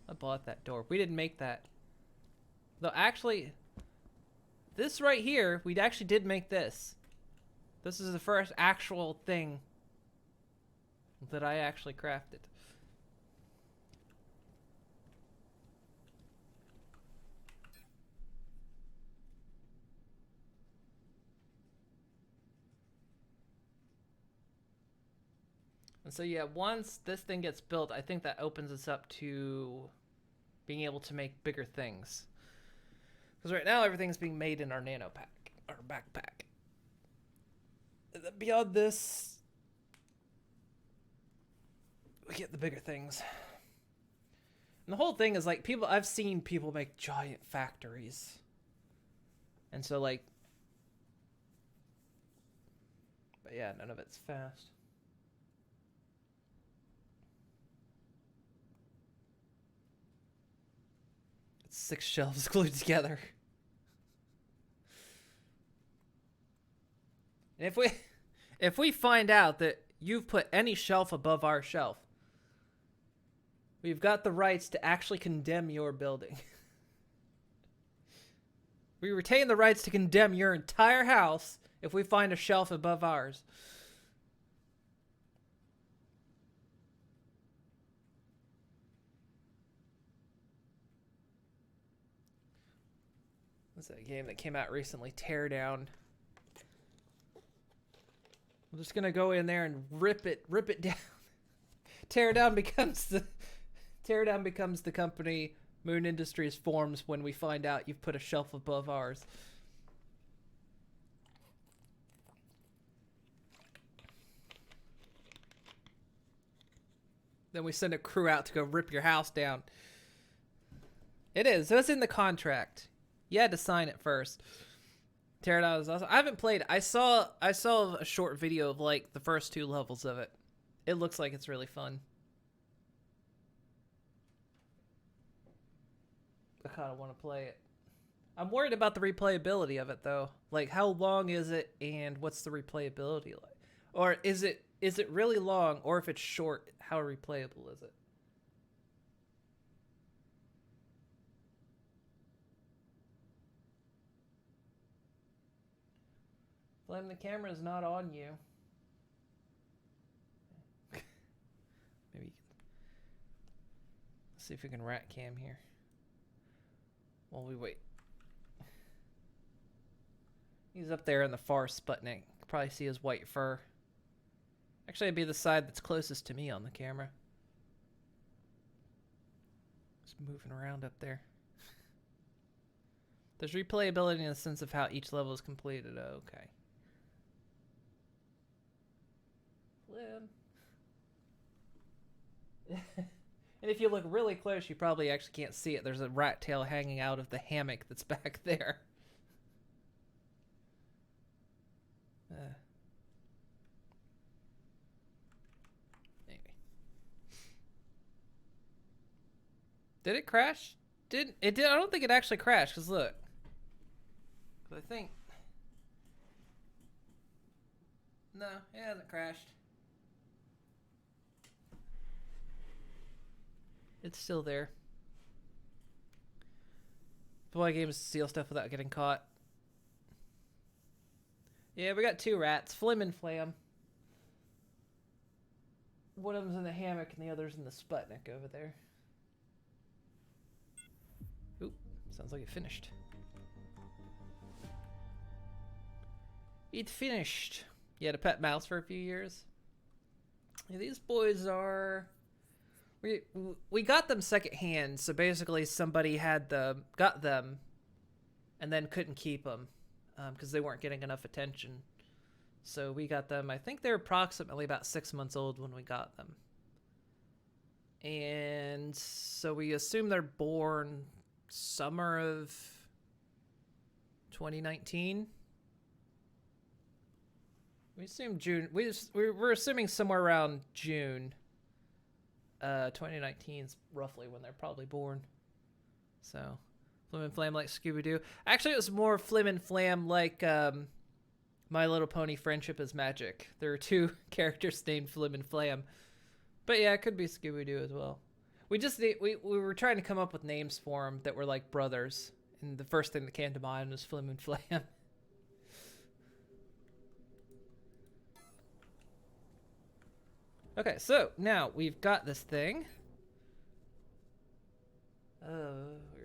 I bought that door. We didn't make that. Though, actually, this right here, we actually did make this. This is the first actual thing that I actually crafted. And so yeah, once this thing gets built, I think that opens us up to being able to make bigger things. Because right now everything's being made in our nano pack, our backpack. And then beyond this, we get the bigger things. And the whole thing is like I've seen people make giant factories. And so like, but yeah, none of it's fast. It's 6 shelves glued together. And if we find out that you've put any shelf above our shelf, we've got the rights to actually condemn your building. We retain the rights to condemn your entire house if we find a shelf above ours. What's that game that came out recently? Teardown. I'm just gonna go in there and rip it down. Teardown becomes the company Moon Industries forms when we find out you've put a shelf above ours. Then we send a crew out to go rip your house down. It is. That's in the contract. You had to sign it first. Teardown is awesome. I haven't played it. I saw a short video of like the first 2 levels of it. It looks like it's really fun. I kind of want to play it. I'm worried about the replayability of it though. Like how long is it and what's the replayability like? Or is it really long, or if it's short, how replayable is it? Flame, the camera is not on you. Maybe you can... Let's see if we can rat cam here while we wait. He's up there in the far Sputnik. You can probably see his white fur. Actually, it'd be the side that's closest to me on the camera. Just moving around up there. There's replayability in the sense of how each level is completed. Okay. And if you look really close, you probably actually can't see it. There's a rat tail hanging out of the hammock that's back there. Anyway. Did it crash? It did. I don't think it actually crashed, because look. I think... No, it hasn't crashed. It's still there. Boy, games to steal stuff without getting caught. Yeah, we got 2 rats, Flim and Flam. One of them's in the hammock and the other's in the Sputnik over there. Oop, sounds like it finished. It finished. You had a pet mouse for a few years. Yeah, these boys are... We got them secondhand, so basically somebody got them and then couldn't keep them because they weren't getting enough attention. So we got them. I think they're approximately about 6 months old when we got them. And so we assume they're born summer of 2019. We assume June. We're assuming somewhere around June. 2019 is roughly when they're probably born. So, Flim and Flam like Scooby-Doo. Actually, it was more Flim and Flam like My Little Pony Friendship is Magic. There are two characters named Flim and Flam. But yeah, it could be Scooby-Doo as well. We were trying to come up with names for them that were like brothers. And the first thing that came to mind was Flim and Flam. Okay, so now we've got this thing. Where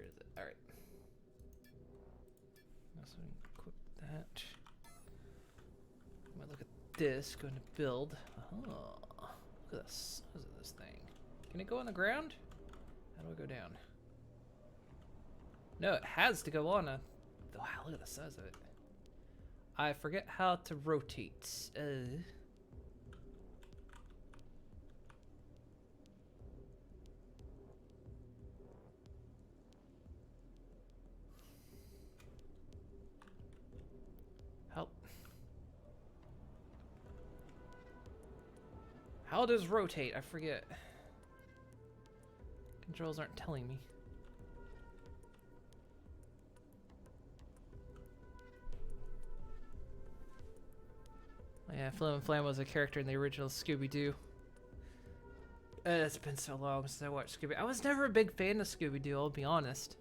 is it? All right. So we can equip that. I'm gonna look at this. Going to build. Oh, look at this. What is this thing? Can it go on the ground? How do I go down? No, it has to go on a. Wow, look at the size of it. I forget how to rotate. Help. How does rotate? I forget. Controls aren't telling me. Oh yeah, Flim and Flam was a character in the original Scooby-Doo. It's been so long since I watched Scooby. I was never a big fan of Scooby-Doo, I'll be honest.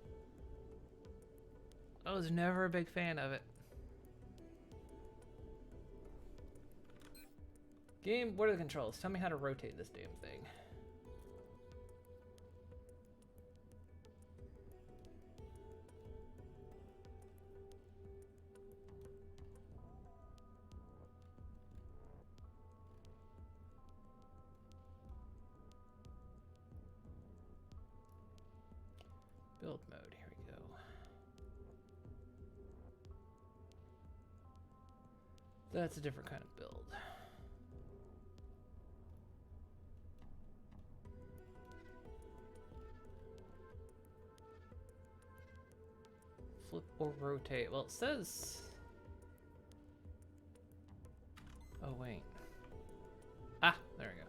I was never a big fan of it. Game, what are the controls? Tell me how to rotate this damn thing. Build mode, here we go. That's a different kind of build. Flip or rotate. Well, it says... Oh, wait. Ah, there we go.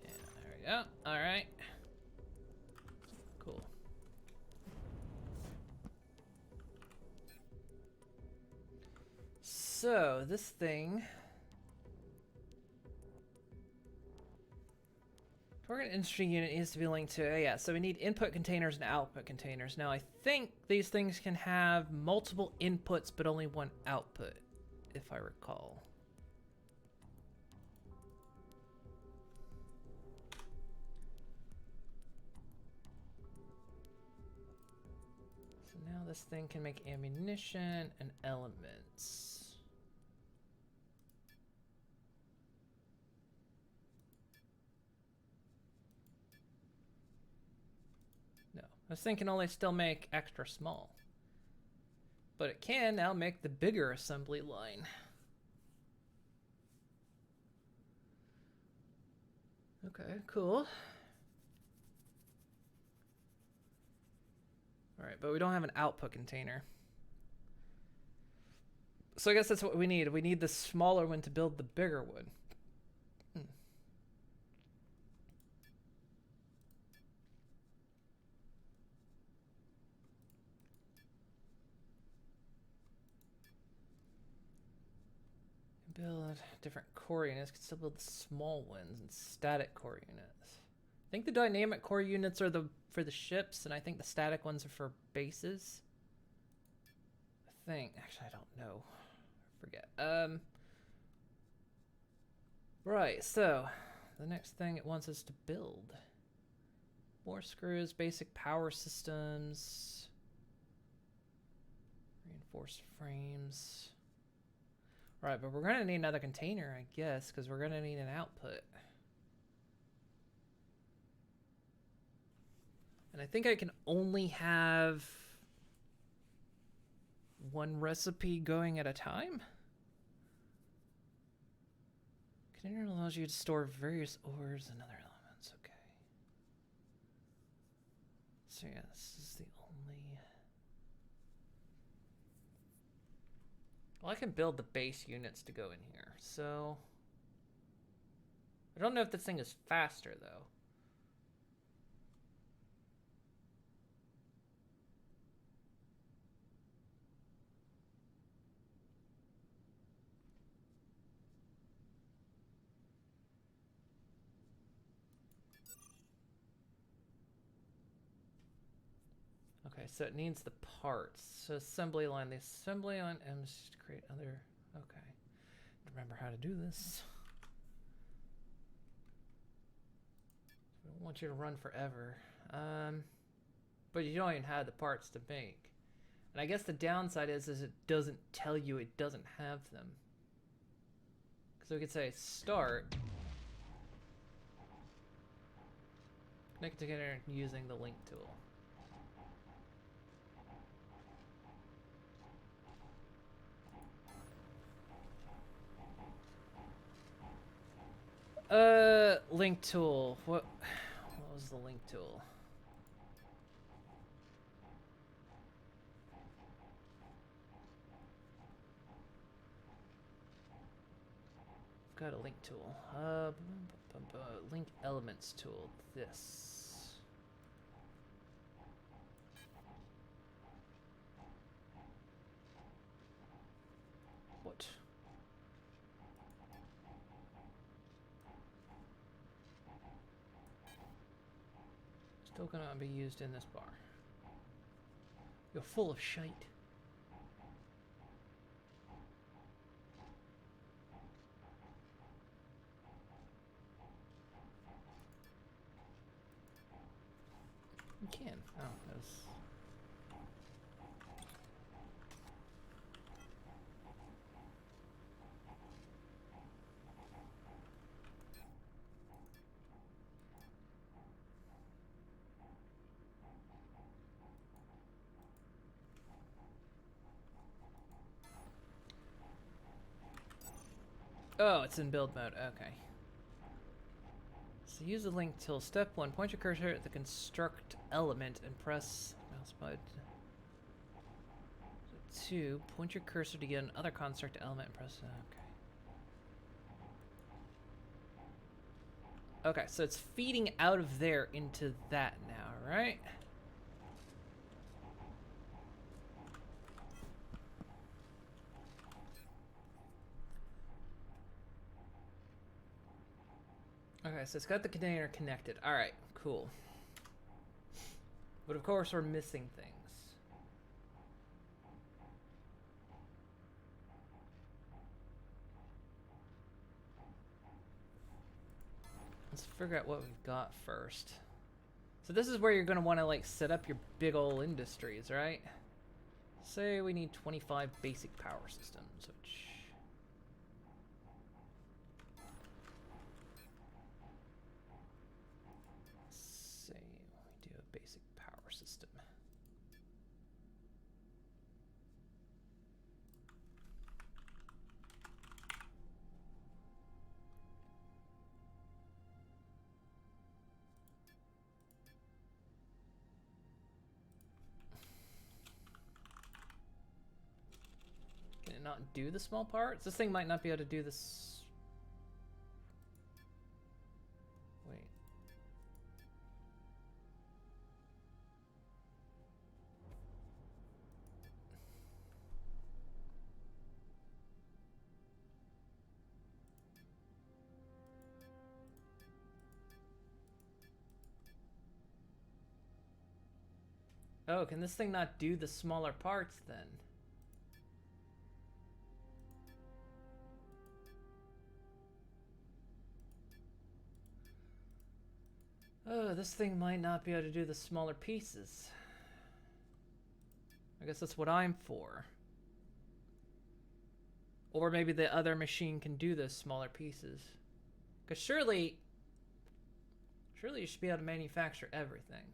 Yeah, there we go. All right. Cool. So, this thing... Target industry unit needs to be linked to, yeah, so we need input containers and output containers. Now I think these things can have multiple inputs but only one output, if I recall. So now this thing can make ammunition and elements. This thing can only still make extra small. But it can now make the bigger assembly line. Okay, cool. Alright, but we don't have an output container. So I guess that's what we need. We need the smaller one to build the bigger one. Build different core units. Can still build small ones and static core units. I think the dynamic core units are for the ships, and I think the static ones are for bases. I think. Actually, I don't know. I forget. Right. So the next thing it wants us to build: more screws, basic power systems, reinforced frames. Right, but we're going to need another container, I guess, because we're going to need an output. And I think I can only have one recipe going at a time. Container allows you to store various ores and other elements. Okay. So yeah, this is the only... Well, I can build the base units to go in here, so... I don't know if this thing is faster, though. Okay, so it needs the parts. So assembly line, the assembly line M's to create other... Okay. Remember how to do this. I don't want you to run forever. But you don't even have the parts to make. And I guess the downside is it doesn't tell you it doesn't have them. So we could say start. Connect together using the link tool. Link tool. What was the link tool? I've got a link tool. Link elements tool. This. What? Still gonna be used in this bar. You're full of shite. You can. Oh, that was... Oh, it's in build mode. Okay. So use the link tool. Step 1. Point your cursor at the construct element and press mouse button. 2. Point your cursor to get another construct element and press... Okay. Okay, so it's feeding out of there into that now, right? Okay, so it's got the container connected. Alright, cool. But of course we're missing things. Let's figure out what we've got first. So this is where you're going to want to like set up your big old industries, right? Say we need 25 basic power systems, which... System. Can it not do the small parts? This thing might not be able to do this. Wait. Oh, can this thing not do the smaller parts then? Oh, this thing might not be able to do the smaller pieces. I guess that's what I'm for. Or maybe the other machine can do the smaller pieces. Because surely you should be able to manufacture everything.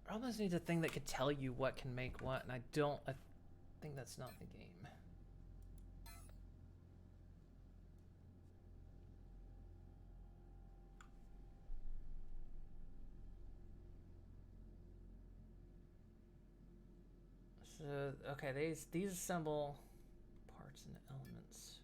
I almost need a thing that could tell you what can make what, and I think that's not the game. So, okay, these assemble parts and elements.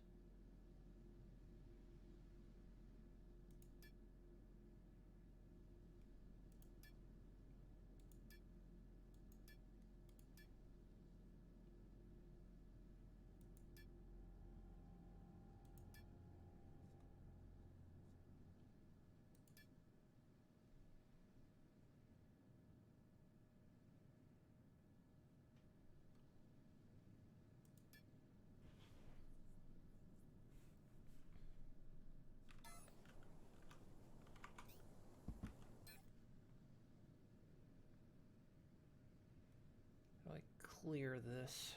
How do I clear this?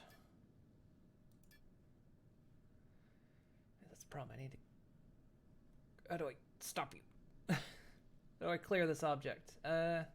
That's the problem. I need to. How do I stop you? How do I clear this object? I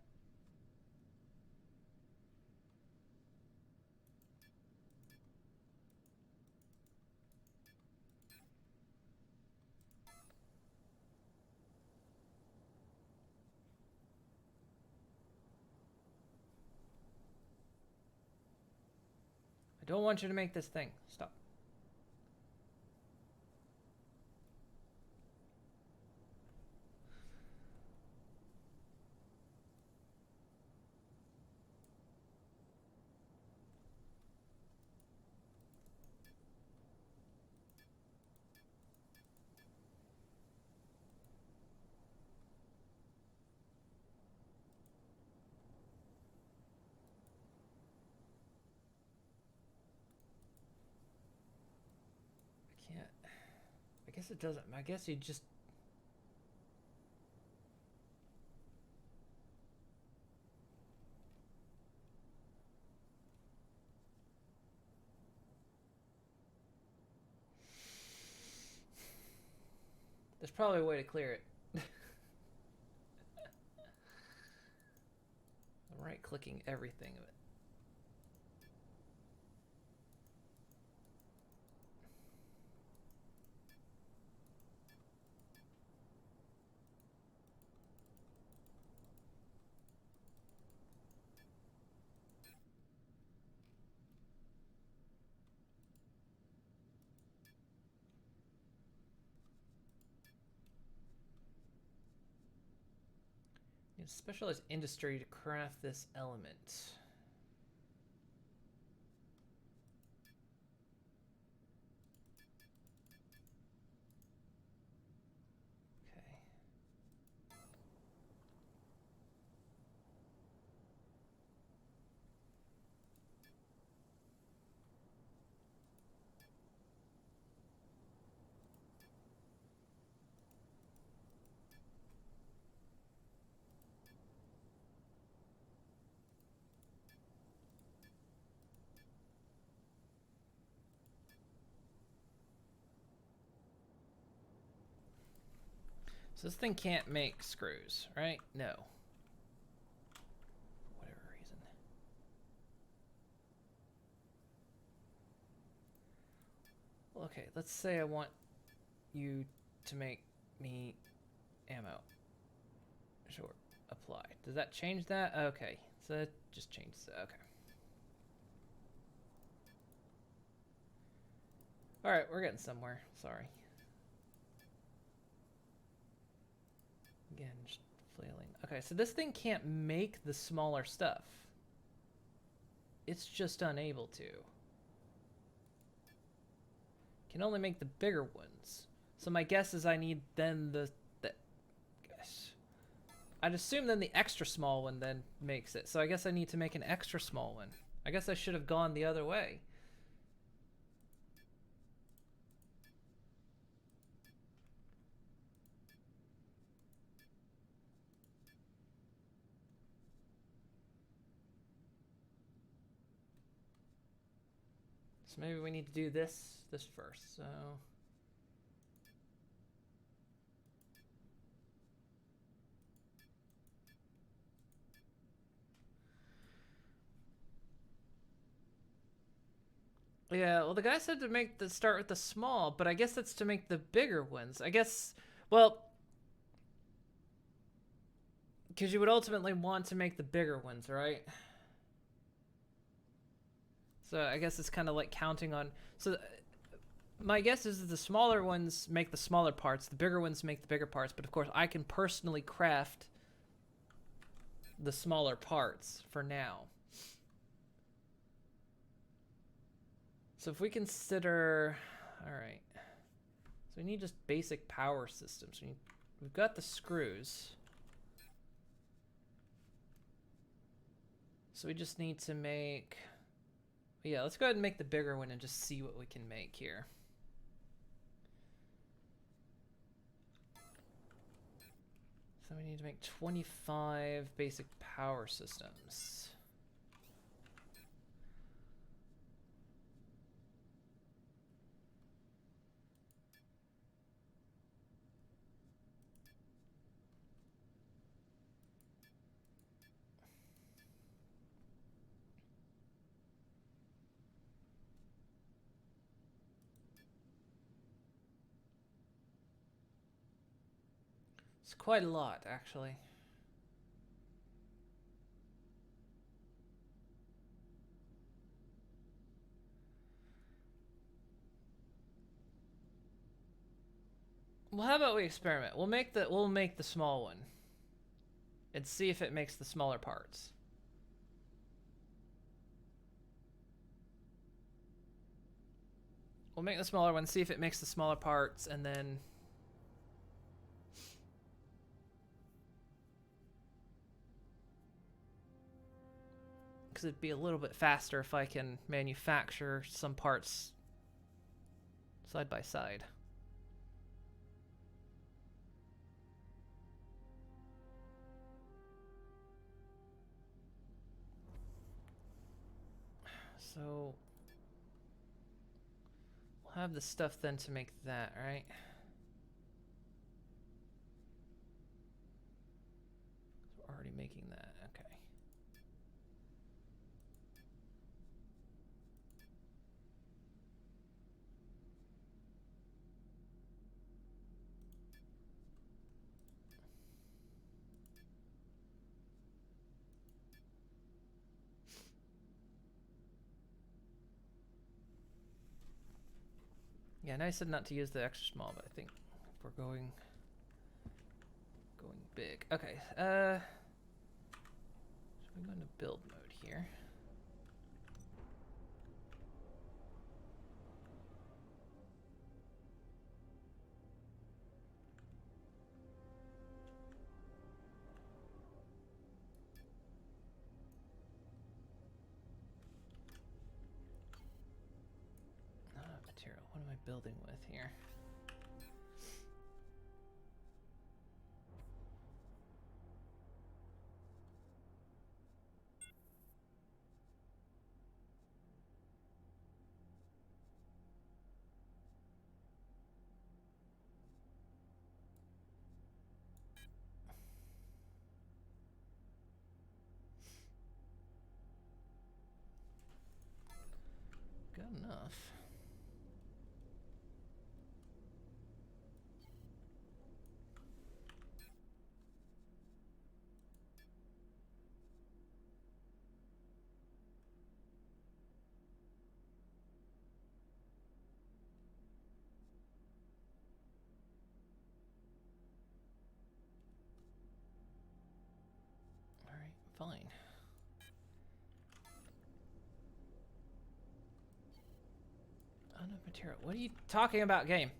don't want you to make this thing. Stop. I can't. I guess it doesn't. I guess you just. There's probably a way to clear it. I'm right-clicking everything of it. Need a specialized industry to craft this element. Okay. So this thing can't make screws, right? No. For whatever reason. Well, okay, let's say I want you to make me ammo. Sure. Apply. Does that change that? Okay. So that just changes it. Okay. Alright, we're getting somewhere. Sorry. Again, just flailing. Okay, so this thing can't make the smaller stuff. It's just unable to. Can only make the bigger ones. So my guess is I need then the guess. I'd assume then the extra small one then makes it. So I guess I need to make an extra small one. I guess I should have gone the other way. So maybe we need to do this first. So yeah, well the guy said to start with the small, but I guess that's to make the bigger ones. I guess well because you would ultimately want to make the bigger ones, right? So I guess it's kind of like counting on. So my guess is that the smaller ones make the smaller parts, the bigger ones make the bigger parts. But of course, I can personally craft the smaller parts for now. So if we consider, all right. So we need just basic power systems. We've got the screws. So we just need to make, yeah, let's go ahead and make the bigger one and just see what we can make here. So we need to make 25 basic power systems. It's quite a lot, actually. Well, how about we experiment? We'll make the small one and see if it makes the smaller parts. We'll make the smaller one, see if it makes the smaller parts, and then because it'd be a little bit faster if I can manufacture some parts side by side. So we'll have the stuff then to make that, right? So we're already making that, okay. Yeah, and I said not to use the extra small, but I think if we're going big. Okay, so we go into build mode here. Material, what am I building with here? Good enough. All right, fine. Enough material. What are you talking about, game?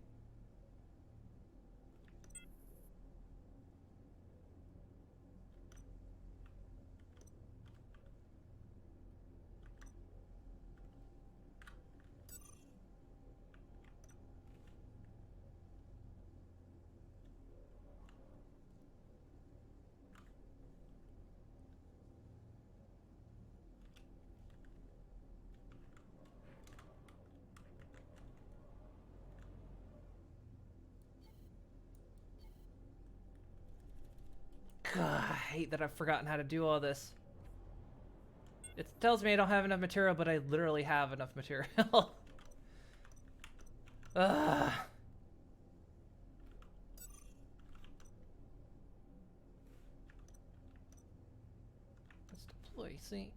God, I hate that I've forgotten how to do all this. It tells me I don't have enough material, but I literally have enough material. Ugh. Let's deploy, see?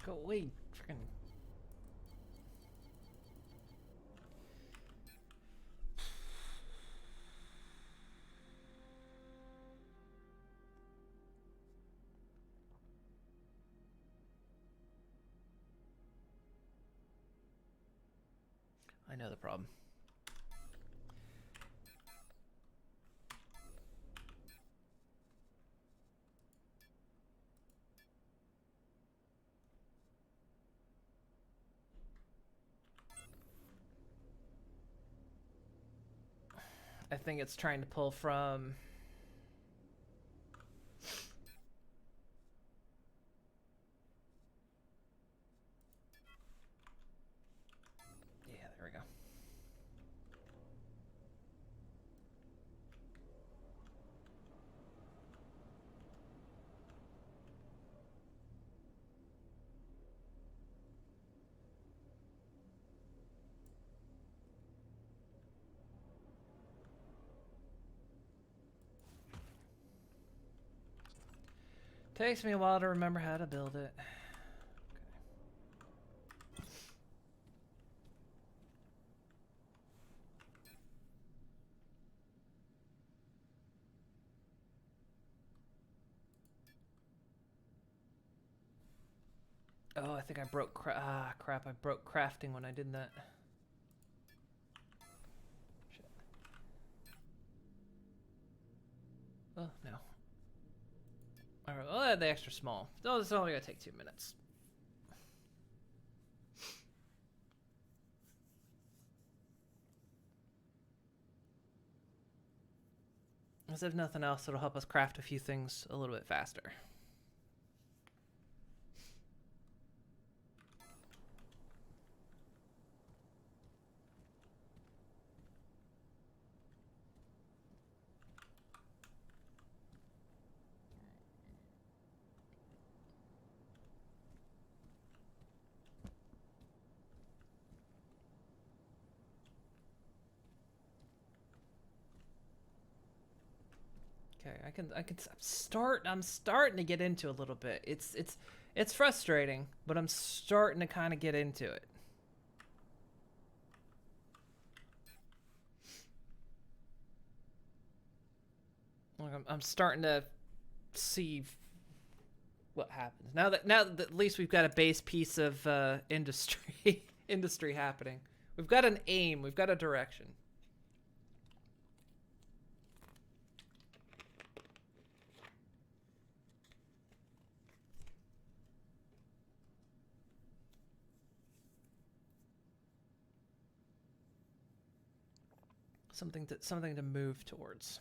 Go away, freaking. I know the problem. I think it's trying to pull from... Yeah, there we go. Takes me a while to remember how to build it. Oh, I think I broke crap, I broke crafting when I did that. Shit. Oh, no. Alright, well, add the extra small. Oh, this is only gonna take 2 minutes. As if nothing else, it'll help us craft a few things a little bit faster. Okay, I'm starting to get into a little bit. It's frustrating, but I'm starting to kind of get into it. Like I'm starting to see what happens now that at least we've got a base piece of industry happening. We've got an aim. We've got a direction. Something to move towards.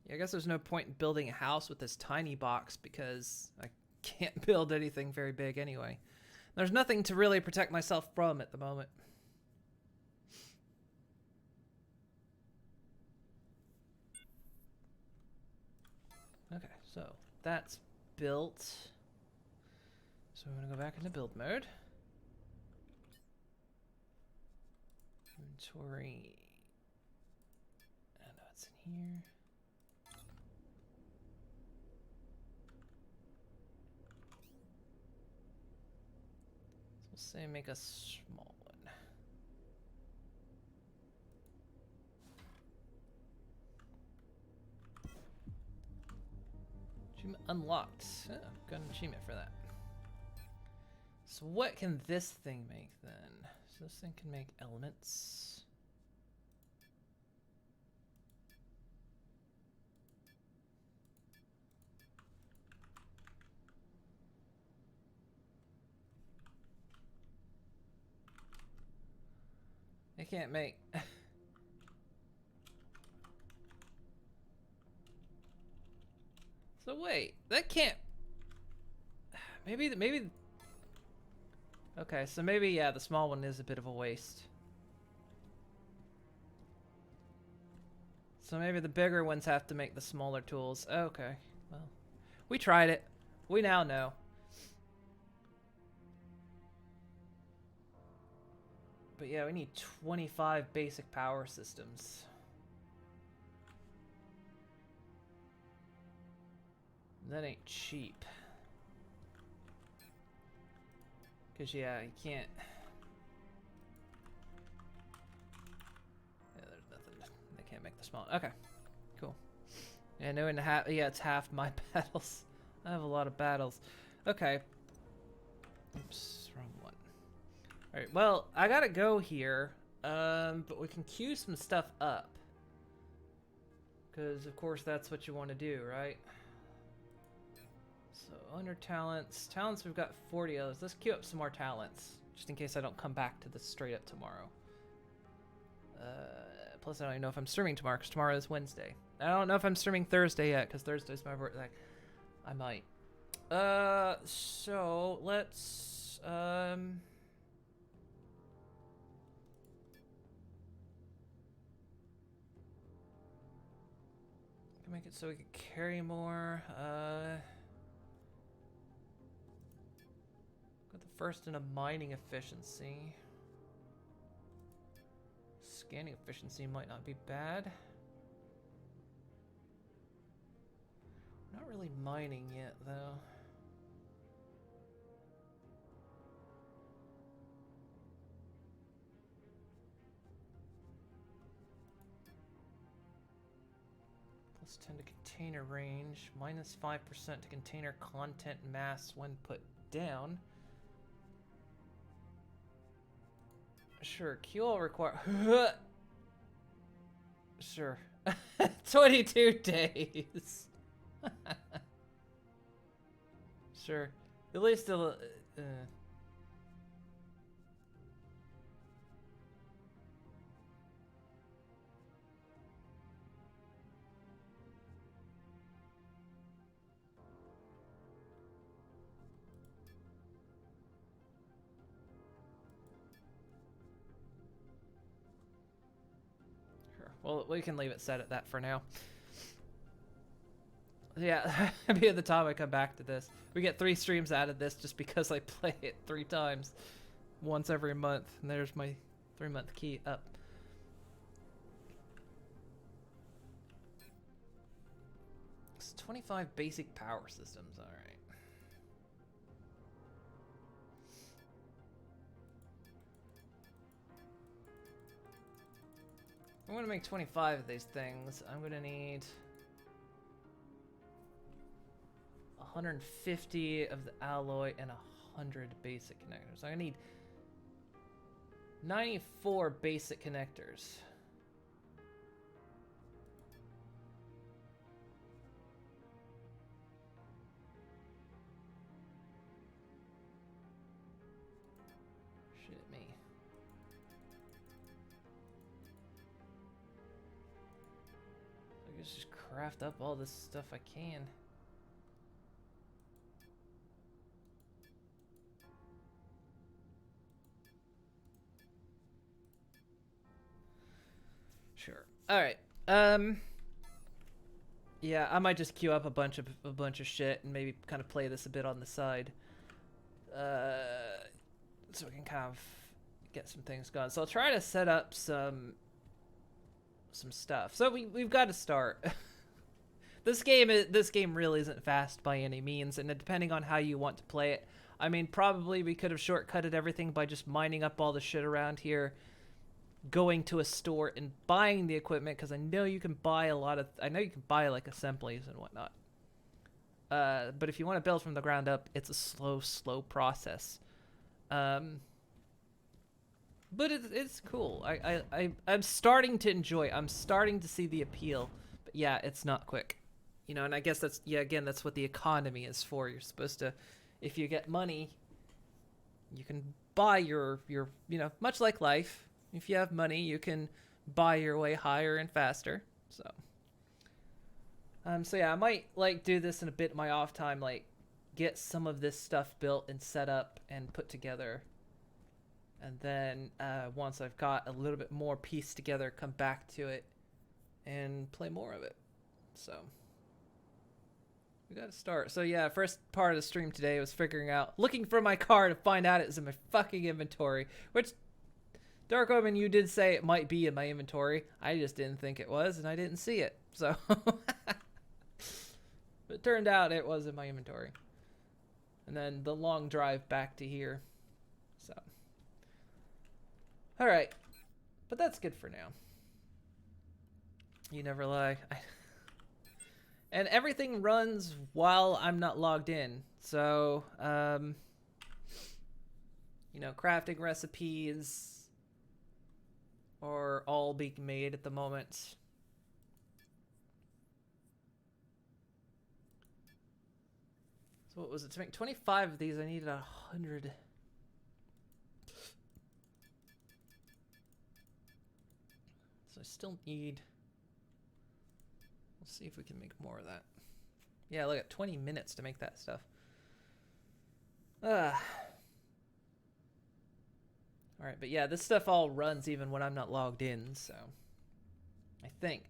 Yeah, I guess there's no point in building a house with this tiny box because I can't build anything very big anyway. There's nothing to really protect myself from at the moment. Okay, so that's built. So we're gonna go back into build mode. Inventory. I know it's in here. So we'll say make a small one. Achievement unlocked. Oh, got an achievement for that. So what can this thing make then? So this thing can make elements. It can't make... So wait, that can't... Maybe... Okay, so maybe, yeah, the small one is a bit of a waste. So maybe the bigger ones have to make the smaller tools. Okay, well, we tried it. We now know. But yeah, we need 25 basic power systems. that ain't cheap. Cause yeah, you can't. Yeah, there's nothing. They can't make the small. Okay, cool. Yeah, no, and half. Yeah, it's half my battles. I have a lot of battles. Okay. Oops, wrong one. All right. Well, I gotta go here. But we can queue some stuff up. Cause of course that's what you want to do, right? So under talents, we've got 40 others. Let's queue up some more talents, just in case I don't come back to this straight up tomorrow. Plus I don't even know if I'm streaming tomorrow, because tomorrow is Wednesday. I don't know if I'm streaming Thursday yet, because Thursday's my birthday. I might. So let's, make it so we can carry more, got the first in a mining efficiency. Scanning efficiency might not be bad. Not really mining yet, though. Plus 10 to container range, minus 5% to container content mass when put down. Sure, QL require. Sure. 22 days. Sure. At least a. Well, we can leave it set at that for now. Yeah, maybe at the time I come back to this. We get 3 streams out of this just because I play it 3 times. Once every month. And there's my 3-month key up. It's 25 basic power systems, alright. I'm gonna make 25 of these things. I'm gonna need 150 of the alloy and 100 basic connectors. I'm gonna need 94 basic connectors. Shit me. I guess just craft up all this stuff I can. Sure. All right. Yeah, I might just queue up a bunch of shit and maybe kind of play this a bit on the side. So we can kind of get some things going. So I'll try to set up some stuff. So we've got to start. This game really isn't fast by any means, and depending on how you want to play it, I mean, probably we could have shortcutted everything by just mining up all the shit around here, going to a store and buying the equipment, because I know you can buy like assemblies and whatnot. But if you want to build from the ground up, it's a slow process. But it's cool. I'm starting to enjoy it. I'm starting to see the appeal. But yeah, it's not quick. You know, and I guess that's what the economy is for. You're supposed to, if you get money, you can buy your much like life. If you have money, you can buy your way higher and faster. So yeah, I might do this in a bit of my off time, get some of this stuff built and set up and put together. And then once I've got a little bit more pieced together, come back to it and play more of it. So we got to start. So yeah, first part of the stream today was looking for my car to find out it was in my fucking inventory, which Dark Omen, you did say it might be in my inventory. I just didn't think it was, and I didn't see it. So But it turned out it was in my inventory. And then the long drive back to here. So. Alright. But that's good for now. You never lie. And everything runs while I'm not logged in. So, you know, crafting recipes are all being made at the moment. So what was it? To make 25 of these, I needed 100. So I still need... We'll see if we can make more of that. Yeah, look at 20 minutes to make that stuff. Alright, but yeah, this stuff all runs even when I'm not logged in, so... I think.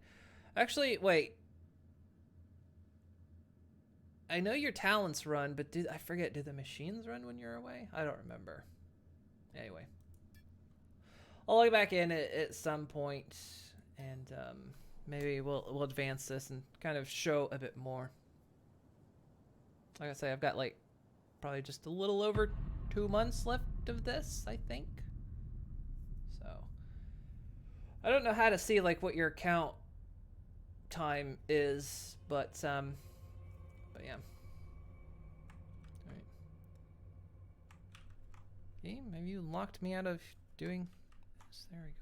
Actually, wait. I know your talents run, but I forget, do the machines run when you're away? I don't remember. Anyway. I'll log back in at some point, and maybe we'll advance this and kind of show a bit more. Like I say, I've got like probably just a little over 2 months left of this, I think. So I don't know how to see like what your account time is, but yeah. Alright. Okay, maybe you locked me out of doing this. There we go.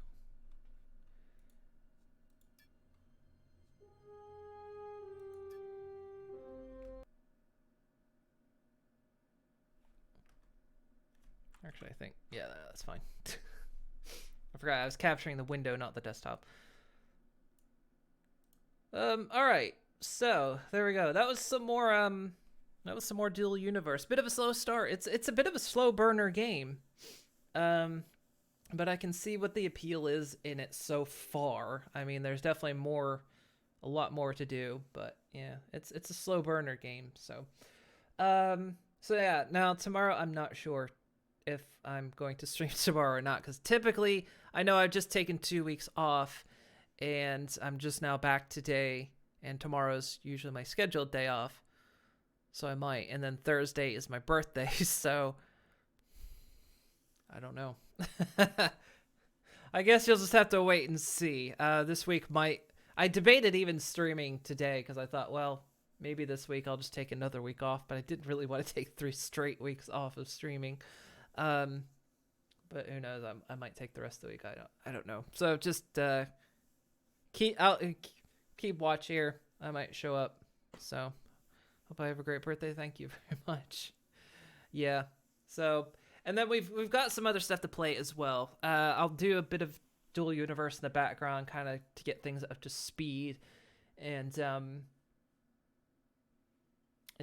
Actually, I think, yeah, that's fine. I forgot I was capturing the window, not the desktop. Alright. So, there we go. That was some more Dual Universe. Bit of a slow start. It's a bit of a slow burner game. But I can see what the appeal is in it so far. I mean, there's definitely a lot more to do, but yeah, it's a slow burner game, so. So yeah, now tomorrow I'm not sure if I'm going to stream tomorrow or not, because typically I know I've just taken 2 weeks off and I'm just now back today, and tomorrow's usually my scheduled day off, so I might. And then Thursday is my birthday, so I don't know. I guess you'll just have to wait and see. This week I debated even streaming today because I thought, well, maybe this week I'll just take another week off, but I didn't really want to take 3 straight weeks off of streaming. But who knows? I might take the rest of the week. I don't know. So just keep watch here. I might show up. So hope I have a great birthday. Thank you very much. Yeah. So, and then we've got some other stuff to play as well. I'll do a bit of Dual Universe in the background, kind of to get things up to speed, and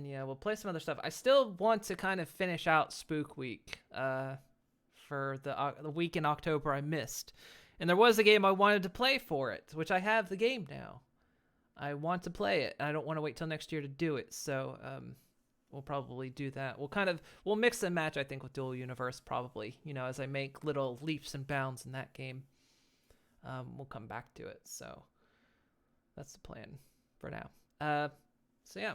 yeah, we'll play some other stuff. I still want to kind of finish out Spook Week for the week in October I missed. And there was a game I wanted to play for it, which I have the game now. I want to play it. I don't want to wait till next year to do it. So we'll probably do that. We'll mix and match, I think, with Dual Universe probably. You know, as I make little leaps and bounds in that game. We'll come back to it. So that's the plan for now. So yeah.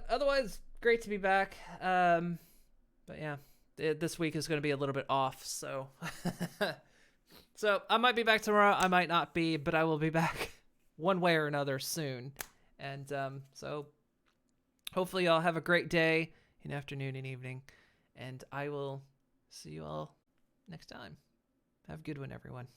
Otherwise, great to be back. But yeah, this week is going to be a little bit off, so. So I might be back tomorrow. I might not be, but I will be back one way or another soon. And so hopefully y'all have a great day, and afternoon and evening. And I will see you all next time. Have a good one, everyone.